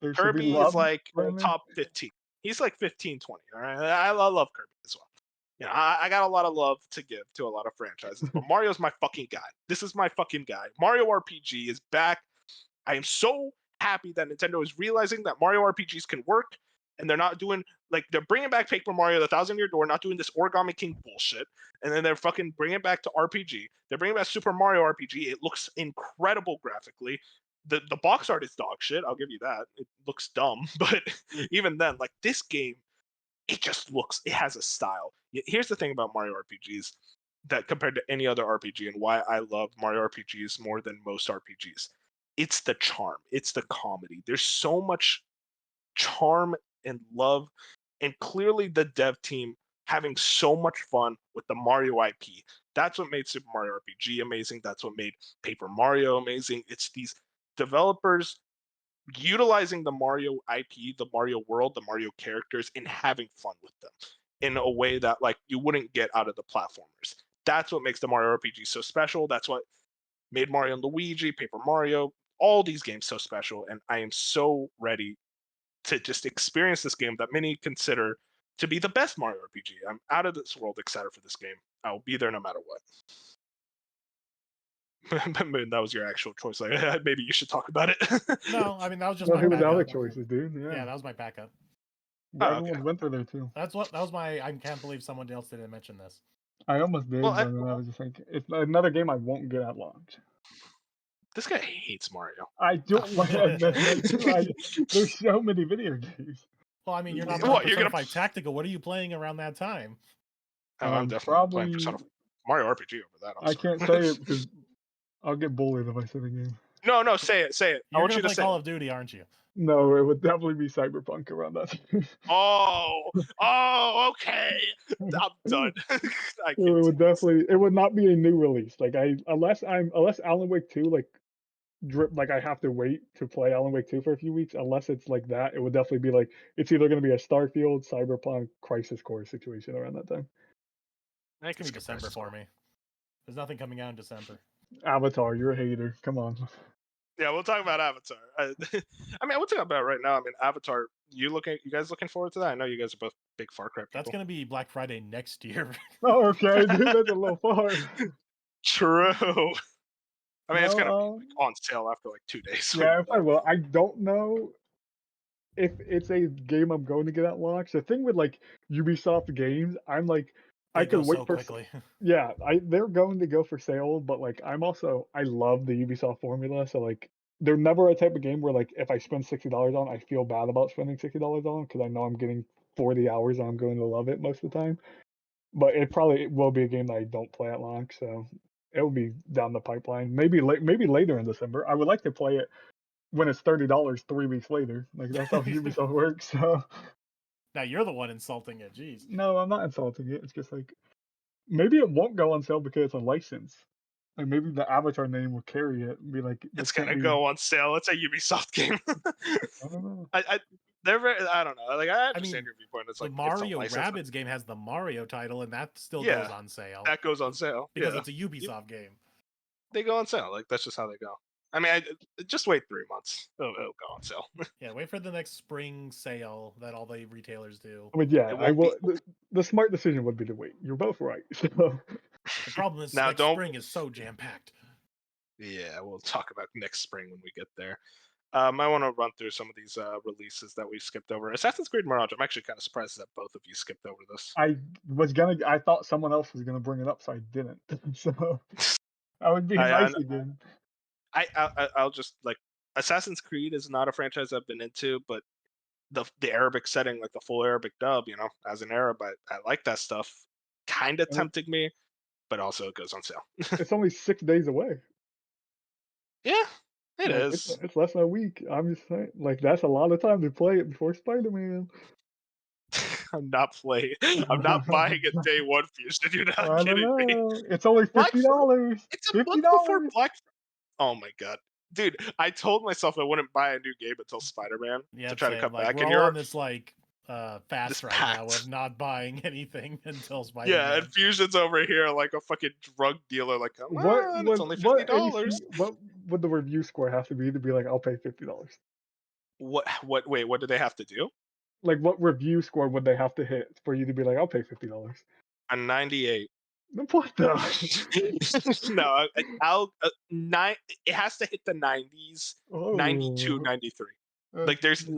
there should Kirby be is like top 15. He's like 15, 20. All right. I love Kirby as well. You know, I got a lot of love to give to a lot of franchises, but Mario's my fucking guy. This is my fucking guy. Mario RPG is back. I am so happy that Nintendo is realizing that Mario RPGs can work, and they're not doing, like, they're bringing back Paper Mario, the Thousand Year Door, not doing this Origami King bullshit, and then they're fucking bringing it back to RPG. They're bringing back Super Mario RPG. It looks incredible graphically. The box art is dog shit. I'll give you that. It looks dumb, but even then, like, this game, it has a style. Here's the thing about Mario RPGs that compared to any other RPG and why I love Mario RPGs more than most RPGs. It's the charm. It's the comedy. There's so much charm and love, and clearly the dev team having so much fun with the Mario IP. That's what made Super Mario RPG amazing. That's what made Paper Mario amazing. It's these developers utilizing the Mario IP, the Mario world, the Mario characters, and having fun with them in a way that, like, you wouldn't get out of the platformers. That's what makes the Mario RPG so special. That's what made Mario and Luigi, Paper Mario, all these games so special. And I am so ready to just experience this game that many consider to be the best Mario RPG. I'm out of this world excited for this game. I'll be there no matter what. That was your actual choice. Like, maybe you should talk about it. No, I mean, that was just my my backup. other choices, dude. Yeah, that was my backup. Everyone went through there too. That was my. I can't believe someone else didn't mention this. I almost did, but then I was just like, it's another game I won't get at launch. This guy hates Mario. I don't want to admit that. There's so many video games. Well, I mean, you're not playing Persona 5 Tactical. What are you playing around that time? I'm definitely playing Persona Mario RPG over that. I can't say it because I'll get bullied if I say the game. No, say it. I want you to play Call of Duty, aren't you? No, it would definitely be Cyberpunk around that. Okay. I'm done. It would not be a new release. Like unless Alan Wake 2 like I have to wait to play Alan Wake 2 for a few weeks. Unless it's like that, it would definitely be like it's either going to be a Starfield, Cyberpunk, Crisis Core situation around that time. It's gonna be December for me. There's nothing coming out in December. Avatar, you're a hater. Come on. Yeah, we'll talk about Avatar. I mean, we'll talk about it right now. I mean, Avatar. You guys looking forward to that? I know you guys are both big Far Cry people. That's gonna be Black Friday next year. Oh, okay, dude, that's a little far. True. I mean, it's gonna be No, like, on sale after like 2 days. so yeah, you if I know. will. I don't know if it's a game I'm going to get at launch. The thing with like Ubisoft games, I'm like, I They go could wait so for. quickly. Yeah, they're going to go for sale, but like I love the Ubisoft formula, so like they're never a type of game where like if I spend $60 on, I feel bad about spending $60 on because I know I'm getting 40 hours and I'm going to love it most of the time. But it probably will be a game that I don't play at launch, so it will be down the pipeline. Maybe later in December. I would like to play it when it's $30 3 weeks later. Like that's how Ubisoft works. So Now you're the one insulting it. Jeez. no, I'm not insulting it. It's just like maybe it won't go on sale because it's a license. Like maybe the Avatar name will carry it and be like It's gonna go on sale. It's a Ubisoft game. I don't know. They're very. I don't know. Like I understand mean, your viewpoint. It's The like Mario it's a license, Rabbids game has the Mario title, and that still Yeah, goes on sale. that goes on sale because yeah. it's a Ubisoft game. They go on sale. Like that's just how they go. I mean, just wait 3 months. It'll go on sale. Yeah, wait for the next spring sale that all the retailers do. I mean, yeah, It I won't will. The smart decision would be to wait. You're both right. So The problem is Now, next don't- spring is so jam packed. Yeah, we'll talk about next spring when we get there. I want to run through some of these releases that we skipped over. Assassin's Creed Mirage. I'm actually kind of surprised that both of you skipped over this. I thought someone else was gonna bring it up, so I didn't. So I would be nice again. I'll just like Assassin's Creed is not a franchise I've been into, but the Arabic setting, like the full Arabic dub, you know, as an Arab, I like that stuff. Kind of tempting me, but also it goes on sale. It's only 6 days away. Yeah, it Like, is. It's less than a week. I'm just saying, like that's a lot of time to play it before Spider-Man. I'm not playing. I'm not buying it day one, Fusion. You're not I don't kidding me. know. It's only $50. It's a month before Black. Oh my god, dude! I told myself I wouldn't buy a new game until Spider-Man to try to come back. We're And all you're on this like fast this right now pact. of not buying anything until Spider-Man. Yeah, and Fusion's over here like a fucking drug dealer. Like, come What on, would it's only $50. what would the review score have to be be like, I'll pay $50? What? Wait, what do they have to do? Like, what review score would they have to hit for you to be like, I'll pay $50? A 98. What the? No, I'll 9. It has to hit the 90s, Oh. 92, 93. Like, there's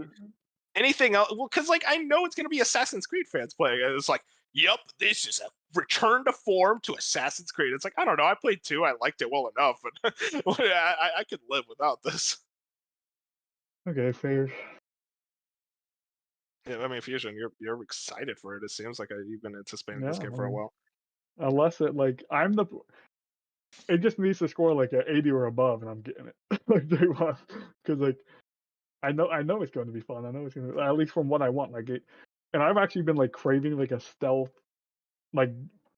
anything else. Well, because like I know it's gonna be Assassin's Creed fans playing it. It's like, yep, this is a return to form to Assassin's Creed. It's like, I don't know. I played 2. I liked it well enough, but I could live without this. Okay, fair. Yeah, I mean, Fusion, you're excited for it. It seems like you've been anticipating this Yeah, game for a while. Unless it like it just needs to score like an 80 or above, and I'm getting it. Like day one, because like I know it's going to be fun. I know it's going to, at least from what I want. Like it, and I've actually been like craving like a stealth, like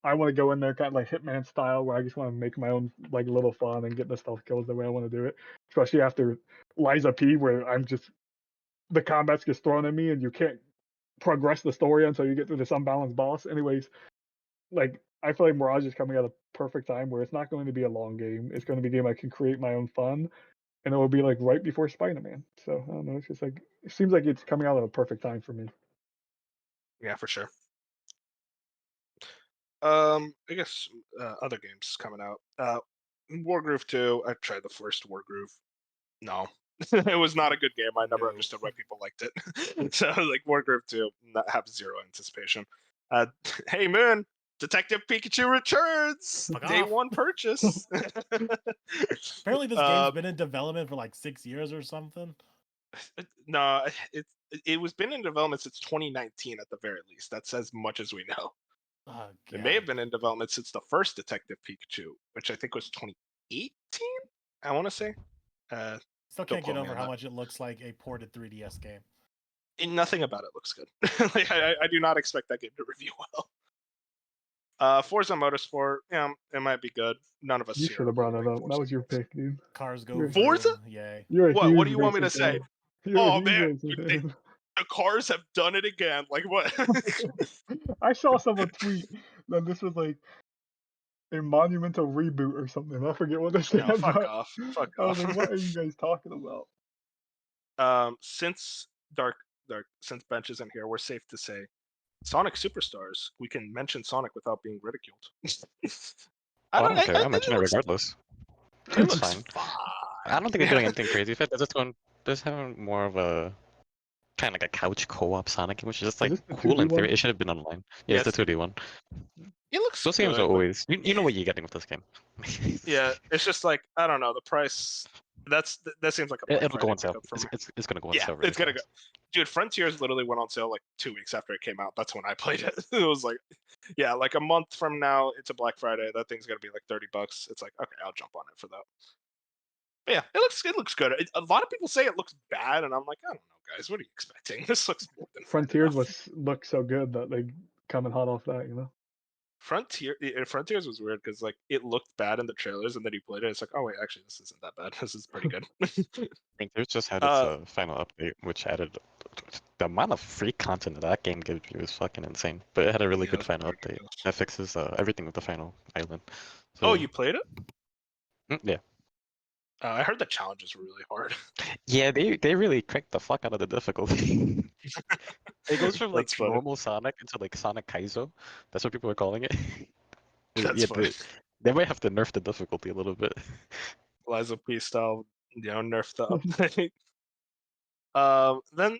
I want to go in there kind of like Hitman style, where I just want to make my own like little fun and get the stealth kills the way I want to do it. Especially after Liza P, where I'm just the combats gets thrown at me and you can't progress the story until you get through this unbalanced boss. Anyways, like I feel like Mirage is coming at a perfect time where it's not going to be a long game. It's going to be a game I can create my own fun, and it will be like right before Spider-Man. So I don't know. It's just like it seems like it's coming out at a perfect time for me. Yeah, for sure. I guess other games coming out. Wargroove 2. I tried the first Wargroove. No, it was not a good game. I never understood why people liked it. So like Wargroove 2, have zero anticipation. Hey Moon, Detective Pikachu returns. Fuck Day off. one purchase. Apparently this game's been in development for like 6 years or something. No, it was been in development since 2019 at the very least. That's as much as we know. Oh, It may have been in development since the first Detective Pikachu, which I think was 2018. I want to say. Still don't can't get quote me over on how that. much it looks like a ported 3DS game. Nothing about it looks good. Like, I do not expect that game to review well. Forza Motorsport, yeah, it might be good. None of us. You here should have are brought really it big up. That Forza was your fans. pick, dude. Cars go You're- Forza? Yay. You're a What huge do you want me to racing say? fan. You're a Oh huge man, racing the fan. cars have done it again. Like what? I saw someone tweet then this was like a monumental reboot or something. I forget what this No, stands fuck for. off. Fuck I was off. like, what are you guys talking about? Since since Bench isn't here, we're safe to say Sonic Superstars. We can mention Sonic without being ridiculed. Oh, I don't care. I'll think mention it regardless. It It's looks fine. fine. I don't think they're doing anything crazy with it. They're just having more of a kind of like a couch co-op Sonic, which is just like this the cool 2D in theory. one? It should have been online. Yeah, it's the 2D one. It looks Those good. games are always you know what you're getting with this game. Yeah, it's just like I don't know the price. That seems like a Black It'll go Friday on sale. pickup for me. It's gonna go on Yeah, sale. Really it's gonna go. fast. Dude, Frontiers literally went on sale like 2 weeks after it came out. That's when I played it. It was like, yeah, like a month from now, it's a Black Friday. That thing's gonna be like $30. It's like, okay, I'll jump on it for that. But yeah, it looks good. A lot of people say it looks bad, and I'm like, I don't know, guys. What are you expecting? This looks more than Frontiers enough. looked so good that they coming hot off that, you know. Frontiers was weird because like it looked bad in the trailers, and then you played it. It's like, oh wait, actually, this isn't that bad. This is pretty good. Frontiers just had its final update, which added the amount of free content that game gives you is fucking insane. But it had a really Yeah, good it's final update ridiculous. that fixes everything with the final island. Oh, So, you played it? yeah. I heard the challenges were really hard. Yeah, they really cranked the fuck out of the difficulty. It goes from like That's funny. normal Sonic into like Sonic Kaizo. That's what people are calling it. That's Yeah, funny. they might have to nerf the difficulty a little bit. Liza P style, nerf the update. Then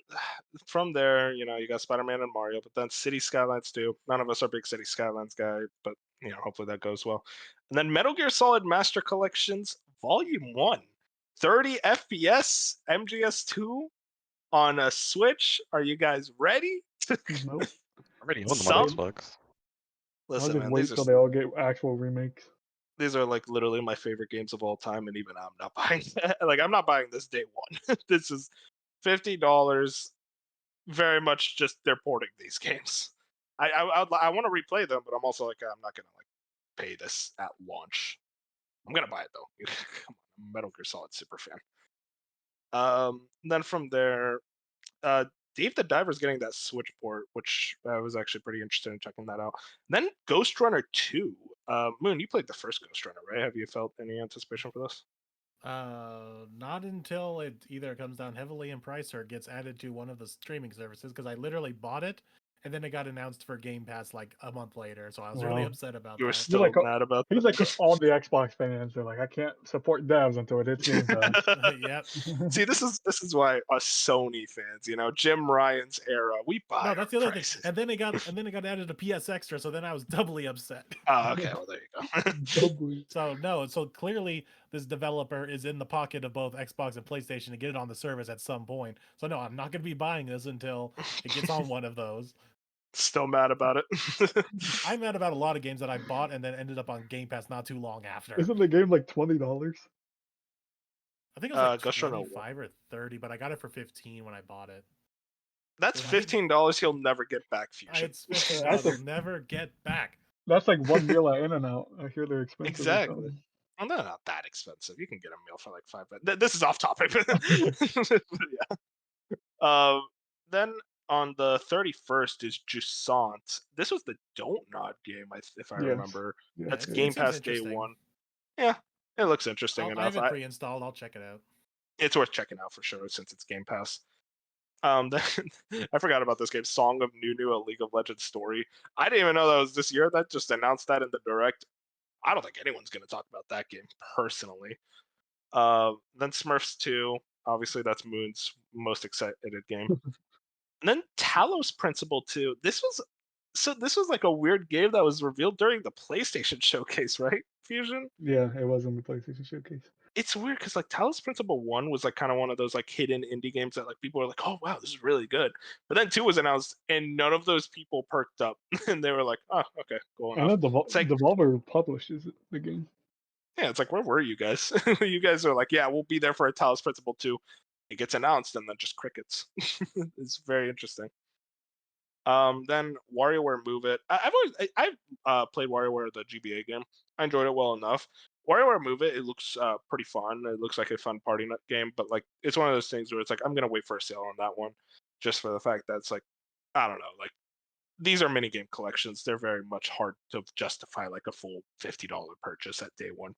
from there, you got Spider-Man and Mario, but then City Skylines 2. None of us are big City Skylines guy, but hopefully that goes well. And then Metal Gear Solid Master Collections Volume 1. 30 FPS MGS2 on a Switch. Are you guys ready? Nope. I already own them Some- on Xbox. I'll Listen, just man, wait till they all get actual remakes. these are like literally my favorite games of all time, and even I'm not buying like I'm not buying this day one. This is $50. Very much just they're porting these games. I want to replay them, but I'm also like I'm not gonna like pay this at launch. I'm gonna buy it though. Come on, I'm a Metal Gear Solid super fan. Then from there, Dave the Diver's getting that Switch port, which I was actually pretty interested in checking that out. Then Ghost Runner 2. Moon, you played the first Ghost Runner, right? Have you felt any anticipation for this? Not until it either comes down heavily in price or it gets added to one of the streaming services, because I literally bought it and then it got announced for Game Pass like a month later, so I was really Wow. upset about You were that. still like, mad about He's that? like all the Xbox fans. They're like, I can't support devs until it hits Game Pass. Yep. See, this is why us Sony fans, Jim Ryan's era, we buy. No, that's the other thing. prices. And then it got added to PS Extra, so then I was doubly upset. Oh, okay, well there you go. Doubly. So clearly this developer is in the pocket of both Xbox and PlayStation to get it on the service at some point. So no, I'm not going to be buying this until it gets on one of those. Still mad about it. I'm mad about a lot of games that I bought and then ended up on Game Pass not too long after. Isn't the game like $20? I think it was like Ghost Runner 25 or 30, but I got it for 15 when I bought it. That's $15 he'll never get back, Fusion. It's $15 I'll never get back. That's like one meal at In-N-Out. I hear they're expensive. Exactly. Well, they're not that expensive. You can get a meal for like $5. This is off topic. Yeah. Then on the 31st is Jusant. This was the Don't Nod game, if I remember. Yeah, That's it Game seems Pass day interesting. one. Yeah, it looks interesting I enough. have it pre-installed. I'll check it out. It's worth checking out for sure since it's Game Pass. Then I forgot about this game, Song of Nunu, a League of Legends story. I didn't even know that was this year. That just announced that in the direct. I don't think anyone's going to talk about that game personally. Then Smurfs 2, obviously that's Moon's most excited game. And then Talos Principle 2. This was like a weird game that was revealed during the PlayStation showcase, right? Fusion? Yeah, it was in the PlayStation showcase. It's weird because like Talos Principle 1 was like kind of one of those like hidden indie games that like people were like, oh wow, this is really good. But then 2 was announced and none of those people perked up and they were like, oh, okay, cool enough. And then like, Devolver publishes the game. Yeah, it's like, where were you guys? You guys are like, yeah, we'll be there for a Talos Principle 2. It gets announced and then just crickets. It's very interesting. Then WarioWare Move It. I've played WarioWare, the GBA game. I enjoyed it well enough. WarioWare Move It, it looks pretty fun. It looks like a fun party nut game, but like it's one of those things where it's like I'm gonna wait for a sale on that one, just for the fact that it's like I don't know, like these are minigame collections. They're very much hard to justify like a full $50 purchase at day one.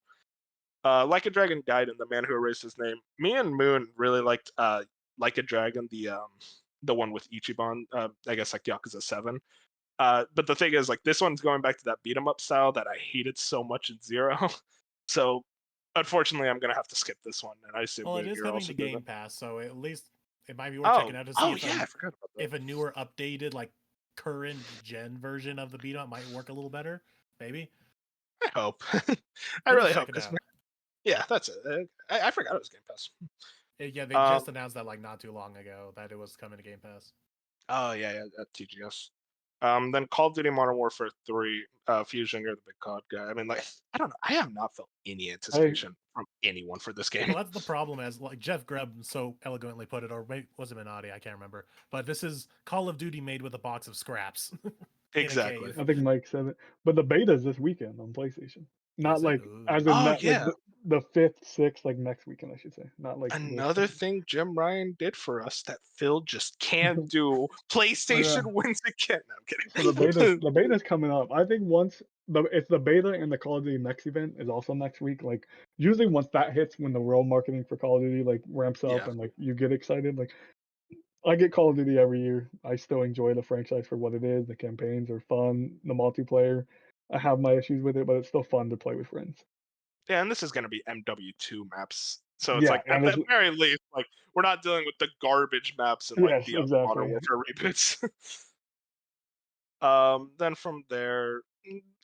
Like a Dragon Gaiden, the man who erased his name. Me and Moon really liked Like a Dragon, the one with Ichiban. I guess like Yakuza 7. But the thing is, like, this one's going back to that beat 'em up style that I hated so much in Zero. So, unfortunately, I'm gonna have to skip this one, and I assume Well, it is you're coming also to doing Game that. Pass, so at least it might be worth checking out to see if, I forgot about that. if a newer, updated, like current gen version of the beat 'em up might work a little better. Maybe. I hope. I Give really it a hope. check it 'Cause, out. yeah, that's it. I forgot it was Game Pass. Yeah, they Um, just announced that like not too long ago that it was coming to Game Pass. Oh yeah, at TGS. Then Call of Duty Modern Warfare 3, Fusion, you're the big COD guy. I mean, like, I don't know. I have not felt any anticipation from anyone for this game. Well, that's the problem, as like Jeff Grubb so eloquently put it, or maybe was it Minotti? I can't remember. But this is Call of Duty made with a box of scraps. Exactly. cave. I think Mike said it. But the beta's this weekend on PlayStation. Not Is it? like Ooh. as in Oh that yeah. like the 5th, 6th, like next weekend I should say. Not like Another this. thing Jim Ryan did for us that Phil just can't do. PlayStation wins again. No, I'm kidding. So the beta's coming up. I think once it's the beta and the Call of Duty next event is also next week. Like usually once that hits, when the world marketing for Call of Duty like ramps up Yeah. and like you get excited, like I get Call of Duty every year. I still enjoy the franchise for what it is. The campaigns are fun. The multiplayer, I have my issues with it, but it's still fun to play with friends. Yeah, and this is going to be MW2 maps. So it's Yeah, like, at and the very least, like, we're not dealing with the garbage maps and like yes, the other Modern exactly. Warfare reboots. Then from there,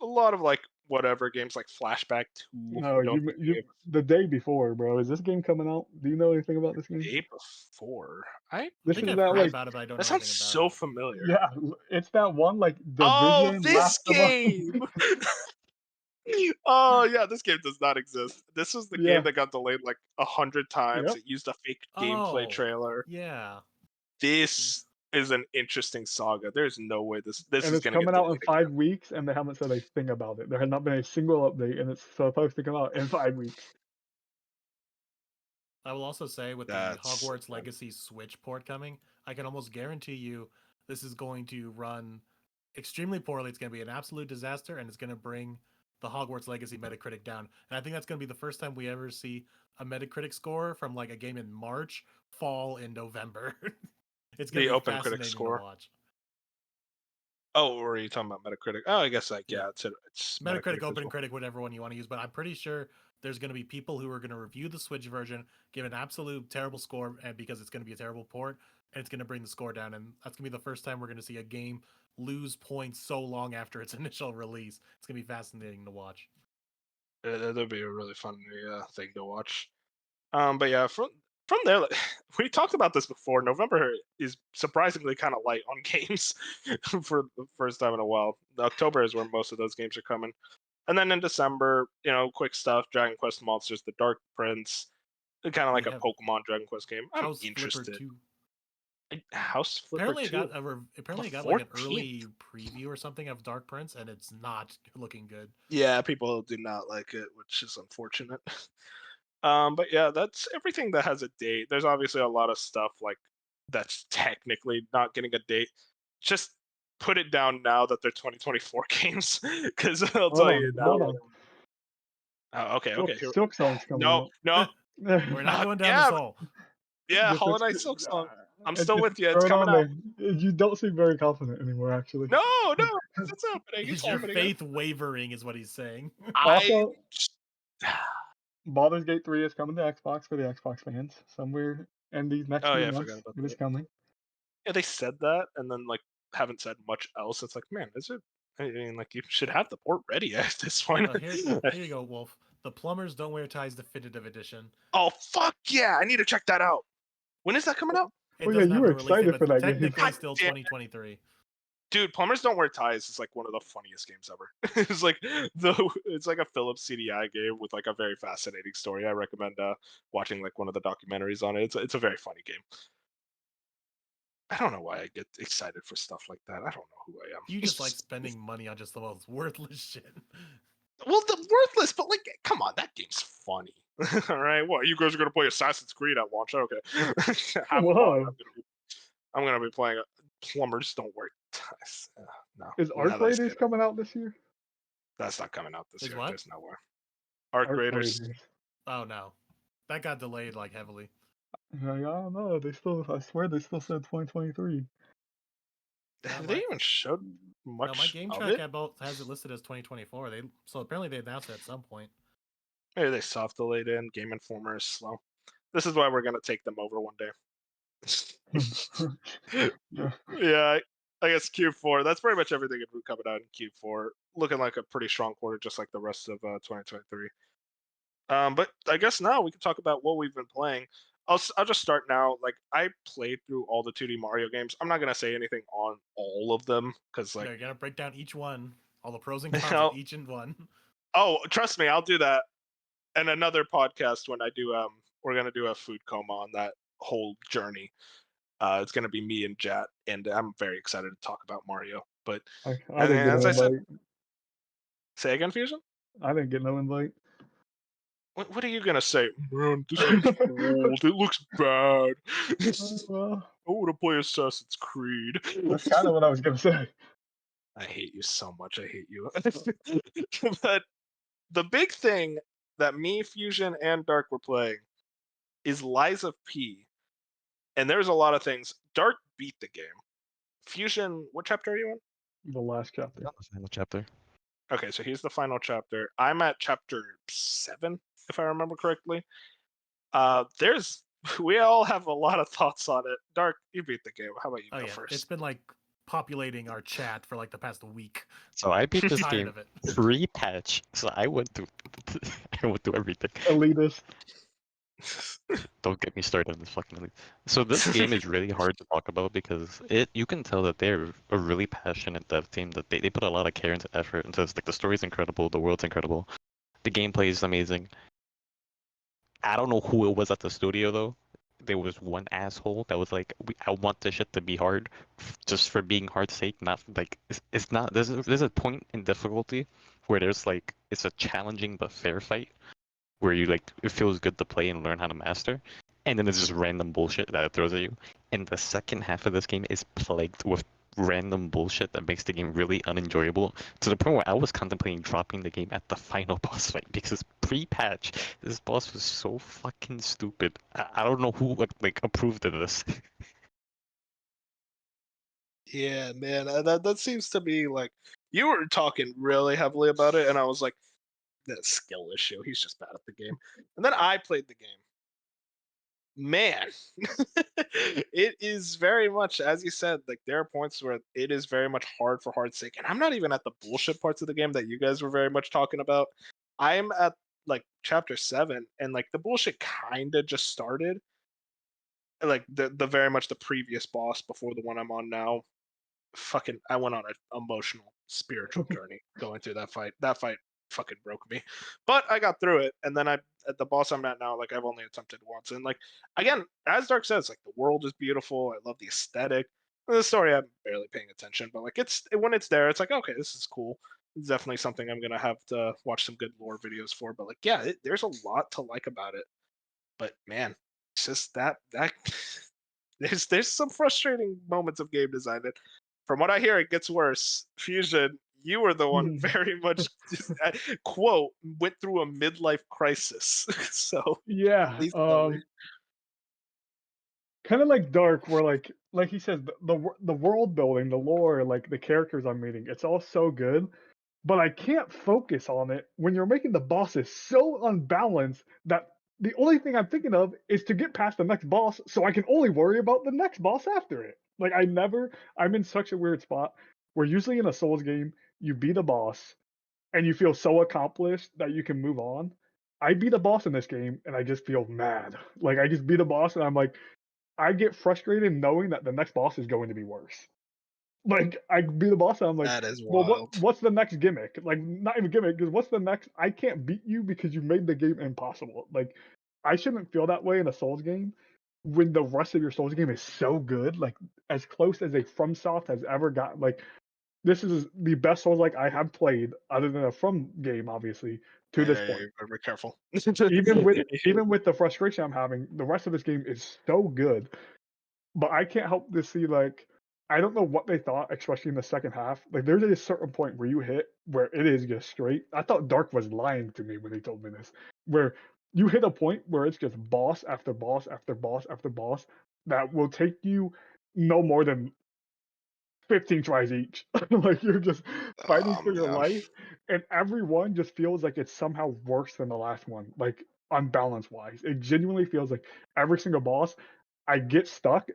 a lot of like whatever games like Flashback 2. No, Don't think any you of the day before, bro. Is this game coming out? Do you know anything about this the game? day before. I This think is I've that heard like about it, but I don't That know sounds anything about so it. familiar. yeah, it's that one like Oh, Division, this Last of Us. game! Oh yeah, this game does not exist. This was the game Yeah, that got delayed like 100 times. yep. It used a fake gameplay Oh, trailer. yeah. This is an interesting saga. There's no way this And is it's gonna get coming out in delayed 5 weeks, and they haven't said a thing about it. There has not been a single update, and it's supposed to come out in 5 weeks. I will also say with the That's Hogwarts Legacy Switch port coming, I can almost guarantee you this is going to run extremely poorly. It's going to be an absolute disaster, and it's going to bring the Hogwarts Legacy Metacritic down. And I think that's going to be the first time we ever see a Metacritic score from like a game in March fall in November. It's going the to be open critic fascinating to score. watch. Oh, or are you talking about Metacritic? Oh, I guess like Yeah. it's Metacritic, as open well. critic, whatever one you want to use, but I'm pretty sure there's going to be people who are going to review the Switch version, give an absolute terrible score, and because it's going to be a terrible port, and it's going to bring the score down, and that's going to be the first time we're going to see a game lose points so long after its initial release. It's going to be fascinating to watch. That'd be a really fun thing to watch. But yeah, from there, like, we talked about this before. November is surprisingly kind of light on games for the first time in a while. October is where most of those games are coming. And then in December, quick stuff: Dragon Quest Monsters, The Dark Prince, kind of like We a have Pokemon Dragon Quest game. I'm House Flipper interested. 2. House Flipper Apparently, 2. Apparently, it got The like an 14th. early preview or something of Dark Prince, and it's not looking good. Yeah, people do not like it, which is unfortunate. But yeah, that's everything that has a date. There's obviously a lot of stuff like that's technically not getting a date. Just put it down now that they're 2024 games, because I'll tell you now. Hold on. Oh, okay. Silk Song's coming No, out. no. We're not going down Yeah, this hole. yeah. Just Hollow ex- Knight Silk Song. I'm just still with you. It's throw it coming on out. there. You don't seem very confident anymore, actually. No, it's happening. It's Is your happening. faith wavering? Is what he's saying. Also, Baldur's Gate 3 is coming to Xbox for the Xbox fans somewhere in these next Oh few yeah, I months. forgot about It is that. coming. Yeah, they said that, and then like haven't said much else. It's like, man, is it? I mean, like you should have the port ready at this point. Here you go, Wolf. The Plumbers Don't Wear Ties Definitive Edition. Oh fuck yeah! I need to check that out. When is that coming out? It Well, yeah, doesn't you have were a release date, excited but for that game. technically God still damn it. 2023. Dude, Plumbers Don't Wear Ties is like one of the funniest games ever. It's like it's like a Philips CDI game with like a very fascinating story. I recommend watching like one of the documentaries on it. It's a very funny game. I don't know why I get excited for stuff like that. I don't know who I am. You just like spending money on just the most worthless shit. Well, the worthless, but like, come on, that game's funny. All right, what you guys are gonna play Assassin's Creed at launch? Okay, have fun. Whoa. I'm gonna be playing Plumbers Don't Wear Ties. Is Now Arc that I see Raiders it. coming out this year? That's not coming out this Is year. what? There's nowhere. Arc Raiders. Oh no, that got delayed like heavily. Like, I don't know. I swear they still said 2023. Have they even showed much No, my game of track it? has it listed as 2024. So apparently they announced it at some point. Maybe they soft delayed in. Game Informer is slow. This is why we're gonna take them over one day. Yeah, I guess Q4. That's pretty much everything coming out in Q4. Looking like a pretty strong quarter, just like the rest of 2023. But I guess now we can talk about what we've been playing. I'll just start now. Like I played through all the 2D Mario games. I'm not gonna say anything on all of them because like You're gonna break down each one, all the pros and cons I'll- of each and one. oh, trust me, I'll do that. And another podcast when I do we're gonna do a food coma on that whole journey. It's gonna be me and Jat, and I'm very excited to talk about Mario. But I and didn't get as no I said, invite. say again, Fusion. I didn't get no invite. What are you gonna say? Man, this looks old. It looks bad. Well, I want to play Assassin's Creed. that's kind of what I was gonna say. I hate you so much. I hate you. But the big thing that me, Fusion, and Dark were playing is Lies of P. And there's a lot of things. Dark beat the game. Fusion, what chapter are you in? The last chapter. Not the final chapter. Okay, so here's the final chapter. I'm at chapter 7, if I remember correctly. We all have a lot of thoughts on it. Dark, you beat the game. How about you Oh go yeah, first? it's been like populating our chat for like the past week. So I beat this Tired game of it. pre-patch. So I went through I went through everything. Elitist. Don't get me started on this fucking elite. So this game is really hard to talk about because you can tell that they're a really passionate dev team, that they put a lot of care into effort into this. Like the story's incredible, the world's incredible, the gameplay is amazing. I don't know who it was at the studio though. There was one asshole that was like, I want this shit to be hard, just for being hard's sake. Not like it's not. There's a point in difficulty where there's like it's a challenging but fair fight, where you like it feels good to play and learn how to master, and then there's just random bullshit that it throws at you. And the second half of this game is plagued with random bullshit that makes the game really unenjoyable, to the point where I was contemplating dropping the game at the final boss fight because pre-patch this boss was so fucking stupid. I don't know who like approved of this. Yeah, man, that seems to be like you were talking really heavily about it, and I was like, that skill issue. He's just bad at the game. And then I played the game. Man, it is very much, as you said, like there are points where it is very much hard for hard's sake. And I'm not even at the bullshit parts of the game that you guys were very much talking about. I'm at like chapter 7, and like the bullshit kind of just started. Like the very much the previous boss before the one I'm on now. Fucking, I went on an emotional, spiritual journey going through that fight. That fight fucking broke me, but I got through it. And then at the boss I'm at now, like I've only attempted once. And like again, as Dark says, like the world is beautiful. I love the aesthetic. The story I'm barely paying attention, but like when it's there, it's like okay, this is cool. It's definitely something I'm gonna have to watch some good lore videos for. But like yeah, there's a lot to like about it. But man, it's just that there's some frustrating moments of game design. And from what I hear, it gets worse. Fusion, you were the one very much quote went through a midlife crisis. So Yeah. please tell me. Kind of like Dark, where like he says, the world building, the lore, like the characters I'm meeting, it's all so good, but I can't focus on it when you're making the bosses so unbalanced that the only thing I'm thinking of is to get past the next boss, so I can only worry about the next boss after it. Like I'm in such a weird spot where usually in a Souls game you beat a boss and you feel so accomplished that you can move on. I beat a boss in this game and I just feel mad. Like I just beat a boss and I'm like, I get frustrated knowing that the next boss is going to be worse. Like I beat the boss and I'm like, That is well, wild. what's the next gimmick? Like not even gimmick, because what's the next? I can't beat you because you made the game impossible. Like I shouldn't feel that way in a Souls game when the rest of your Souls game is so good, like as close as a FromSoft has ever gotten. Like this is the best Souls like I have played, other than a From game, obviously, to this point. Better be careful. Even with the frustration I'm having, the rest of this game is so good. But I can't help to see like I don't know what they thought, especially in the second half. Like there's a certain point where you hit where it is just straight. I thought Dark was lying to me when he told me this, where you hit a point where it's just boss after boss after boss after boss that will take you no more than 15 tries each. Like you're just fighting for your Man. life, and every one just feels like it's somehow worse than the last one. Like on balance wise, it genuinely feels like every single boss, I get stuck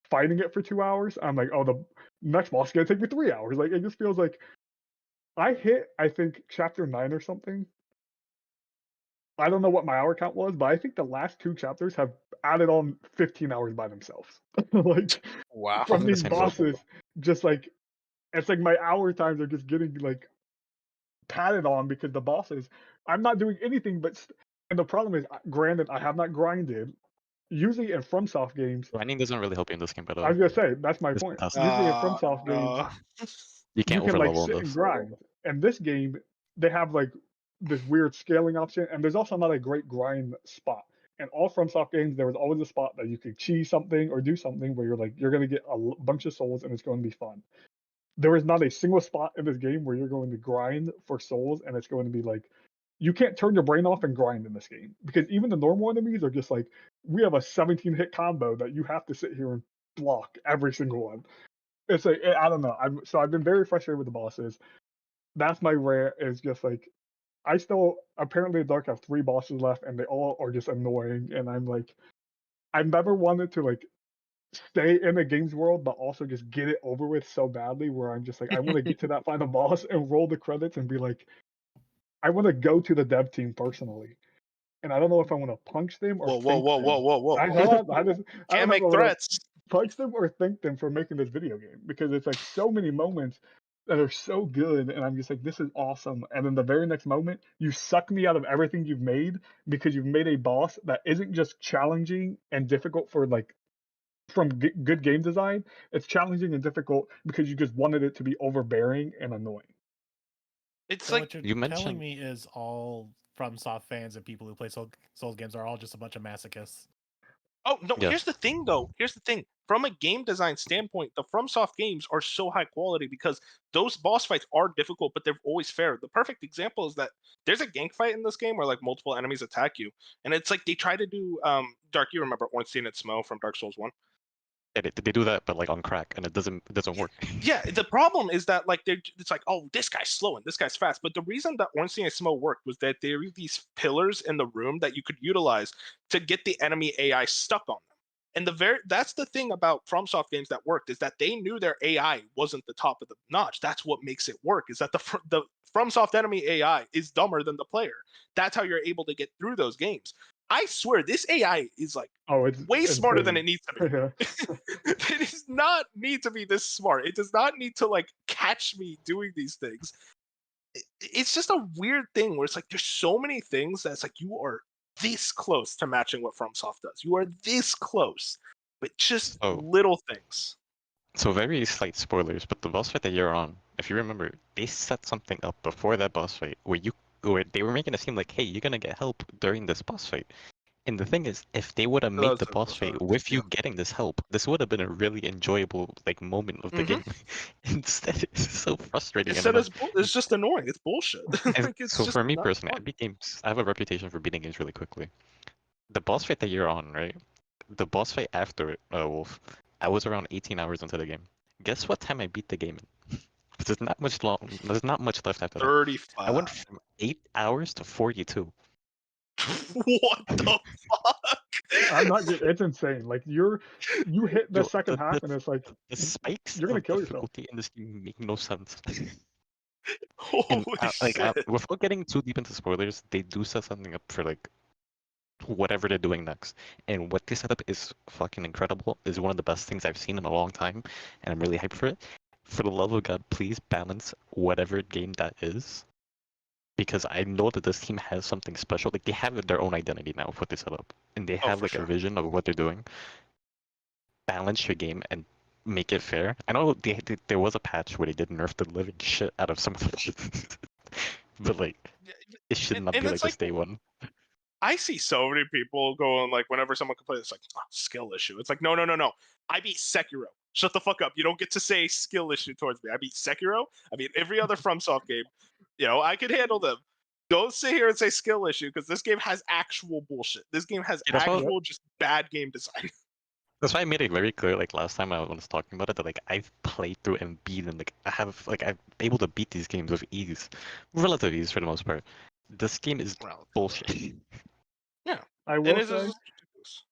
fighting it for 2 hours. I'm like, oh, the next boss is gonna take me 3 hours. Like it just feels like I hit, I think, chapter 9 or something. I don't know what my hour count was, but I think the last two chapters have added on 15 hours by themselves. Like Wow. from Probably the these same as well. bosses, just like it's like my hour times are just getting like padded on because the bosses, I'm not doing anything but, and the problem is, granted, I have not grinded. Usually in FromSoft games, Grinding doesn't really help you in this game, by the I way. was gonna say that's my It's point. fantastic. Usually in FromSoft games, No. You you can't can like overlevel in sit and this. grind. And this game, they have like this weird scaling option, and there's also not a great grind spot. And all FromSoft games, there was always a spot that you could cheese something or do something where you're gonna get a bunch of souls and it's going to be fun. There is not a single spot in this game where you're going to grind for souls and it's going to be like you can't turn your brain off and grind in this game because even the normal enemies are just like we have a 17 hit combo that you have to sit here and block every single one. It's like I don't know. I've been very frustrated with the bosses. That's my rant. Is just like I still apparently Dark have 3 bosses left and they all are just annoying. And I'm like I've never wanted to like stay in the games world, but also just get it over with so badly where I'm just like, I want to get to that final boss and roll the credits and be like, I want to go to the dev team personally. And I don't know if I want to punch them or Whoa, whoa, thank whoa, them. whoa, whoa, whoa. I know I don't Can't know if make I want to threats. punch them or thank them for making this video game because it's like so many moments that are so good and I'm just like this is awesome and then the very next moment you suck me out of everything you've made because you've made a boss that isn't just challenging and difficult for like from good game design, it's challenging and difficult because you just wanted it to be overbearing and annoying. It's So like, what you're You telling mentioned me is all FromSoft fans and people who play Souls games are all just a bunch of masochists. oh no, yes. here's the thing though. Here's the thing. From a game design standpoint, the FromSoft games are so high quality because those boss fights are difficult, but they're always fair. The perfect example is that there's a gank fight in this game where like multiple enemies attack you, and it's like they try to do Dark. You remember Ornstein and Smo from Dark Souls 1? Yeah, they do that, but like on crack, and it doesn't work. Yeah, the problem is that like it's like, oh, this guy's slow and this guy's fast. But the reason that Ornstein and Smo worked was that there were these pillars in the room that you could utilize to get the enemy AI stuck on them. And that's the thing about FromSoft games that worked is that they knew their AI wasn't the top of the notch. That's what makes it work. Is that the FromSoft enemy AI is dumber than the player. That's how you're able to get through those games. I swear, this AI is like Oh, it's way smarter than insane. it needs to be. Yeah. It does not need to be this smart. It does not need to like catch me doing these things. It's just a weird thing where it's like there's so many things that's like you are this close to matching what FromSoft does. You are this close, but just So little things. very slight spoilers, but the boss fight that you're on, if you remember, they set something up before that boss fight where they were making it seem like, hey, you're gonna get help during this boss fight. And the thing is, if they would have made the boss fight with you getting this help, this would have been a really enjoyable like moment of the game. Instead, it's so frustrating and Instead, annoying. it's just annoying. It's bullshit. Like it's So just for me not personally, I fun. beat games. I have a reputation for beating games really quickly. The boss fight that you're on, right? The boss fight after it, Wolf, I was around 18 hours into the game. Guess what time I beat the game in? There's not much There's not much left after that. I 35. went from 8 hours to 42. What the fuck? I'm not getting it's insane. Like you hit the Yo, second half and it's like the spikes you're gonna of kill yourself. difficulty in this game make no sense. Holy And shit. without getting too deep into spoilers, they do set something up for like whatever they're doing next. And what they set up is fucking incredible. Is one of the best things I've seen in a long time, and I'm really hyped for it. For the love of God, please balance whatever game that is, because I know that this team has something special. Like they have their own identity now of what they set up, and they Oh, have for like a sure. vision of what they're doing. Balance your game and make it fair. I know there was a patch where they did nerf the living shit out of some of the but like it should not be And like it's this like day one. I see so many people going like whenever someone complains, it's like, oh, skill issue. It's like, no. I beat Sekiro. Shut the fuck up. You don't get to say skill issue towards me. I beat Sekiro. I beat every other FromSoft game. I can handle them. Don't sit here and say skill issue because this game has actual bullshit. This game has Yeah, that's what- actual just bad game design. That's why I made it very clear, like last time I was talking about it, that like I've played through and beaten, like I'm able to beat these games with ease, relative ease for the most part. This game is Well, bullshit. I and will it's say, just ridiculous.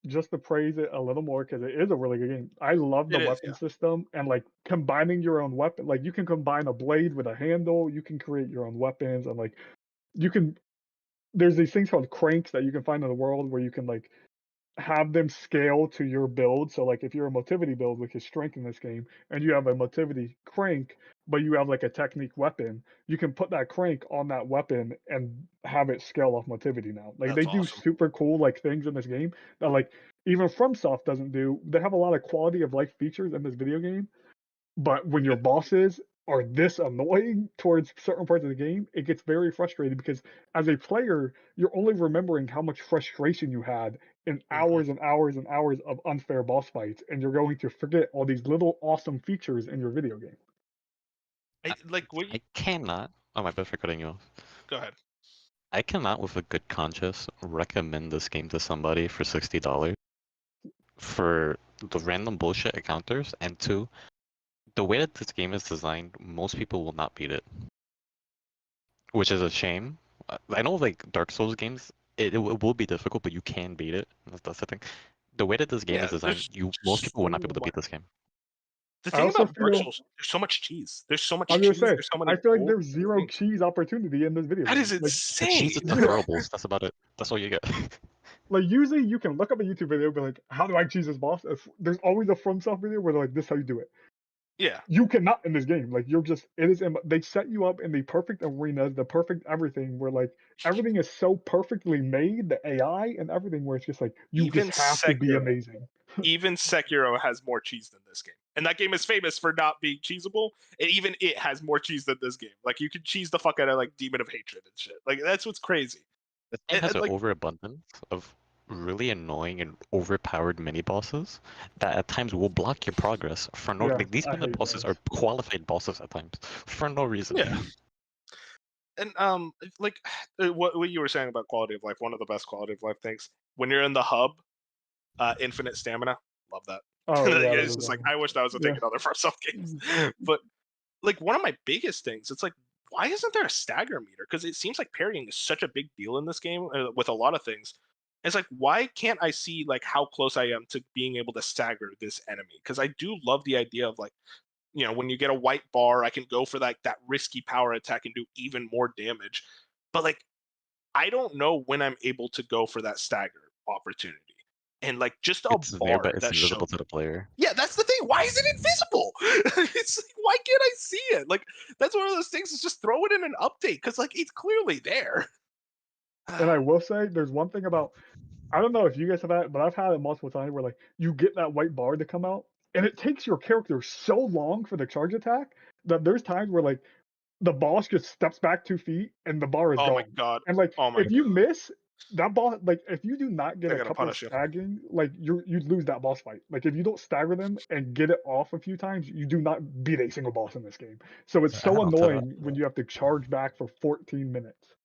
just to praise it a little more, because it is a really good game. I love the It is, weapon yeah. system and like combining your own weapon. Like you can combine a blade with a handle. You can create your own weapons, and like you can. There's these things called cranks that you can find in the world where you can like have them scale to your build. So like if you're a motivity build, which is strength in this game, and you have a motivity crank, but you have like a technique weapon, you can put that crank on that weapon and have it scale off motivity now. Like they That's do awesome. super cool like things in this game that like even FromSoft doesn't do. They have a lot of quality of life features in this video game, but when your bosses are this annoying towards certain parts of the game, it gets very frustrating because as a player, you're only remembering how much frustration you had in hours and hours and hours of unfair boss fights, and you're going to forget all these little awesome features in your video game. I cannot. Oh my bad for cutting you off. Go ahead. I cannot, with a good conscience, recommend this game to somebody for $60 for the random bullshit encounters, and two, the way that this game is designed, most people will not beat it, which is a shame. I know, like Dark Souls games, it will be difficult, but you can beat it. That's the thing. The way that this game is designed, most people will not be able to beat this game. The I thing also about Dark feel Souls, there's so much cheese. There's so much I was gonna cheese. say There's so many. I feel like gold there's zero things. cheese opportunity in this video That game. is Like, The cheese insane. is the throwables. That's about it. That's all you get. like usually you can look up a YouTube video and be like, how do I cheese this boss? There's always a FromSoft video where they're like, this is how you do it. Yeah. You cannot in this game. Like you're just they set you up in the perfect arenas, the perfect everything where like everything is so perfectly made, the AI and everything where it's just like you Even just have to be Sekiro. amazing. Even Sekiro has more cheese than this game. And that game is famous for not being cheesable. And even it has more cheese than this game. Like you can cheese the fuck out of like Demon of Hatred and shit. Like that's what's crazy. This game has an like overabundance of really annoying and overpowered mini bosses that at times will block your progress for no. Yeah, Like these I mini hate bosses those. are qualified bosses at times for no reason. Yeah. And like what you were saying about quality of life, one of the best quality of life things when you're in the hub, infinite stamina, love that. Oh yeah, that It's is just like awesome. I wish that was a thing in other FromSoft games. But like one of my biggest things, it's like why isn't there a stagger meter? Because it seems like parrying is such a big deal in this game with a lot of things. It's like why can't I see like how close I am to being able to stagger this enemy? Because I do love the idea of like when you get a white bar, I can go for that risky power attack and do even more damage. But like I don't know when I'm able to go for that stagger opportunity. And like just a It's there, bar but it's that invisible shows. to the player. Yeah, that's the thing. Why is it invisible? It's like, why can't I see it? Like that's one of those things. Is just throw it in an update because like it's clearly there. And I will say there's one thing about I don't know if you guys have had it, but I've had it multiple times where like you get that white bar to come out and it takes your character so long for the charge attack that there's times where like the boss just steps back 2 feet and the bar is Oh my gone. god. And like Oh my if you god. miss that boss, like if you do not get They're a gonna couple of punish you. staggering, like you lose that boss fight. Like if you don't stagger them and get it off a few times, you do not beat a single boss in this game. So it's so Add on to that, annoying when you have to charge back for 14 minutes.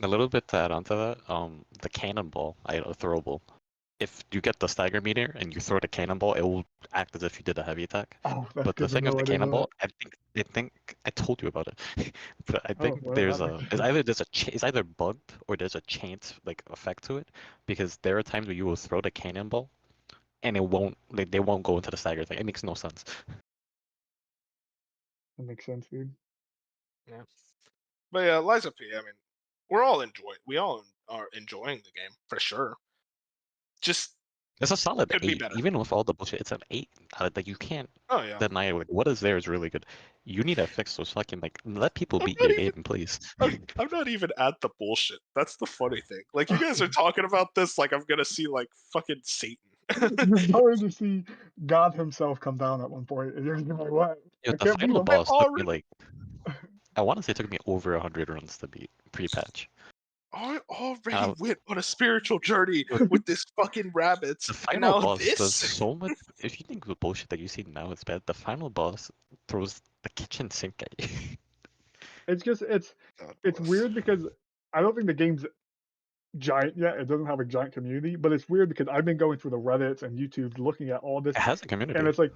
a little bit to add on to that, the cannonball, a throwable. If you get the stagger meter and you throw the cannonball, it will act as if you did a heavy attack. Oh, that's But the good to thing of know. the I didn't know cannonball, that. I think I told you about it. But I Oh, think well, there's that a makes it's either it's either bugged or there's a chance like effect to it, because there are times where you will throw the cannonball and it won't they won't go into the stagger thing. It makes no sense. That makes sense, dude. Yeah. But yeah, Liza P. I mean, we all are enjoying the game for sure. Just It's a solid could be 8, better. even with all the bullshit. It's an 8. Like you can't Oh yeah. deny it. Like what is there is really good. You need to fix those fucking like let people I'm beat not your even game, please. I'm not even at the bullshit. That's the funny thing. Like you guys are talking about this like I'm gonna see like fucking Satan. You're going to see God himself come down at one point, and you're gonna be like, "What? Yeah, I the can't beat final him." boss took me already like I want to say it took me over 100 runs to beat pre-patch. I already Uh, went on a spiritual journey Dude, with this fucking rabbits, the and final now boss does this. so much. If you think the bullshit that you see now is bad, the final boss throws the kitchen sink at you. It's just God it's bless. weird because I don't think the game's giant yet. It doesn't have a giant community, but it's weird because I've been going through the Reddits and YouTube looking at all this, It has a and community. it's like,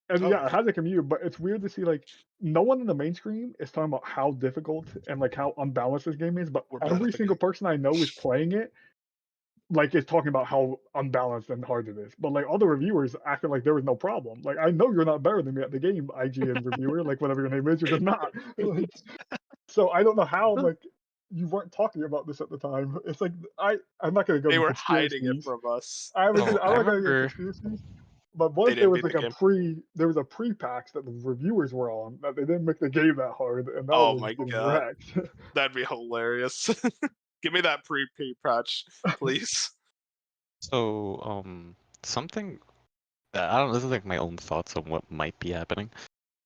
and Oh, yeah, it yeah. has a community, but it's weird to see like no one in the mainstream is talking about how difficult and like how unbalanced this game is, but We're bad every at the single game. person I know is playing it like is talking about how unbalanced and hard it is. But like all the reviewers acting like there was no problem. Like I know you're not better than me at the game, IGN reviewer, like whatever your name is, you're just not. Like, so I don't know how like you weren't talking about this at the time. It's like I'm not gonna go They into were hiding it conspiracies. from us. I'm Oh, I not gonna go into remember. conspiracies. But They once there didn't was beat the like game. there was a pre-patch that the reviewers were on that they didn't make the game that hard, and that Oh was my getting god, wrecked. that'd be hilarious. Give me that patch, please. So, something that I don't. This is like my own thoughts on what might be happening.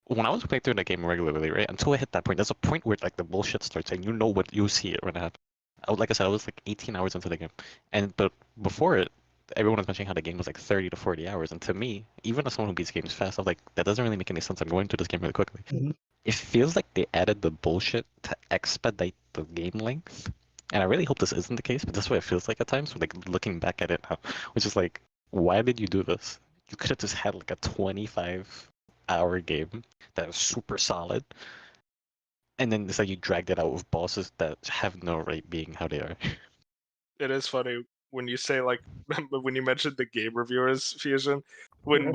When I was playing through the game regularly, right, until I hit that point, there's a point where like the bullshit starts, and you know what you see it when it happens. Like I said, I was like 18 hours into the game, but before it, everyone was mentioning how the game was like 30 to 40 hours, and to me, even as someone who beats games fast, I'm like, that doesn't really make any sense. I'm going through this game really quickly. Mhm. It feels like they added the bullshit to expedite the game length, and I really hope this isn't the case, but that's what it feels like at times. Like looking back at it now, which is like, why did you do this? You could have just had like a 25-hour game that was super solid, and then it's like you dragged it out with bosses that have no right being how they are. It is funny when you say like when you mentioned the game reviewers fusion. When Yeah.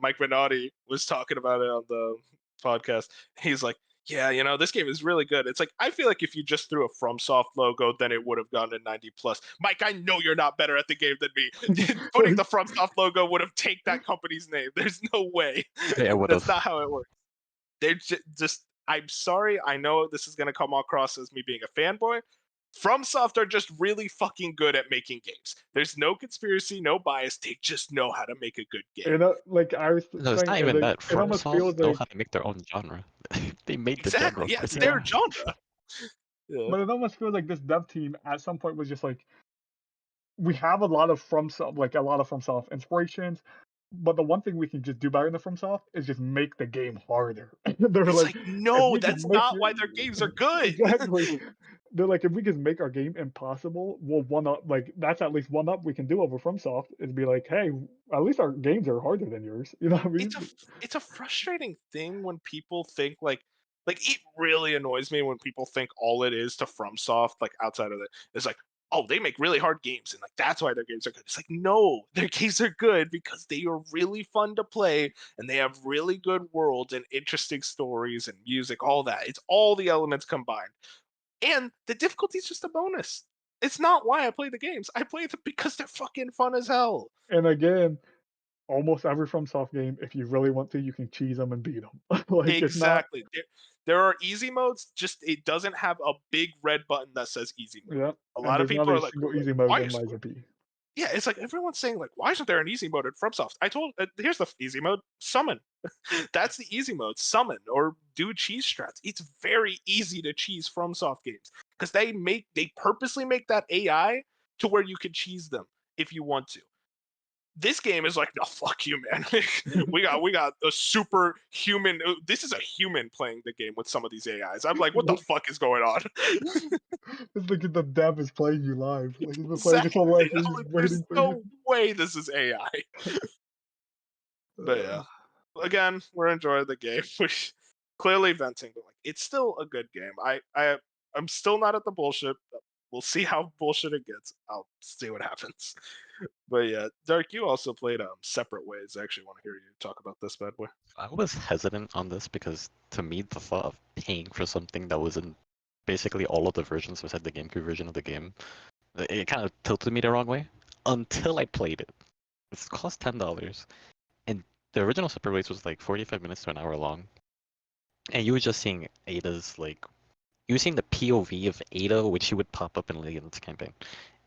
Mike Minotti was talking about it on the podcast, he's like, "Yeah, this game is really good." It's like I feel like if you just threw a FromSoft logo, then it would have gone to 90 plus. Mike, I know you're not better at the game than me. Putting the FromSoft logo would have taken that company's name. There's no way. Yeah, it would That's have. not how it works. They're just. I'm sorry. I know this is gonna come across as me being a fanboy. FromSoft are just really fucking good at making games. There's no conspiracy, no bias. They just know how to make a good game. Like I was No, it's saying, not even like that. it almost feels FromSoft know like, how to make their own genre. They made the Exactly. genre Yeah, for it's them. their yeah, genre. Yeah. but it almost feels like this dev team at some point was just like, we have a lot of FromSoft inspirations, but the one thing we can just do better than FromSoft is just make the game harder. They're It's like, like, if no, we just that's make not it why their games are good. exactly, they're like, if we just make our game impossible, we'll one up. Like that's at least one up we can do over FromSoft is be like, hey, at least our games are harder than yours. You know what I it's a mean? it's a frustrating thing when people think like it really annoys me when people think all it is to FromSoft, like outside of it, is like, oh, they make really hard games and like that's why their games are good. It's like, no, their games are good because they are really fun to play and they have really good worlds and interesting stories and music, all that. It's all the elements combined. And the difficulty is just a bonus. It's not why I play the games. I play them because they're fucking fun as hell. And again, almost every FromSoft game, if you really want to, you can cheese them and beat them. Like it's not, Exactly. There are easy modes, just it doesn't have a big red button that says easy mode. yeah. A And lot of there's not people a are like, single easy mode why in is Liza yeah, it's like everyone's saying like, why isn't there an easy mode in FromSoft? I told here's the easy mode: summon. That's the easy mode: summon or do cheese strats. It's very easy to cheese FromSoft games because they purposely make that AI to where you can cheese them if you want to. This game is like, no, fuck you, man. we got a super human. This is a human playing the game with some of these AIs. I'm like, what the fuck is going on? It's like the dev is playing you live. Like he's been playing his Exactly. whole life. He's I'm just like, there's waiting for you. no way this is AI. But yeah, again, we're enjoying the game. We're clearly venting, but like, it's still a good game. I'm still not at the bullshit. We'll see how bullshit it gets. I'll see what happens. But yeah, Dark, you also played Separate Ways. I actually want to hear you talk about this bad boy. I was hesitant on this because to me the thought of paying for something that was in basically all of the versions besides the GameCube version of the game, it kind of tilted me the wrong way until I played it. It cost $10, and the original Separate Ways was like 45 minutes to an hour long, and you were just seeing Ada's like you were seeing the POV of Ada, which she would pop up in Legion's campaign.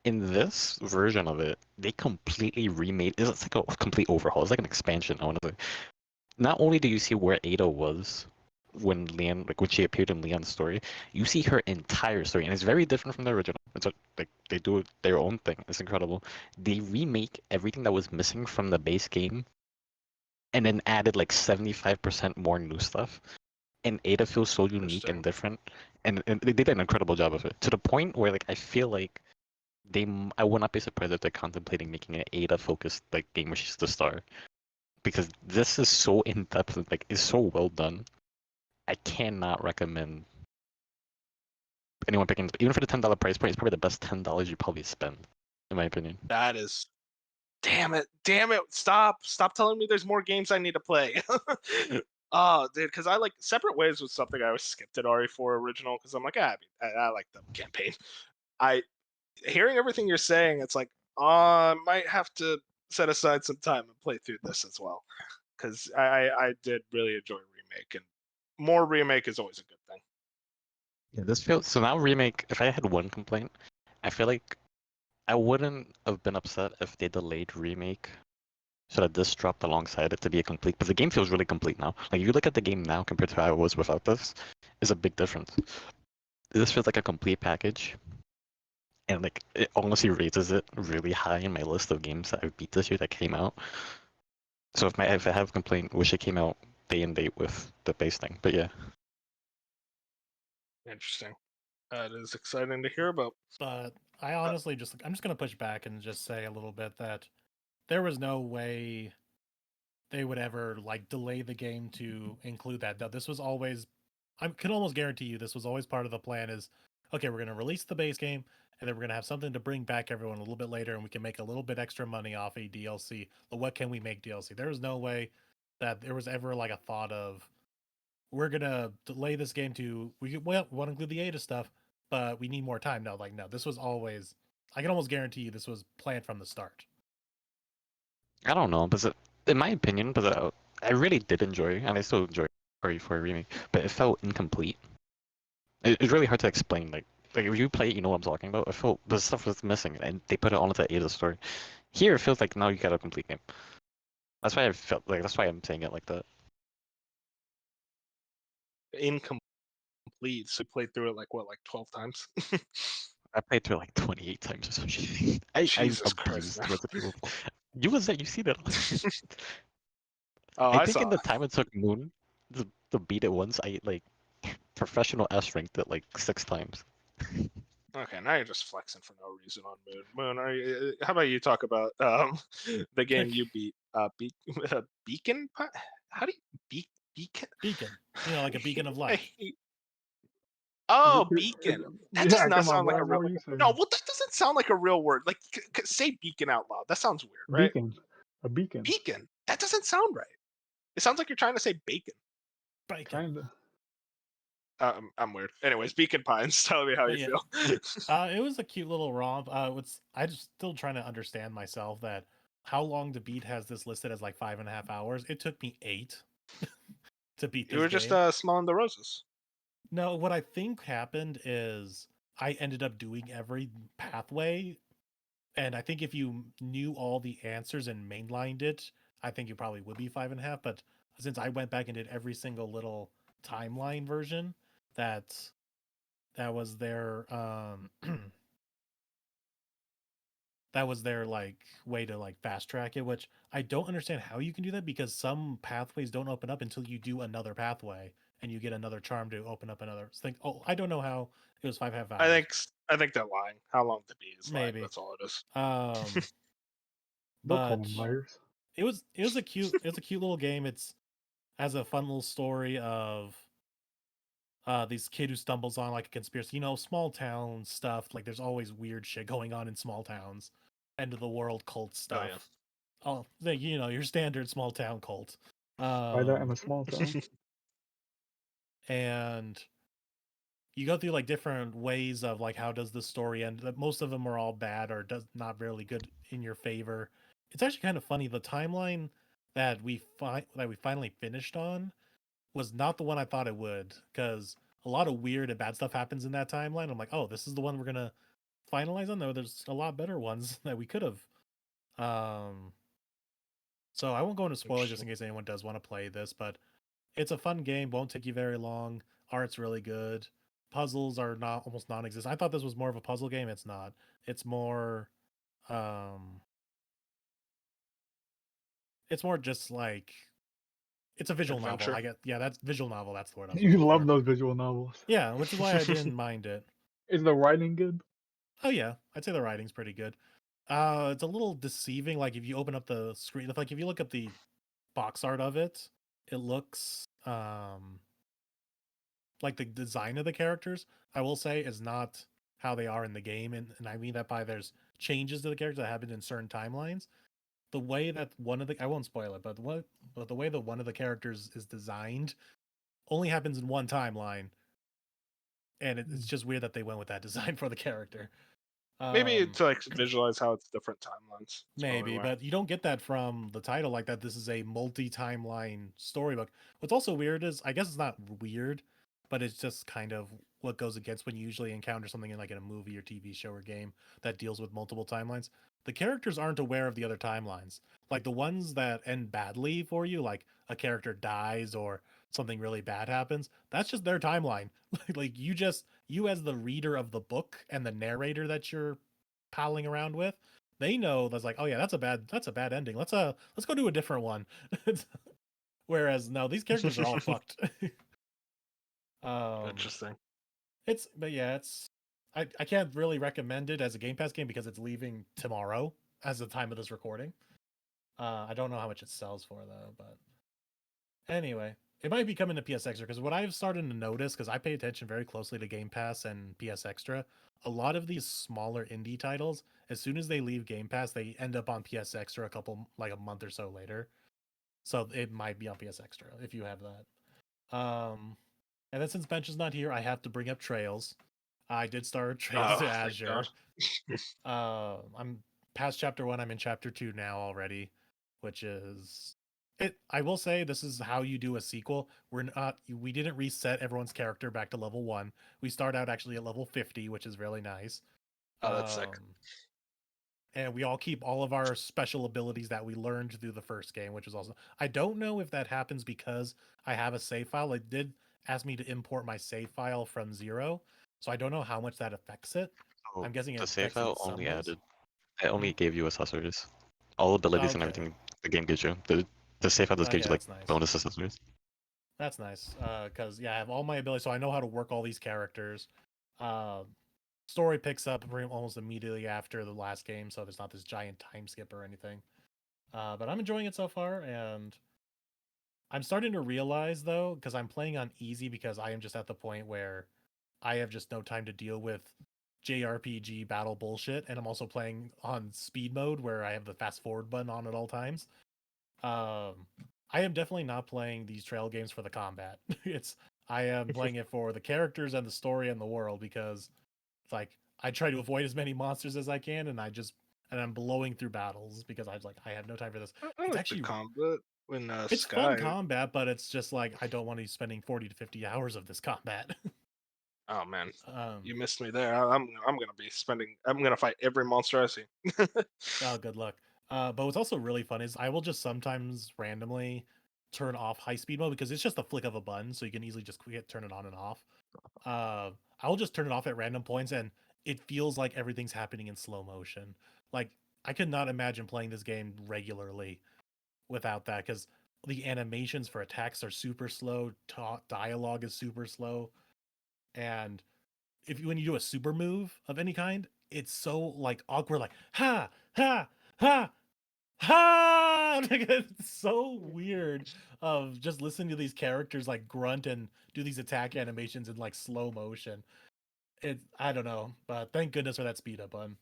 In this version of it, they completely remade. It's like a complete overhaul. It's like an expansion. I want to say. Not only do you see where Ada was, when when she appeared in Leon's story, you see her entire story, and it's very different from the original. It's like they do their own thing. It's incredible. They remake everything that was missing from the base game, and then added like 75% more new stuff. And Ada feels so unique and different, and they did an incredible job of it, to the point where like I feel like I would not be surprised if they're contemplating making an Ada-focused like game where she's the star, because this is so in depth and like is so well done. I cannot recommend anyone picking, even for the $10 price point. It's probably the best $10 you probably spend, in my opinion. That is, damn it, stop telling me there's more games I need to play. Oh, dude, because I like Separate Ways was something I was skipped at RE4 original because I'm like, I like the campaign. Hearing everything you're saying, it's like, I might have to set aside some time and play through this as well, because I did really enjoy Remake, and more Remake is always a good thing. Yeah, this feels so now Remake. If I had one complaint, I feel like I wouldn't have been upset if they delayed Remake so that this dropped alongside it to be a complete. But the game feels really complete now. Like you look at the game now compared to how it was without this, is a big difference. This feels like a complete package, and like it honestly raises it really high in my list of games that I've beat this year that came out. So if I have a complaint, wish it came out day and date with the base thing. But yeah. Interesting. It is exciting to hear about. But I honestly I'm just gonna push back and just say a little bit that there was no way they would ever like delay the game to include that. Though this was always, I could almost guarantee you this was always part of the plan. Is okay, we're gonna release the base game, and then we're gonna have something to bring back everyone a little bit later, and we can make a little bit extra money off a DLC. But what can we make DLC? There was no way that there was ever like a thought of we're gonna delay this game to we want to include the Ada stuff, but we need more time. No, like no, this was always. I can almost guarantee you this was planned from the start. I don't know, but in my opinion, but I really did enjoy, and I still enjoy RE4 Remake, but it felt incomplete. It's really hard to explain. Like if you play it, you know what I'm talking about. I felt the stuff was missing, and they put it all into Ada story. Here, it feels like now you got a complete game. That's why I felt like that's why I'm saying it like that. Incomplete. So you played through it like what, like 12 times? I played through like 28 times or something. I Jesus Christ, abused man. Resident Evil 4. You was there, you see that. Oh, I I think saw in the it. time it took Moon to beat it once, I like professional S ranked it like 6 times. Okay, now you're just flexing for no reason on Moon. Moon, are you, how about you talk about the game you beat? Beacon? How do you beacon? Beacon, you know, like a beacon of I light. hate- Oh, beacon. That does Yeah, not come on, sound like a what real. are you saying? No, well, that doesn't sound like a real word. Like, say beacon out loud. That sounds weird, right? Beacon. A beacon. Beacon. That doesn't sound right. It sounds like you're trying to say bacon. Beacon. Kinda. I'm weird. Anyways, Beacon Pines. Tell me how But you yeah. feel. It was a cute little romp. I just still trying to understand myself that how long to beat has this listed as like 5.5 hours. It took me 8 to beat You this were just game. smelling the roses. No, what I think happened is I ended up doing every pathway, and I think if you knew all the answers and mainlined it, I think you probably would be 5.5. But since I went back and did every single little timeline version, that was their that was their like way to like fast track it, which I don't understand how you can do that because some pathways don't open up until you do another pathway and you get another charm to open up another thing. Oh, I don't know how it was 5.5 hours. I think they're lying. How long to beat is lying. Maybe. That's all it is. Don't call But them liars. it was a cute little game. It's has a fun little story of this kid who stumbles on like a conspiracy, you know, small town stuff. Like there's always weird shit going on in small towns, end of the world cult stuff. Oh, you know, your standard small town cult. Try that in a small town. And you go through like different ways of like how does the story end. Most of them are all bad or does not really good in your favor. It's actually kind of funny. The timeline that we finally finished on was not the one I thought it would, because a lot of weird and bad stuff happens in that timeline. I'm like, oh, this is the one we're gonna finalize on. No, there's a lot better ones that we could have. So I won't go into spoilers just in case anyone does want to play this, but It's a fun game, won't take you very long. Art's really good. Puzzles are not almost non-existent. I thought this was more of a puzzle game. It's not. It's more um it's more just like it's a visual novel. Adventure. That's visual novel, that's the word I was You looking love for. those visual novels. Yeah, which is why I didn't mind it. Is the writing good? Oh yeah, I'd say the writing's pretty good. It's a little deceiving. Like if you open up the screen, like if you look up the box art of it, it looks like the design of the characters, I will say, is not how they are in the game, and I mean that by there's changes to the characters that happen in certain timelines. The way that one of the I won't spoil it, but the way that one of the characters is designed only happens in one timeline, and it's just weird that they went with that design for the character. Maybe to like visualize how it's different timelines. That's probably Maybe, why. but you don't get that from the title like that. This is a multi-timeline storybook. What's also weird is, I guess it's not weird, but it's just kind of what goes against when you usually encounter something in like in a movie or TV show or game that deals with multiple timelines. The characters aren't aware of the other timelines. Like the ones that end badly for you, like a character dies or something really bad happens, that's just their timeline. Like you as the reader of the book and the narrator that you're palling around with, they know that's like, oh yeah, that's a bad ending. Let's go do a different one. Whereas no, these characters are all fucked. um, Interesting. but yeah, I can't really recommend it as a Game Pass game because it's leaving tomorrow as the time of this recording. I don't know how much it sells for though, but anyway, it might be coming to PS Extra because what I've started to notice, because I pay attention very closely to Game Pass and PS Extra, a lot of these smaller indie titles, as soon as they leave Game Pass, they end up on PS Extra like a month or so later. So it might be on PS Extra if you have that. And then since Bench is not here, I have to bring up Trails. I did start Trails to Thank Azure. God. I'm past chapter 1. I'm in chapter 2 now already, which is it. I will say this is how you do a sequel. We didn't reset everyone's character back to level 1. We start out actually at level 50, which is really nice. Oh, that's sick. And we all keep all of our special abilities that we learned through the first game, which is also, I don't know if that happens because I have a save file. It did ask me to import my save file from 0, so I don't know how much that affects it. So I'm guessing it the save affects it in file some only ways. added. It only gave you accessories. All abilities and Okay. everything the game gives you. The save file just gives Yeah, you like that's nice. bonus accessories. That's nice. Because yeah, I have all my abilities, so I know how to work all these characters. Story picks up almost immediately after the last game, so there's not this giant time skip or anything. But I'm enjoying it so far, and I'm starting to realize though, because I'm playing on easy because I am just at the point where I have just no time to deal with JRPG battle bullshit, and I'm also playing on speed mode where I have the fast forward button on at all times. I am definitely not playing these trail games for the combat. I am playing it for the characters and the story and the world, because it's like I try to avoid as many monsters as I can, and I'm blowing through battles because I have no time for this. I It's like the actually combat when it's Sky. fun combat, but it's just like I don't want to be spending 40 to 50 hours of this combat. Oh man, um, you missed me there. I'm gonna be spending. I'm gonna fight every monster I see. oh, good luck. But what's also really fun is I will just sometimes randomly turn off high speed mode because it's just a flick of a button, so you can easily just turn it on and off. I will just turn it off at random points, and it feels like everything's happening in slow motion. Like I could not imagine playing this game regularly without that, because the animations for attacks are super slow, dialogue is super slow, and when you do a super move of any kind, it's so like awkward, like ha ha ha ha. Like, it's so weird of just listening to these characters like grunt and do these attack animations in like slow motion. I don't know, but thank goodness for that speed up button.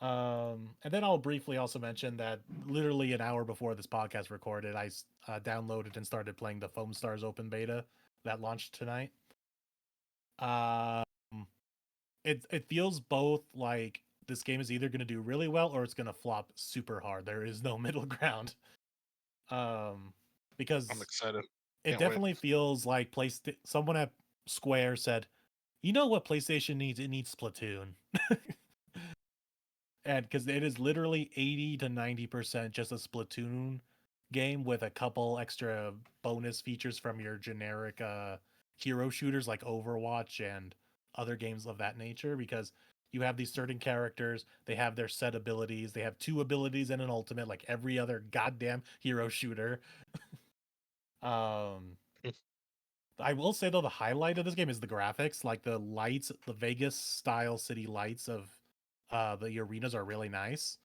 And then I'll briefly also mention that literally an hour before this podcast recorded, I downloaded and started playing the Foamstars open beta that launched tonight. Um, it feels both like this game is either going to do really well or it's going to flop super hard. There is no middle ground. Because I'm excited. it Can't wait. definitely feels like someone at Square said, "You know what PlayStation needs? It needs Splatoon." And because it is literally 80 to 90% just a Splatoon game with a couple extra bonus features from your generic hero shooters like Overwatch and other games of that nature, because you have these certain characters, they have their set abilities, they have 2 abilities and an ultimate like every other goddamn hero shooter. I will say though, the highlight of this game is the graphics. Like the lights, the Vegas style city lights of the arenas are really nice.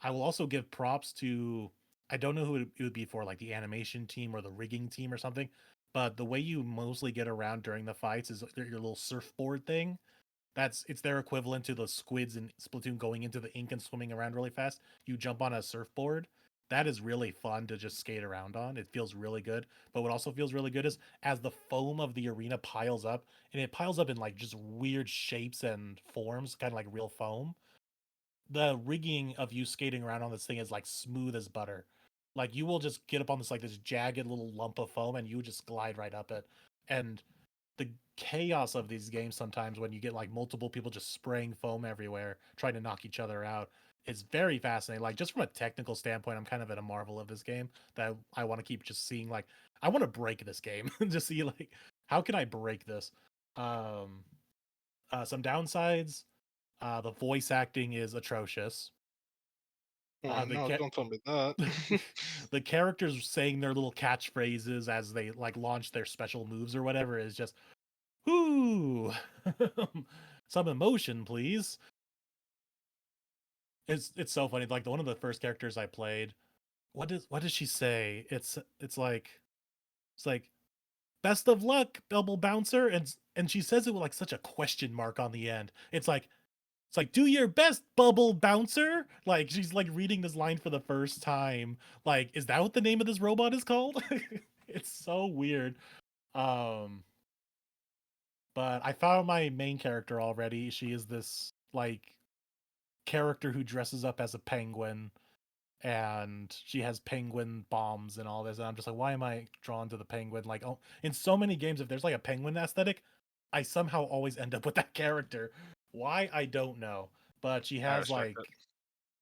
I will also give props to, I don't know who it would be for, like the animation team or the rigging team or something, but the way you mostly get around during the fights is your little surfboard thing. It's their equivalent to the squids in Splatoon going into the ink and swimming around really fast. You jump on a surfboard. That is really fun to just skate around on. It feels really good. But what also feels really good is as the foam of the arena piles up, and it piles up in like just weird shapes and forms, kind of like real foam. The rigging of you skating around on this thing is like smooth as butter. Like you will just get up on this jagged little lump of foam and you just glide right up it. And the chaos of these games sometimes when you get like multiple people just spraying foam everywhere, trying to knock each other out, is very fascinating. Like just from a technical standpoint, I'm kind of at a marvel of this game that I want to keep just seeing. Like I want to break this game and just see like how can I break this. Some downsides. The voice acting is atrocious. Oh, The no, don't tell me that. the characters saying their little catchphrases as they like launch their special moves or whatever is just, whoo, some emotion, please. It's so funny. Like one of the first characters I played, what does she say? It's like best of luck, Bubble Bouncer, and she says it with like such a question mark on the end. It's like, do your best, Bubble Bouncer. Like she's like reading this line for the first time. Like, is that what the name of this robot is called? It's so weird. Um, but I found my main character already. She is this like character who dresses up as a penguin, and she has penguin bombs and all this. And I'm just like, why am I drawn to the penguin? Like, oh, in so many games, if there's like a penguin aesthetic, I somehow always end up with that character. Why, I don't know. But she I has respect like, it.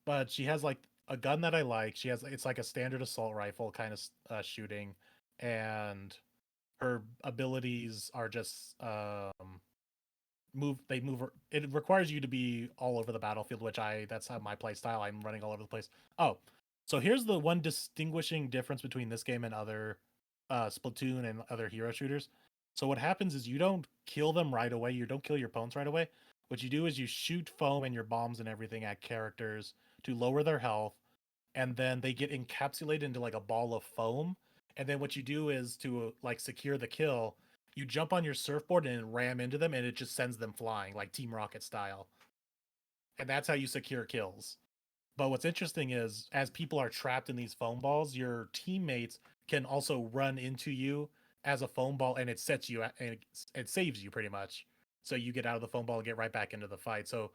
but she has like a gun that I like. She has, it's like a standard assault rifle kind of shooting, and her abilities are just it requires you to be all over the battlefield, which that's how my play style. I'm running all over the place. Oh, so here's the one distinguishing difference between this game and other Splatoon and other hero shooters. So what happens is you don't kill them right away. You don't kill your opponents right away. What you do is you shoot foam and your bombs and everything at characters to lower their health, and then they get encapsulated into like a ball of foam. And then what you do is to like secure the kill, you jump on your surfboard and ram into them, and it just sends them flying like Team Rocket style. And that's how you secure kills. But what's interesting is as people are trapped in these foam balls, your teammates can also run into you as a foam ball, and it sets you and it saves you pretty much. So you get out of the foam ball and get right back into the fight. So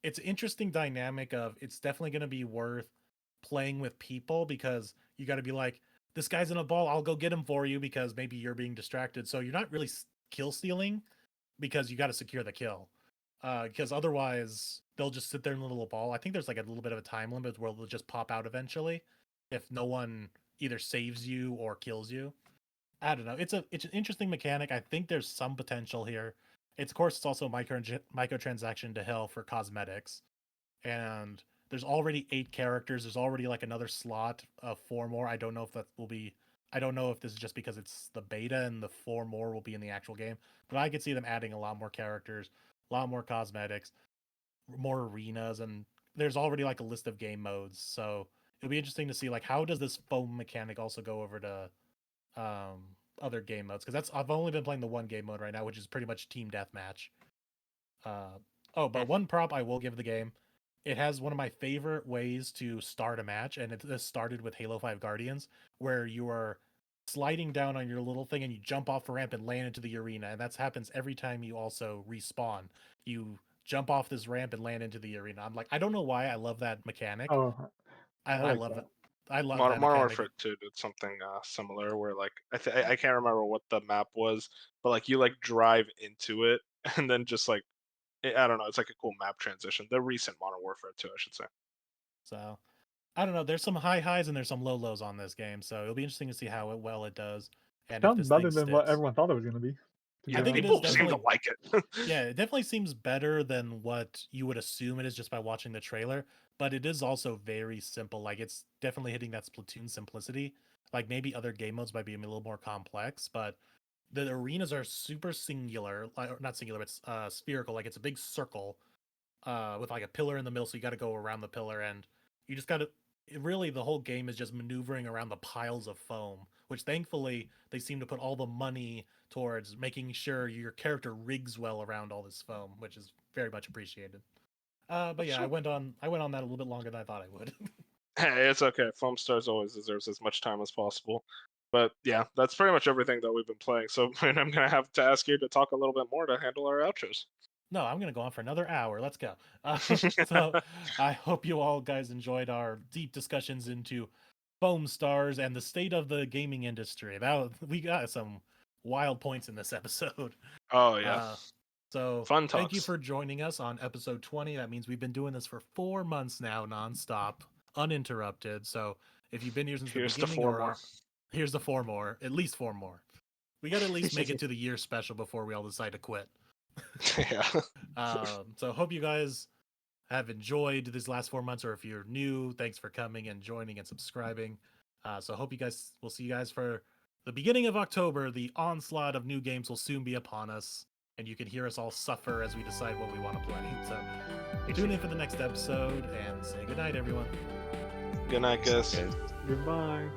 it's an interesting dynamic of, it's definitely going to be worth playing with people, because you got to be like, this guy's in a ball, I'll go get him for you, because maybe you're being distracted. So you're not really kill stealing, because you got to secure the kill. Because otherwise they'll just sit there in a little ball. I think there's like a little bit of a time limit where they'll just pop out eventually if no one either saves you or kills you. I don't know. It's an interesting mechanic. I think there's some potential here. It's, of course, it's also microtransaction to hell for cosmetics, and there's already 8 characters. There's already like another slot of 4 more. I don't know if that will be. I don't know if this is just because it's the beta and the 4 more will be in the actual game, but I could see them adding a lot more characters, a lot more cosmetics, more arenas, and there's already like a list of game modes. So it'll be interesting to see like how does this foam mechanic also go over to um other game modes, because I've only been playing the one game mode right now, which is pretty much team deathmatch. But one prop I will give the game, it has one of my favorite ways to start a match, and this started with Halo 5 Guardians, where you are sliding down on your little thing and you jump off a ramp and land into the arena, and that happens every time you also respawn. You jump off this ramp and land into the arena. I'm like, I don't know why I love that mechanic. Oh, I I like love that. it. I love Modern that mechanic. Warfare 2 did something similar where like I can't remember what the map was, but like you like drive into it and then just like I don't know, it's like a cool map transition. The recent Modern Warfare 2, I should say. So I don't know. There's some high highs and there's some low lows on this game, so it'll be interesting to see how well it does and if Sounds this better thing than what sticks. everyone thought it was gonna be. To Yeah, I think it people is seem to definitely- like it. Yeah, it definitely seems better than what you would assume it is just by watching the trailer, but it is also very simple. Like it's definitely hitting that Splatoon simplicity. Like maybe other game modes might be a little more complex, but the arenas are super singular, like not singular, it's spherical. Like it's a big circle with like a pillar in the middle, so you got to go around the pillar, and you just got to. Really, the whole game is just maneuvering around the piles of foam, which thankfully they seem to put all the money towards making sure your character rigs well around all this foam, which is very much appreciated. But yeah, I went on that a little bit longer than I thought I would. Hey, it's okay. Foamstars always deserves as much time as possible. But yeah, that's pretty much everything that we've been playing. So I'm gonna have to ask you to talk a little bit more to handle our outros. No, I'm gonna go on for another hour. Let's go. So I hope you all guys enjoyed our deep discussions into Foamstars and the state of the gaming industry. We got some wild points in this episode. Oh yeah, So fun thank you talks. for joining us on episode 20. That means we've been doing this for 4 months now, nonstop, uninterrupted. So if you've been here since Here's the the beginning, 4 more. here's the 4 more, at least 4 more. We got to at least make it to the year special before we all decide to quit. Yeah. So hope you guys have enjoyed these last 4 months, or if you're new, thanks for coming and joining and subscribing. So hope we'll see you guys for the beginning of October. The onslaught of new games will soon be upon us, and you can hear us all suffer as we decide what we want to play. So tune in for the next episode and say goodnight, everyone. Good night, guys. Okay. Goodbye.